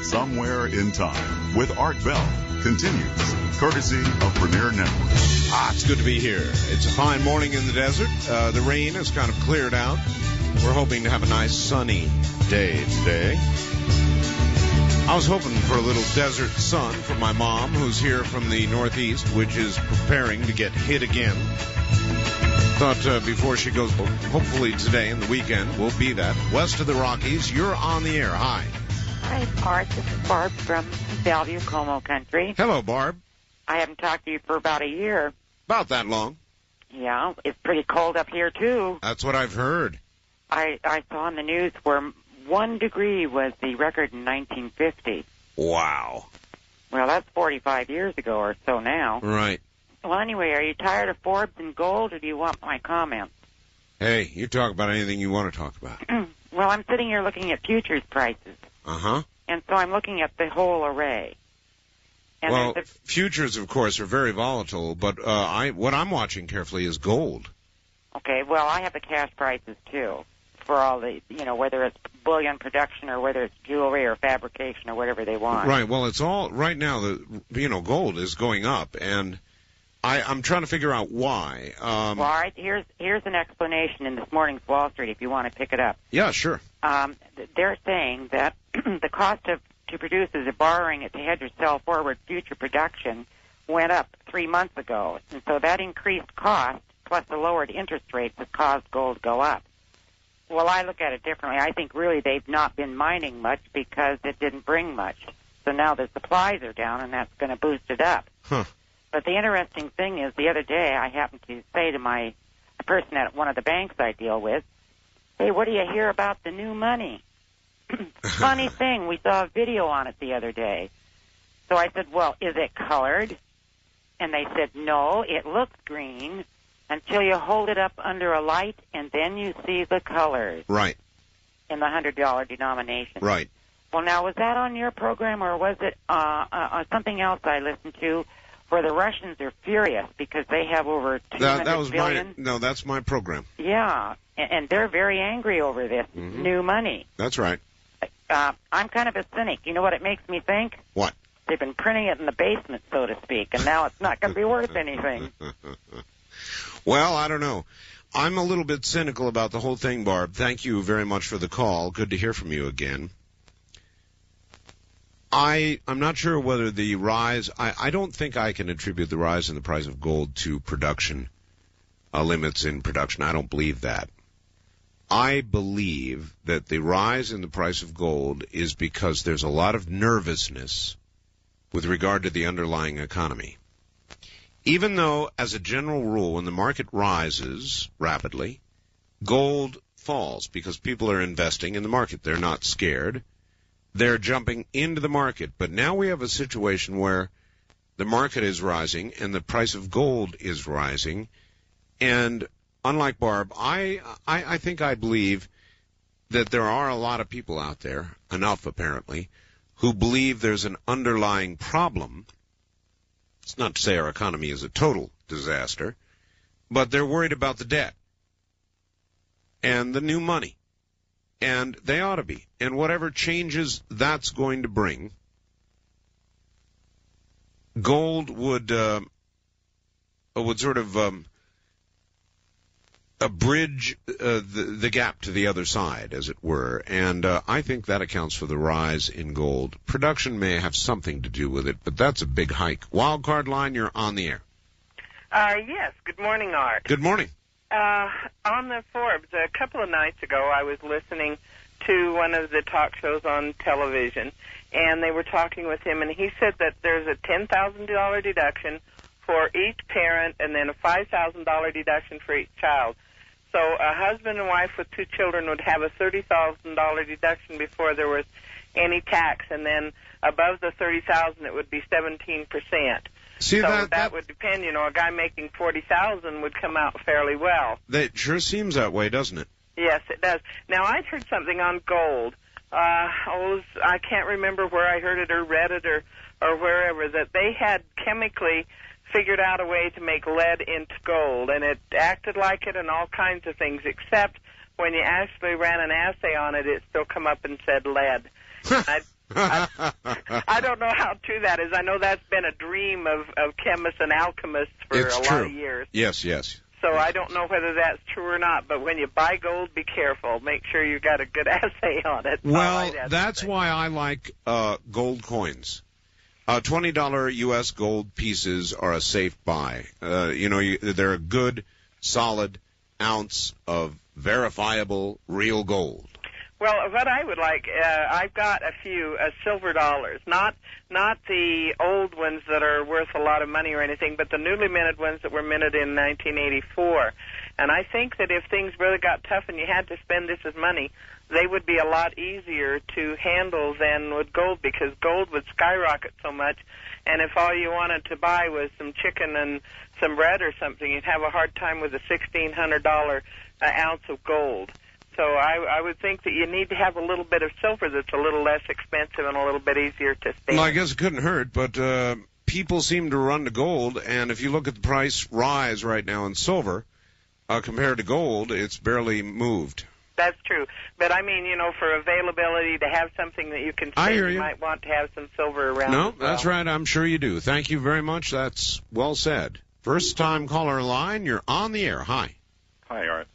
Somewhere in Time with Art Bell continues, courtesy of Premier Network. It's good to be here. It's a fine morning in the desert. The rain has kind of cleared out. We're hoping to have a nice sunny day today. I was hoping for a little desert sun from my mom, who's here from the Northeast, which is preparing to get hit again. Thought before she goes, hopefully today and the weekend will be that. West of the Rockies, you're on the air. Hi. Hi, Art. This is Barb from Bellevue, Como Country. Hello, Barb. I haven't talked to you for about a year. About that long. Yeah, it's pretty cold up here, too. That's what I've heard. I saw on the news where 1 degree was the record in 1950. Wow. Well, that's 45 years ago or so now. Right. Well, anyway, are you tired of Forbes and gold, or do you want my comments? Hey, you talk about anything you want to talk about. Well, I'm sitting here looking at futures prices. Uh-huh. And so I'm looking at the whole array. And well, futures, of course, are very volatile, but what I'm watching carefully is gold. Okay, well, I have the cash prices, too, for all the, whether it's bullion production or whether it's jewelry or fabrication or whatever they want. Right, well, it's all, right now, gold is going up, and I'm trying to figure out why. Well, all right, here's an explanation in this morning's Wall Street if you want to pick it up. Yeah, sure. They're saying that the cost to produce as a borrowing it to hedge or sell forward future production went up 3 months ago. And so that increased cost plus the lowered interest rates has caused gold to go up. Well, I look at it differently. I think really they've not been mining much because it didn't bring much. So now the supplies are down, and that's going to boost it up. Huh. But the interesting thing is the other day I happened to say to a person at one of the banks I deal with, hey, what do you hear about the new money? Funny thing, we saw a video on it the other day. So I said, well, is it colored? And they said, no, it looks green until you hold it up under a light, and then you see the colors. Right. In the $100 denomination. Right. Well, now, was that on your program, or was it something else I listened to where the Russians are furious because they have over 200 billion? No, that's my program. Yeah, and they're very angry over this new money. That's right. I'm kind of a cynic. You know what it makes me think? What? They've been printing it in the basement, so to speak, and now it's not going to be worth anything. Well, I don't know. I'm a little bit cynical about the whole thing, Barb. Thank you very much for the call. Good to hear from you again. I'm not sure whether the rise, I don't think I can attribute the rise in the price of gold to production, limits in production. I don't believe that. I believe that the rise in the price of gold is because there's a lot of nervousness with regard to the underlying economy. Even though, as a general rule, when the market rises rapidly, gold falls because people are investing in the market. They're not scared. They're jumping into the market. But now we have a situation where the market is rising and the price of gold is rising, and unlike Barb, I think I believe that there are a lot of people out there, enough apparently, who believe there's an underlying problem. It's not to say our economy is a total disaster, but they're worried about the debt and the new money. And they ought to be. And whatever changes that's going to bring, gold would sort of bridge the gap to the other side, as it were. And I think that accounts for the rise in gold. Production may have something to do with it, but that's a big hike. Wildcard line, you're on the air. Yes. Good morning, Art. Good morning. On the Forbes, a couple of nights ago, I was listening to one of the talk shows on television, and they were talking with him, and he said that there's a $10,000 deduction for each parent and then a $5,000 deduction for each child. So a husband and wife with 2 children would have a $30,000 deduction before there was any tax, and then above the $30,000 it would be 17%. See, so that would depend. A guy making $40,000 would come out fairly well. That sure seems that way, doesn't it? Yes, it does. Now, I'd heard something on gold. I can't remember where I heard it or read it or wherever, that they had chemically figured out a way to make lead into gold, and it acted like it and all kinds of things, except when you actually ran an assay on it, it still come up and said lead. I don't know how true that is. I know that's been a dream of chemists and alchemists for It's a true. lot of years. Yes, yes. So I don't know whether that's true or not, but when you buy gold, be careful. Make sure you got a good assay on it. Well, that's why I like gold coins. $20 U.S. gold pieces are a safe buy. They're a good, solid ounce of verifiable, real gold. Well, what I would like, I've got a few silver dollars, not the old ones that are worth a lot of money or anything, but the newly minted ones that were minted in 1984. And I think that if things really got tough and you had to spend this as money, they would be a lot easier to handle than with gold, because gold would skyrocket so much. And if all you wanted to buy was some chicken and some bread or something, you'd have a hard time with a $1,600 ounce of gold. So I would think that you need to have a little bit of silver that's a little less expensive and a little bit easier to spend. Well, I guess it couldn't hurt, but people seem to run to gold, and if you look at the price rise right now in silver, compared to gold, it's barely moved. That's true. But I mean, for availability, to have something that you can spend, you might want to have some silver around. No, as well. that's right. I'm sure you do. Thank you very much. That's well said. First time caller line, you're on the air. Hi. Hi, Art.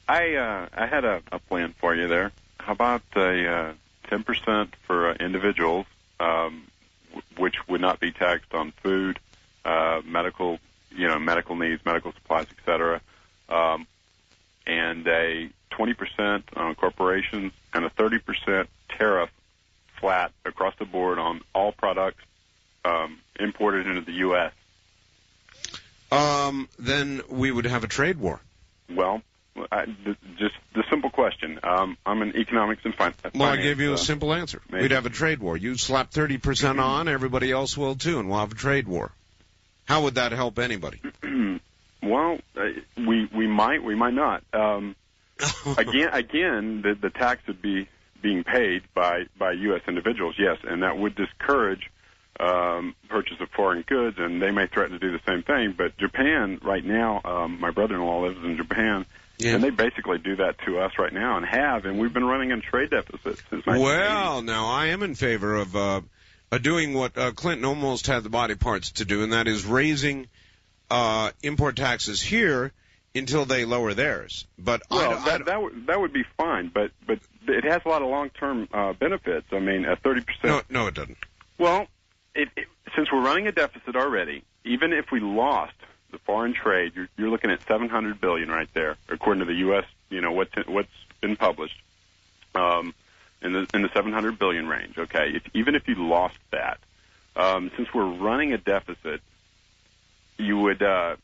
I had a plan for you there. How about a 10% for individuals, which would not be taxed on food, medical needs, medical supplies, etc., and a 20% on corporations and a 30% tariff flat across the board on all products imported into the U.S. Then we would have a trade war. Well, just the simple question. I'm an economics and finance. Well, I gave you a simple answer. Maybe. We'd have a trade war. You slap 30% on, everybody else will too, and we'll have a trade war. How would that help anybody? Well, we might not. Again, the tax would be being paid by U.S. individuals, yes, and that would discourage purchase of foreign goods, and they may threaten to do the same thing. But Japan right now, my brother-in-law lives in Japan, and they basically do that to us right now and we've been running in trade deficits since 1980. Well, now I am in favor of doing what Clinton almost had the body parts to do, and that is raising import taxes here until they lower theirs. But that would be fine, but it has a lot of long-term benefits. I mean, a 30%. No, it doesn't. Well, since we're running a deficit already, even if we lost the foreign trade, you're looking at $700 billion right there, according to the U.S. What's been published in the $700 billion range. Okay, even if you lost that, since we're running a deficit, you would, you're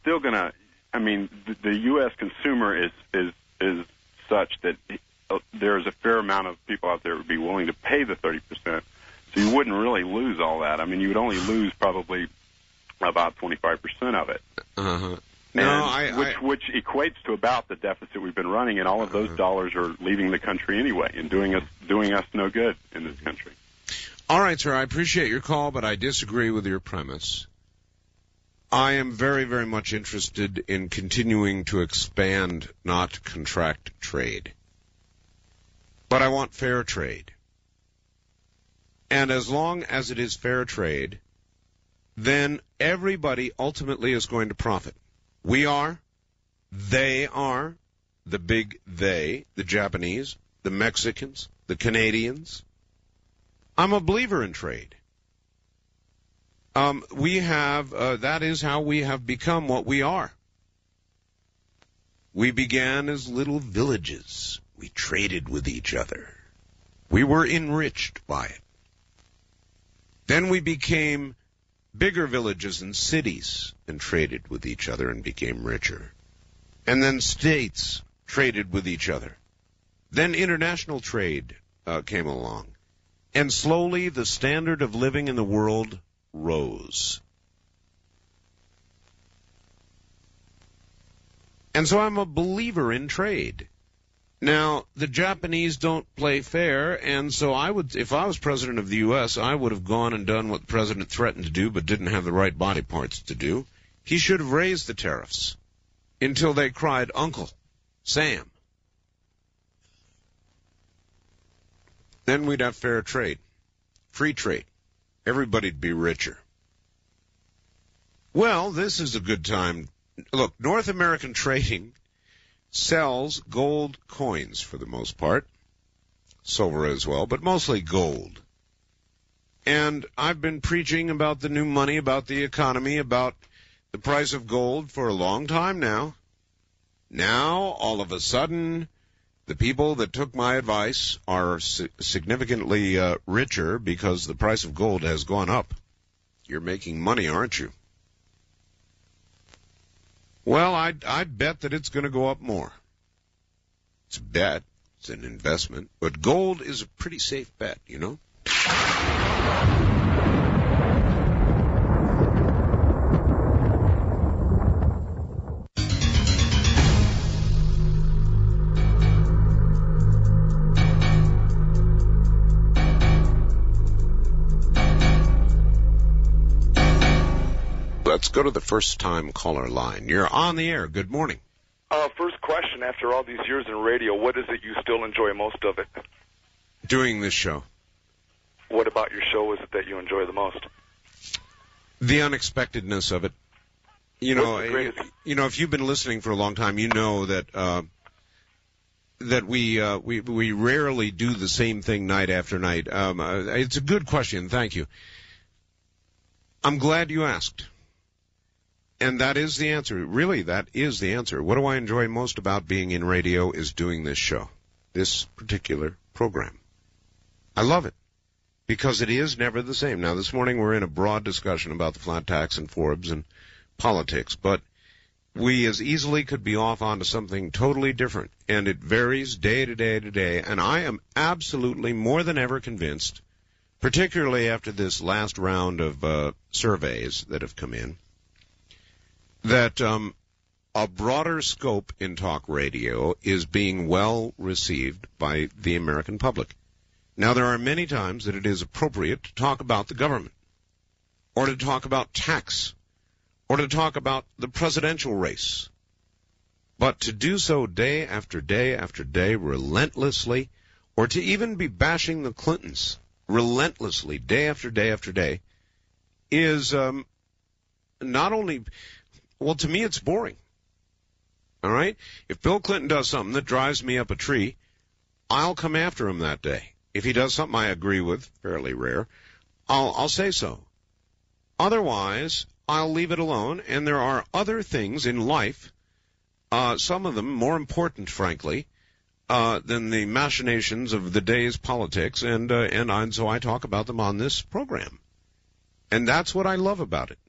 still gonna. I mean, the U.S. consumer is such that there's a fair amount of people out there who would be willing to pay the 30%. So you wouldn't really lose all that. I mean, you would only lose probably about 25% of it. Which equates to about the deficit we've been running, and all of those dollars are leaving the country anyway and doing us no good in this country. All right, sir, I appreciate your call, but I disagree with your premise. I am very, very much interested in continuing to expand, not contract trade. But I want fair trade. And as long as it is fair trade, then everybody ultimately is going to profit. We are, they are, the big they, the Japanese, the Mexicans, the Canadians. I'm a believer in trade. That is how we have become what we are. We began as little villages. We traded with each other. We were enriched by it. Then we became bigger villages and cities and traded with each other and became richer. And then states traded with each other. Then international trade came along. And slowly the standard of living in the world rose. And so I'm a believer in trade. Now, the Japanese don't play fair, and so if I was president of the U.S., I would have gone and done what the president threatened to do but didn't have the right body parts to do. He should have raised the tariffs until they cried, Uncle Sam. Then we'd have fair trade, free trade. Everybody'd be richer. Well, this is a good time. Look, North American trading sells gold coins for the most part, silver as well, but mostly gold. And I've been preaching about the new money, about the economy, about the price of gold for a long time now. Now, all of a sudden, the people that took my advice are significantly richer because the price of gold has gone up. You're making money, aren't you? Well, I'd bet that it's going to go up more. It's a bet. It's an investment. But gold is a pretty safe bet, you know? Let's go to the first-time caller line. You're on the air. Good morning. First question, after all these years in radio, what is it you still enjoy most of it? Doing this show. What about your show is it that you enjoy the most? The unexpectedness of it. You know, if you've been listening for a long time, you know that we rarely do the same thing night after night. It's a good question. Thank you. I'm glad you asked. And that is the answer. Really, that is the answer. What do I enjoy most about being in radio is doing this show, this particular program. I love it because it is never the same. Now, this morning we're in a broad discussion about the flat tax and Forbes and politics, but we as easily could be off onto something totally different, and it varies day to day to day, and I am absolutely more than ever convinced, particularly after this last round of surveys that have come in, that a broader scope in talk radio is being well received by the American public. Now, there are many times that it is appropriate to talk about the government, or to talk about tax, or to talk about the presidential race. But to do so day after day after day relentlessly, or to even be bashing the Clintons relentlessly day after day after day, is not only... Well, to me, it's boring. All right? If Bill Clinton does something that drives me up a tree, I'll come after him that day. If he does something I agree with, fairly rare, I'll say so. Otherwise, I'll leave it alone, and there are other things in life, some of them more important, frankly, than the machinations of the day's politics, and so I talk about them on this program. And that's what I love about it.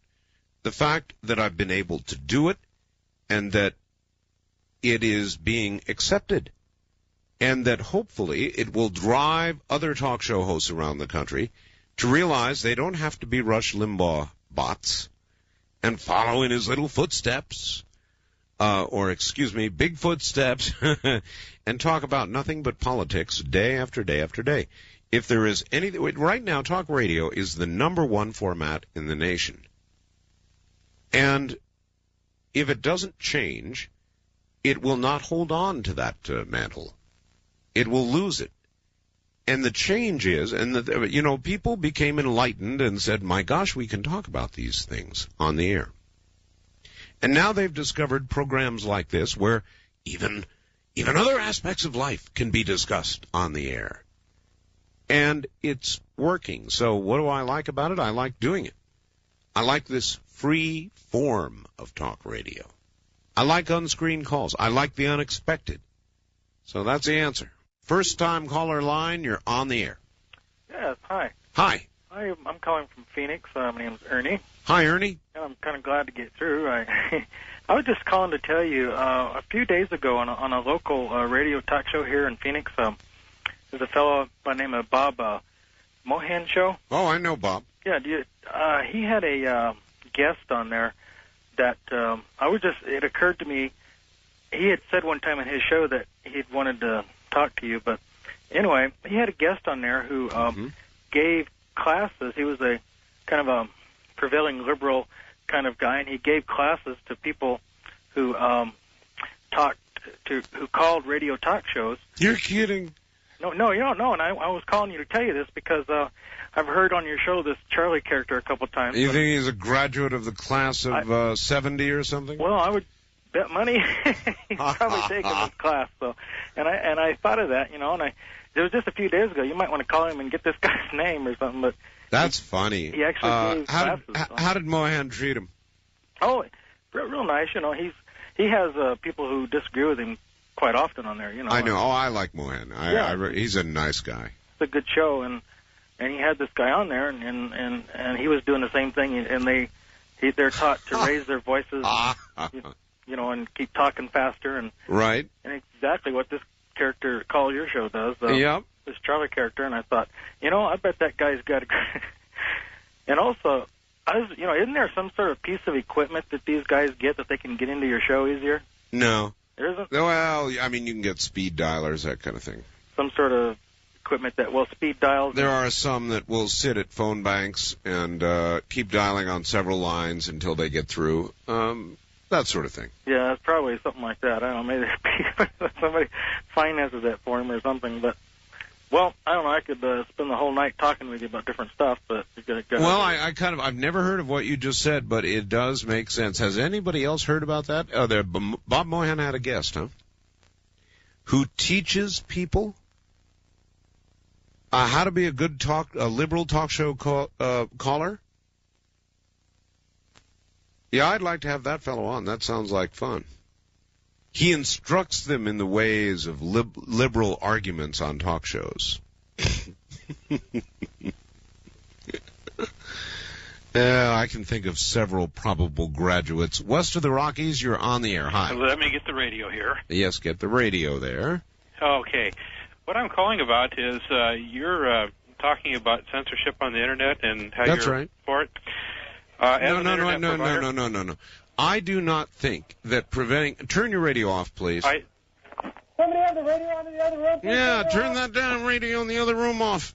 The fact that I've been able to do it and that it is being accepted and that hopefully it will drive other talk show hosts around the country to realize they don't have to be Rush Limbaugh bots and follow in his little footsteps Bigfoot steps, and talk about nothing but politics day after day after day. If there is anything, right now, talk radio is the number one format in the nation. And if it doesn't change, it will not hold on to that mantle. It will lose it. And the change is, people became enlightened and said, my gosh, we can talk about these things on the air. And now they've discovered programs like this where even other aspects of life can be discussed on the air. And it's working. So what do I like about it? I like doing it. I like this free form of talk radio. I like unscreened calls. I like the unexpected. So that's the answer. First time caller line, you're on the air. Yes, hi. Hi. I'm calling from Phoenix. My name's Ernie. Hi, Ernie. I'm kind of glad to get through. I was just calling to tell you, a few days ago on a local radio talk show here in Phoenix, there's a fellow by the name of Bob Mohan show. Oh, I know Bob. Yeah, he had a guest on there that it occurred to me, he had said one time in his show that he'd wanted to talk to you, but anyway, he had a guest on there who gave classes. He was a kind of a prevailing liberal kind of guy, and he gave classes to people who who called radio talk shows. You're kidding. No, you don't know, and I was calling you to tell you this because I've heard on your show this Charlie character a couple times. You think he's a graduate of the class of 70 or something? Well, I would bet money he's probably taken this class. So, and I thought of that, and it was just a few days ago. You might want to call him and get this guy's name or something. But that's funny. He actually gave classes. How did Mohan treat him? Oh, real nice. He has people who disagree with him quite often on there. I know. I like Mohan. He's a nice guy. It's a good show, and he had this guy on there, and he was doing the same thing, and they're taught to raise their voices, and keep talking faster, and right, and exactly what this character Call Your Show does. Yep. This Charlie character, and I thought, I bet that guy's got a. And also, isn't there some sort of piece of equipment that these guys get that they can get into your show easier? No. There isn't? Well, I mean, you can get speed dialers, that kind of thing. Some sort of equipment that will speed dials? There are some that will sit at phone banks and keep dialing on several lines until they get through. That sort of thing. Yeah, it's probably something like that. I don't know, maybe somebody finances that for him or something. But, well, I don't know. I could spend the whole night talking with you about different stuff. But well, I've never heard of what you just said, but it does make sense. Has anybody else heard about that? Bob Mohan had a guest, huh? Who teaches people how to be a liberal talk show caller? Yeah, I'd like to have that fellow on. That sounds like fun. He instructs them in the ways of liberal arguments on talk shows. I can think of several probable graduates. West of the Rockies, you're on the air. Hi. Let me get the radio here. Yes, get the radio there. Okay. What I'm calling about is you're talking about censorship on the Internet and how That's you're right. for it. No. I do not think that turn your radio off, please. Somebody have the radio on in the other room? Yeah, turn that damn radio in the other room off.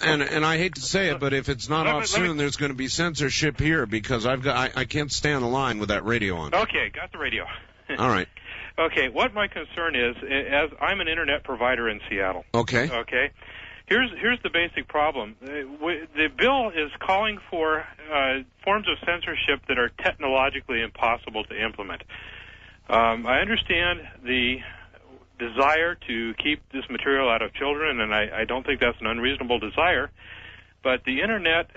And I hate to say it, but if it's not off soon, there's going to be censorship here because I can't stay on the line with that radio on. Okay, got the radio. All right. Okay, what my concern is, as I'm an Internet provider in Seattle. Okay. Okay. Here's the basic problem. The bill is calling for forms of censorship that are technologically impossible to implement. I understand the desire to keep this material out of children, and I don't think that's an unreasonable desire. But the Internet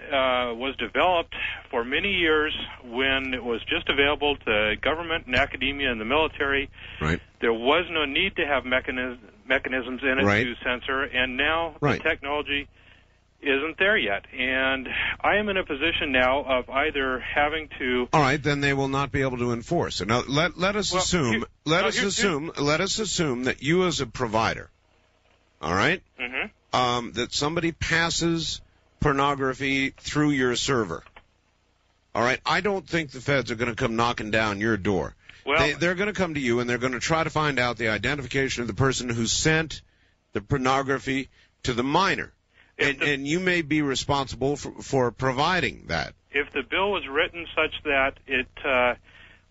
was developed for many years when it was just available to government and academia and the military. Right. There was no need to have mechanisms in it to censor, and now the technology isn't there yet. And I am in a position now of either having to... All right, then they will not be able to enforce it. Now, let us assume that you as a provider, all right, that somebody passes pornography through your server. All right? I don't think the feds are going to come knocking down your door. Well, They're going to come to you, and they're going to try to find out the identification of the person who sent the pornography to the minor. And you may be responsible for providing that. If the bill was written such that it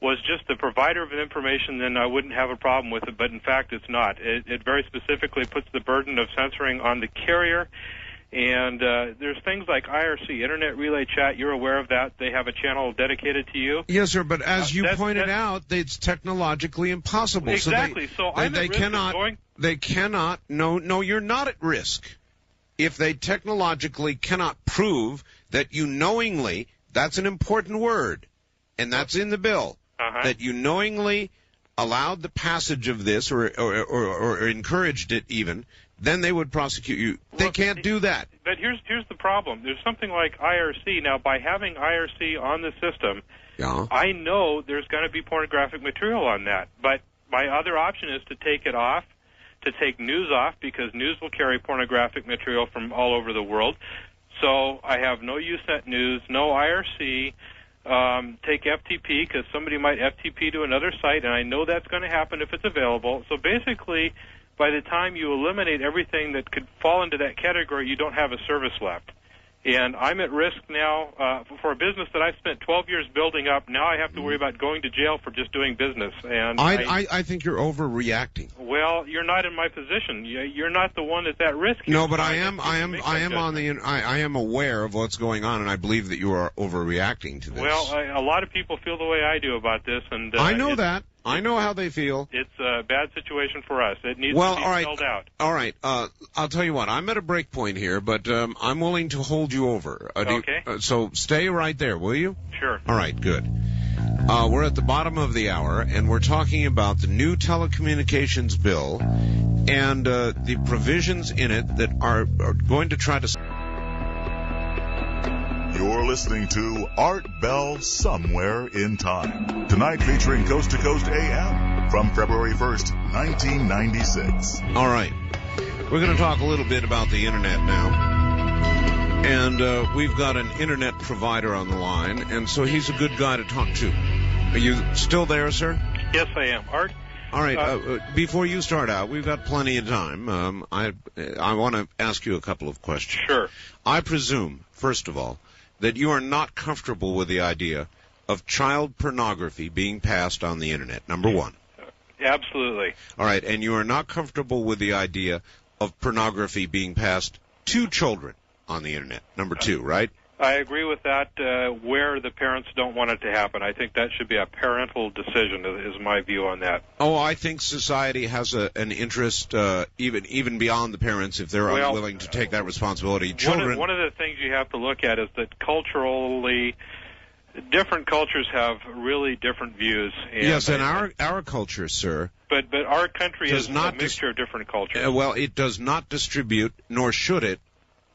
was just the provider of information, then I wouldn't have a problem with it, but in fact it's not. It very specifically puts the burden of censoring on the carrier, and there's things like IRC, Internet Relay Chat, you're aware of that. They have a channel dedicated to you. Yes, sir, but as you pointed out, it's technologically impossible. Exactly, so I'm at risk of going... They cannot, no, you're not at risk. If they technologically cannot prove that you knowingly, that's an important word, and that's in the bill, that you knowingly allowed the passage of this or encouraged it even, then they would prosecute you. They can't do that. But here's the problem. There's something like IRC. Now, by having IRC on the system, I know there's going to be pornographic material on that. But my other option is to take it off, to take news off, because news will carry pornographic material from all over the world. So I have no USET News, no IRC. Take FTP, because somebody might FTP to another site, and I know that's going to happen if it's available. So basically, by the time you eliminate everything that could fall into that category, you don't have a service left. And I'm at risk now for a business that I've spent 12 years building up. Now I have to worry about going to jail for just doing business. And I think you're overreacting. Well, you're not in my position. You're not the one that's at risk. No, but I am aware of what's going on, and I believe that you are overreacting to this. Well, a lot of people feel the way I do about this, and I know that. I know how they feel. It's a bad situation for us. It needs to be spelled out. All right. I'll tell you what. I'm at a break point here, but I'm willing to hold you over. Okay. So stay right there, will you? Sure. All right. Good. We're at the bottom of the hour, and we're talking about the new telecommunications bill and the provisions in it that are going to try to... You're listening to Art Bell Somewhere in Time. Tonight featuring Coast to Coast AM from February 1st, 1996. All right. We're going to talk a little bit about the Internet now. And we've got an Internet provider on the line, and so he's a good guy to talk to. Are you still there, sir? Yes, I am. Art? All right. Before you start out, we've got plenty of time. I want to ask you a couple of questions. Sure. I presume, first of all, that you are not comfortable with the idea of child pornography being passed on the Internet, number one. Absolutely. All right, and you are not comfortable with the idea of pornography being passed to children on the Internet, number two, right? I agree with that where the parents don't want it to happen. I think that should be a parental decision, is my view on that. Oh, I think society has an interest, even beyond the parents, if they're unwilling to take that responsibility. Children. One of the things you have to look at is that culturally, different cultures have really different views. Yes, and our culture, sir. But our country is a mixture of different cultures. Well, it does not distribute, nor should it,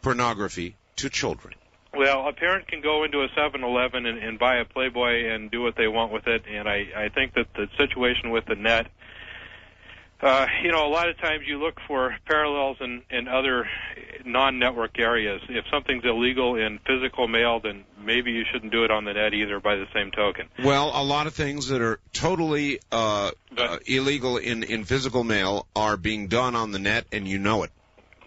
pornography to children. Well, a parent can go into a 7-Eleven and buy a Playboy and do what they want with it, and I think that the situation with the net, a lot of times you look for parallels in other non-network areas. If something's illegal in physical mail, then maybe you shouldn't do it on the net either by the same token. Well, a lot of things that are totally illegal in physical mail are being done on the net, and you know it.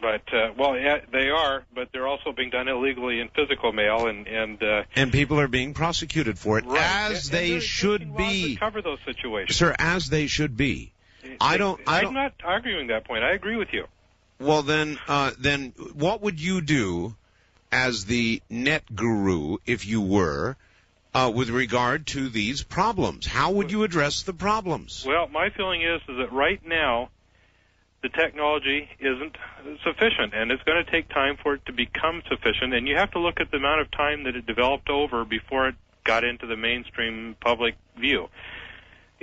But they are, but they're also being done illegally in physical mail, and people are being prosecuted for it, right. as they should be. To cover those situations, sir, as they should be. I'm not arguing that point. I agree with you. Well, then, what would you do as the net guru, if you were, with regard to these problems? How would you address the problems? Well, my feeling is that right now, the technology isn't sufficient, and it's going to take time for it to become sufficient, and you have to look at the amount of time that it developed over before it got into the mainstream public view,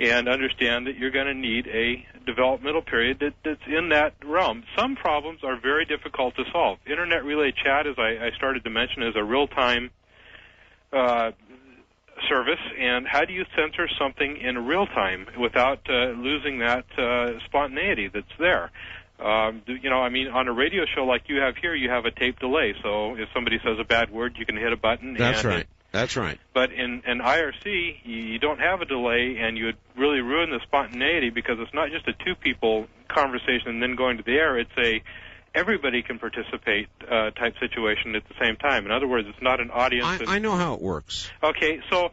and understand that you're going to need a developmental period that's in that realm. Some problems are very difficult to solve. Internet Relay Chat, as I started to mention, is a real-time service, and how do you censor something in real time without losing that spontaneity that's there? On a radio show like you have here, you have a tape delay, so if somebody says a bad word, you can hit a button. That's right. That's right. But in IRC, you don't have a delay, and you would really ruin the spontaneity because it's not just a two-people conversation and then going to the air. It's a everybody can participate type situation at the same time. In other words, it's not an audience. I know how it works. Okay, so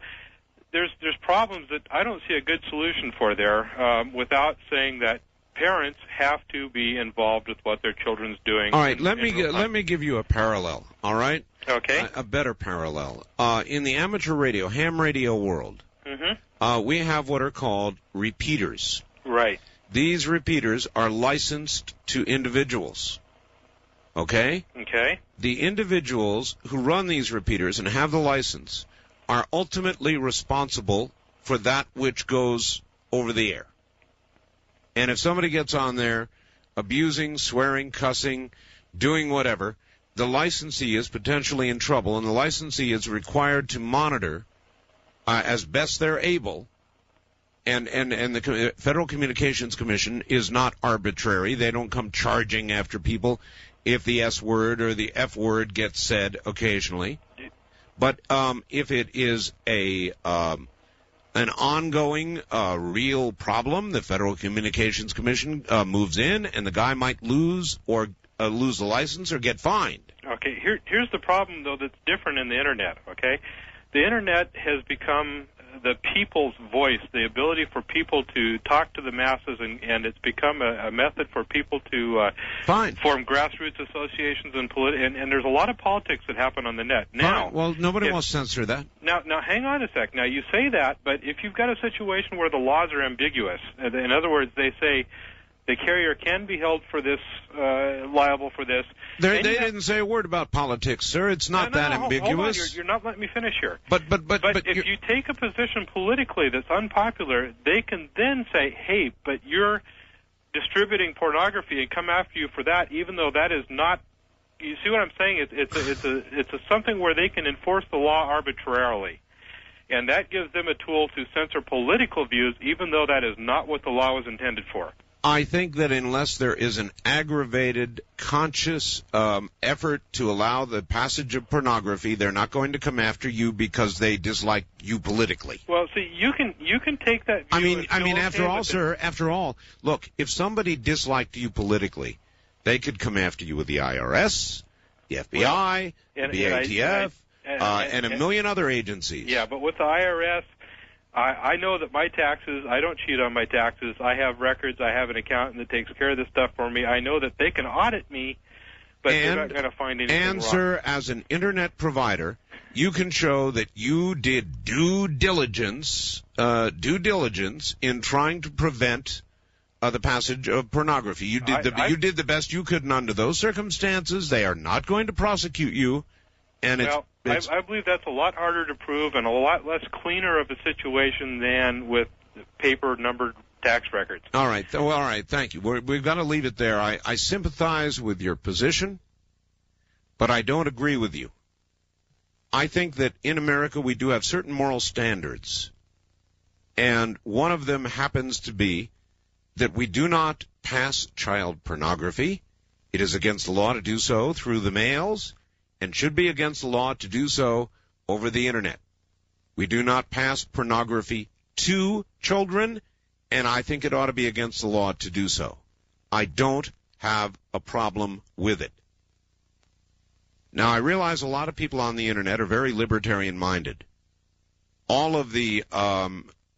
there's problems that I don't see a good solution for there without saying that parents have to be involved with what their children's doing. All right, let me give you a parallel. All right. Okay. A better parallel. In the amateur radio, ham radio world, we have what are called repeaters. Right. These repeaters are licensed to individuals. Okay? Okay. The individuals who run these repeaters and have the license are ultimately responsible for that which goes over the air. And if somebody gets on there abusing, swearing, cussing, doing whatever, the licensee is potentially in trouble, and the licensee is required to monitor as best they're able. And the Federal Communications Commission is not arbitrary. They don't come charging after people if the S word or the F word gets said occasionally. But if it is an ongoing, real problem, the Federal Communications Commission moves in, and the guy might lose the license or get fined. Okay, here's the problem, though, that's different in the Internet, okay? The Internet has become the people's voice, the ability for people to talk to the masses, and it's become a method for people to form grassroots associations and there's a lot of politics that happen on the net. Now, fine. Well, nobody will censor that. Now, hang on a sec. Now, you say that, but if you've got a situation where the laws are ambiguous, in other words, they say the carrier can be held for this, liable for this. They didn't say a word about politics, sir. It's not that ambiguous. Hold on. You're not letting me finish here. But if you take a position politically that's unpopular, they can then say, hey, but you're distributing pornography and come after you for that, even though that is not. You see what I'm saying? It's something where they can enforce the law arbitrarily. And that gives them a tool to censor political views, even though that is not what the law was intended for. I think that unless there is an aggravated, conscious effort to allow the passage of pornography, they're not going to come after you because they dislike you politically. Well, see, you can take that view. I mean, after all, sir, look, if somebody disliked you politically, they could come after you with the IRS, the FBI, the ATF, and a million other agencies. Yeah, but with the IRS, I know that my taxes, I don't cheat on my taxes. I have records. I have an accountant that takes care of this stuff for me. I know that they can audit me, but they're not going to find anything wrong. And, sir, as an Internet provider, you can show that you did due diligence in trying to prevent the passage of pornography. You did the best you could, and under those circumstances, they are not going to prosecute you. And I believe that's a lot harder to prove and a lot less cleaner of a situation than with paper numbered tax records. All right. Well, all right. Thank you. We've got to leave it there. I sympathize with your position, but I don't agree with you. I think that in America we do have certain moral standards, and one of them happens to be that we do not pass child pornography. It is against the law to do so through the mails, and should be against the law to do so over the Internet. We do not pass pornography to children, and I think it ought to be against the law to do so. I don't have a problem with it. Now, I realize a lot of people on the Internet are very libertarian-minded. All of the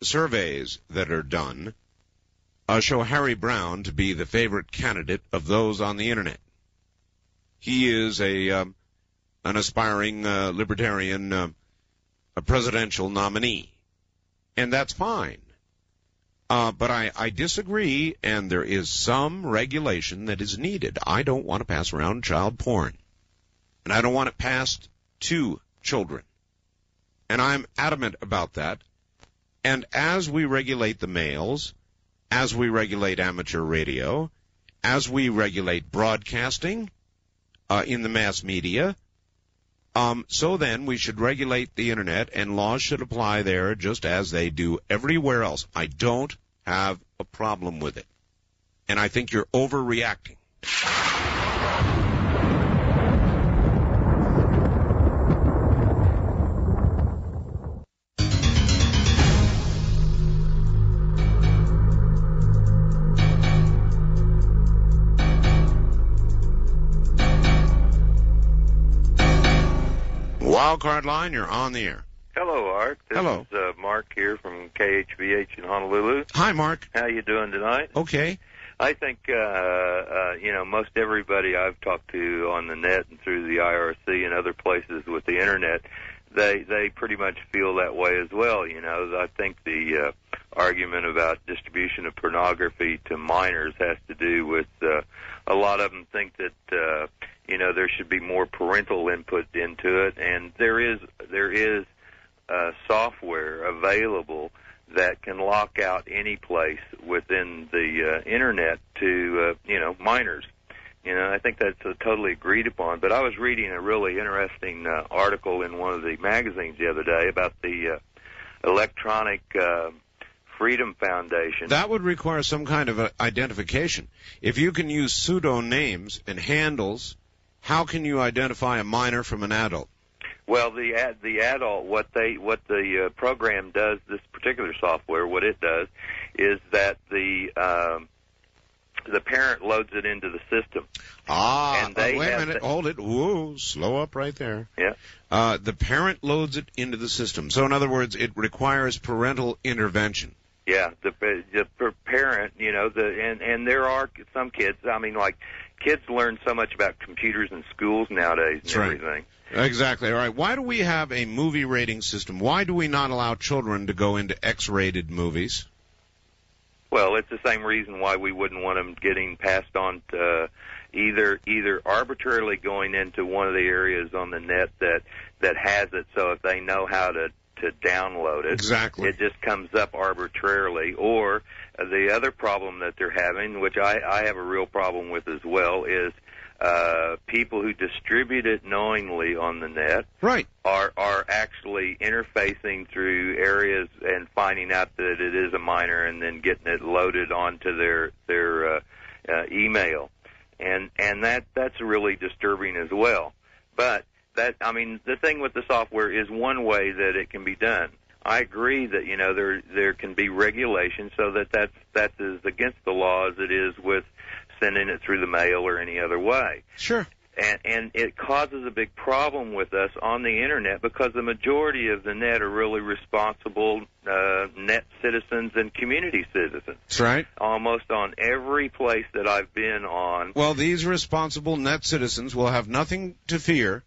surveys that are done show Harry Browne to be the favorite candidate of those on the Internet. He is an aspiring libertarian a presidential nominee, and that's fine. But I disagree, and there is some regulation that is needed. I don't want to pass around child porn, and I don't want it passed to children. And I'm adamant about that. And as we regulate the mails, as we regulate amateur radio, as we regulate broadcasting in the mass media, so then we should regulate the Internet, and laws should apply there just as they do everywhere else. I don't have a problem with it. And I think you're overreacting. Wild Card Line, you're on the air. Hello, Art. This Hello. is Mark here from KHVH in Honolulu. Hi, Mark. How you doing tonight? Okay. I think, most everybody I've talked to on the net and through the IRC and other places with the Internet, they pretty much feel that way as well. I think the argument about distribution of pornography to minors has to do with a lot of them think that there should be more parental input into it, and there is software available that can lock out any place within the Internet to minors. I think that's totally agreed upon. But I was reading a really interesting article in one of the magazines the other day about the Electronic Freedom Foundation. That would require some kind of identification. If you can use pseudonames and handles, how can you identify a minor from an adult? Well, the adult, what the program does, this particular software, what it does is that the parent loads it into the system. And wait a minute, hold it. Whoa, slow up right there. Yeah. The parent loads it into the system. So in other words, it requires parental intervention. Yeah, the parent, and there are some kids. I mean, like kids learn so much about computers in schools nowadays and everything. Exactly. All right. Why do we have a movie rating system? Why do we not allow children to go into X-rated movies? Well, it's the same reason why we wouldn't want them getting passed on to either arbitrarily going into one of the areas on the net that has it, so if they know how to download it, exactly, it just comes up arbitrarily. Or the other problem that they're having, which I have a real problem with as well, is people who distribute it knowingly on the net are actually interfacing through areas and finding out that it is a minor and then getting it loaded onto their email. And that's really disturbing as well. But the thing with the software is one way that it can be done. I agree that, there can be regulation so that's as against the law as it is with sending it through the mail or any other way. Sure. And it causes a big problem with us on the Internet because the majority of the net are really responsible net citizens and community citizens. That's right. Almost on every place that I've been on. Well, these responsible net citizens will have nothing to fear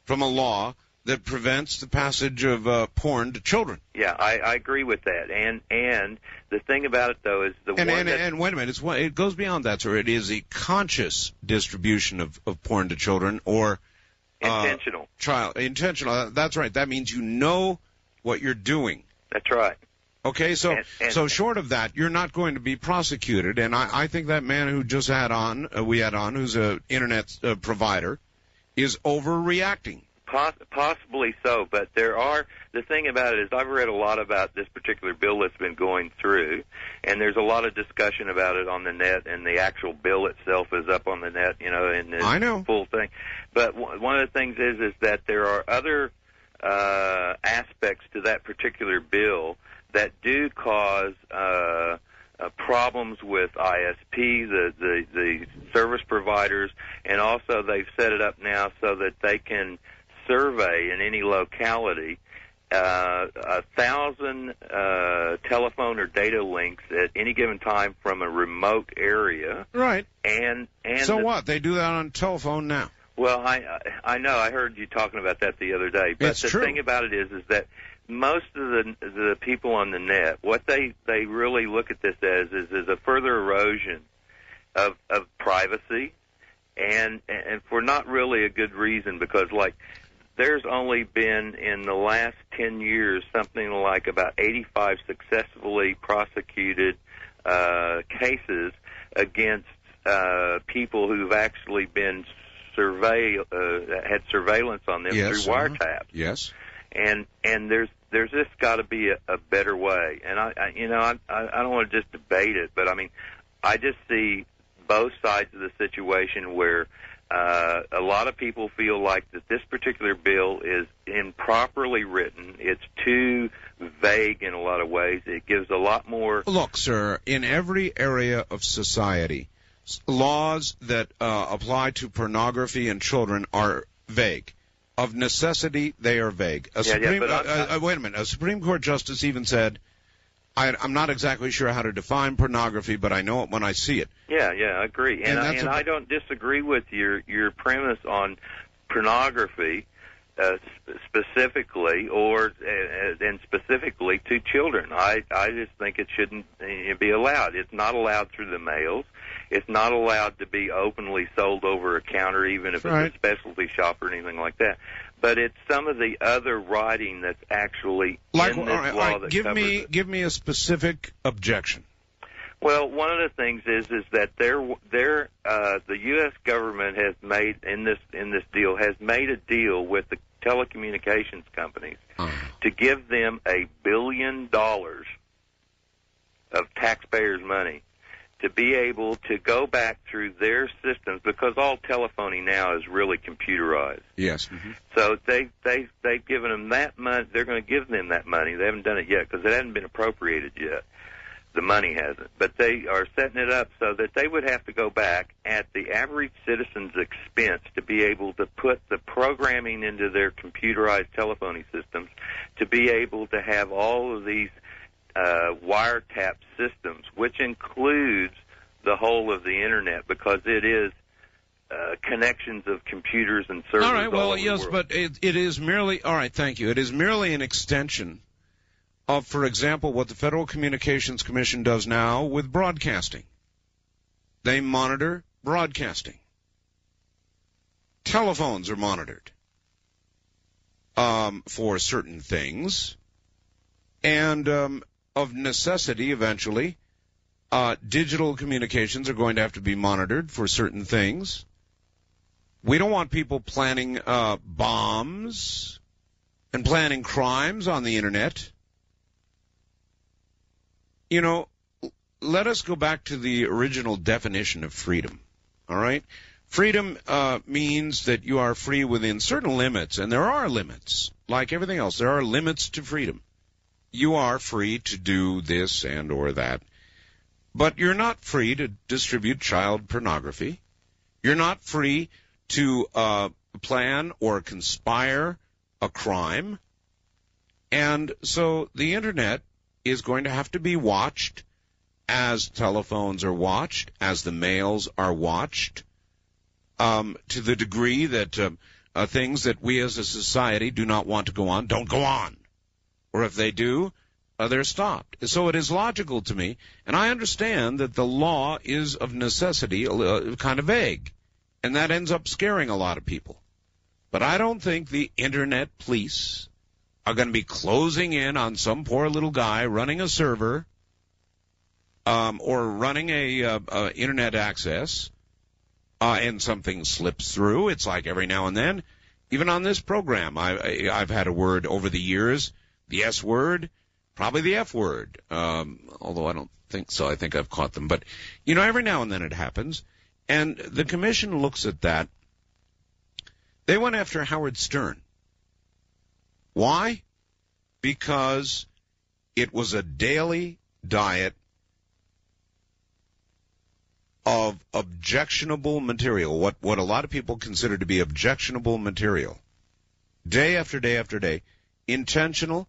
from a law that prevents the passage of porn to children. Yeah, I agree with that. And the thing about it, though, is and wait a minute, it goes beyond that, sir. It is a conscious distribution of porn to children or intentional. Intentional. That's right. That means you know what you're doing. That's right. Okay, so short of that, you're not going to be prosecuted. And I think that man who just we had on, who's an internet provider, is overreacting. Possibly so, but the thing about it is I've read a lot about this particular bill that's been going through, and there's a lot of discussion about it on the net, and the actual bill itself is up on the net, and the full thing. But one of the things is that there are other aspects to that particular bill that do cause problems with ISP, the service providers, and also they've set it up now so that they can survey in any locality 1,000 telephone or data links at any given time from a remote area. Right. And so what? They do that on telephone now. Well, I know. I heard you talking about that the other day. But the thing about it is that most of the people on the net, what they really look at this as is a further erosion of privacy, and for not really a good reason, because there's only been in the last 10 years something like about 85 successfully prosecuted cases against people who've actually been had surveillance on them through wiretaps. Yes. And there's just got to be a better way. And I don't want to just debate it, but I just see both sides of the situation where a lot of people feel like that this particular bill is improperly written. It's too vague in a lot of ways. It gives a lot more. Look, sir, in every area of society, laws that apply to pornography and children are vague. Of necessity, they are vague. Wait a minute. A Supreme Court justice even said, I'm not exactly sure how to define pornography, but I know it when I see it. Yeah, I agree. And I don't disagree with your premise on pornography specifically, and specifically to children. I just think it shouldn't be allowed. It's not allowed through the mails. It's not allowed to be openly sold over a counter, even if it's a specialty shop or anything like that. But it's some of the other writing that's actually in this law that covers it. Give me a specific objection. Well, one of the things is that the U.S. government has made in this deal a deal with the telecommunications companies to give them $1 billion of taxpayers' money to be able to go back through their systems, because all telephoning now is really computerized. Yes. Mm-hmm. So they've given them that money. They're going to give them that money. They haven't done it yet because it hasn't been appropriated yet. The money hasn't. But they are setting it up so that they would have to go back at the average citizen's expense to be able to put the programming into their computerized telephoning systems to be able to have all of these wiretap systems, which includes the whole of the Internet, because it is connections of computers and servers. All right, well, over yes, the world. but it is merely, all right, thank you. It is merely an extension of, for example, what the Federal Communications Commission does now with broadcasting. They monitor broadcasting. Telephones are monitored for certain things, and of necessity, eventually, digital communications are going to have to be monitored for certain things. We don't want people planning bombs and planning crimes on the Internet. You know, let us go back to the original definition of freedom, all right? Freedom means that you are free within certain limits, and there are limits. Like everything else, there are limits to freedom. You are free to do this and or that, but you're not free to distribute child pornography. You're not free to plan or conspire a crime. And so the Internet is going to have to be watched as telephones are watched, as the mails are watched, to the degree that things that we as a society do not want to go on don't go on. Or if they do, they're stopped. So it is logical to me, and I understand that the law is of necessity kind of vague, and that ends up scaring a lot of people. But I don't think the Internet police are going to be closing in on some poor little guy running a server or running a Internet access, and something slips through. It's like every now and then, even on this program, I've had a word over the years, the S word, probably the F word, although I don't think so. I think I've caught them. But, you know, every now and then it happens. And the commission looks at that. They went after Howard Stern. Why? Because it was a daily diet of objectionable material, what a lot of people consider to be objectionable material. Day after day after day. Intentional,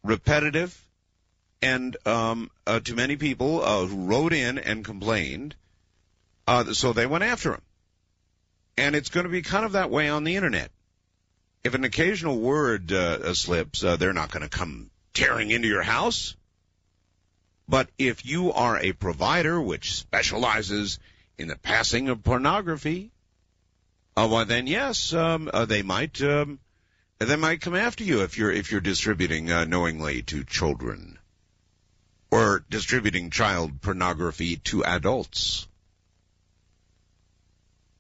repetitive, and to many people who wrote in and complained, so they went after him. And it's going to be kind of that way on the Internet. If an occasional word slips, they're not going to come tearing into your house. But if you are a provider which specializes in the passing of pornography, well then yes, they might come after you if you're distributing knowingly to children or distributing child pornography to adults.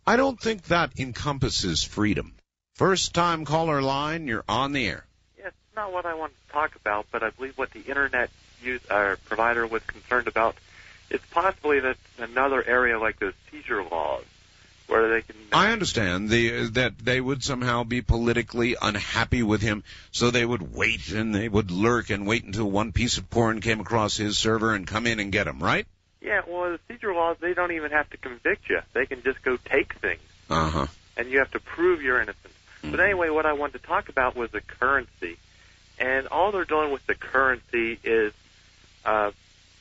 I don't think that encompasses freedom. First time caller line, you're on the air. Yeah, it's not what I want to talk about, but I believe what the Internet provider was concerned about is possibly that another area like the seizure laws, where they can... I understand that they would somehow be politically unhappy with him, so they would wait and they would lurk and wait until one piece of porn came across his server and come in and get him, right? Yeah, well, the seizure laws, they don't even have to convict you. They can just go take things. Uh-huh. And you have to prove your innocence. But anyway, what I wanted to talk about was the currency. And all they're doing with the currency is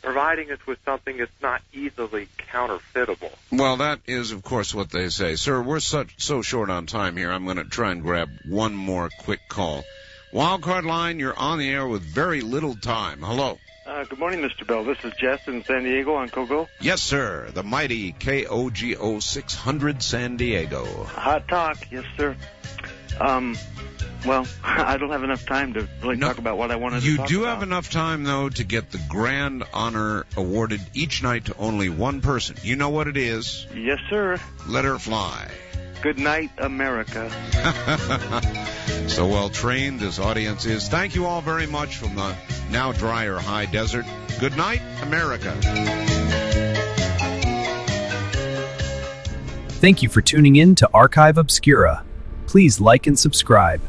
providing us with something that's not easily counterfeitable. Well, that is, of course, what they say. Sir, we're so short on time here, I'm going to try and grab one more quick call. Wildcard line, you're on the air with very little time. Hello. Good morning, Mr. Bell. This is Jess in San Diego on Kogo. Yes, sir. The mighty KOGO 600 San Diego. Hot talk. Yes, sir. Well, I don't have enough time to really talk about what I wanted to talk about. You do have enough time, though, to get the grand honor awarded each night to only one person. You know what it is? Yes, sir. Let her fly. Good night, America. So well trained this audience is. Thank you all very much from the now drier high desert. Good night, America. Thank you for tuning in to Archive Obscura. Please like and subscribe.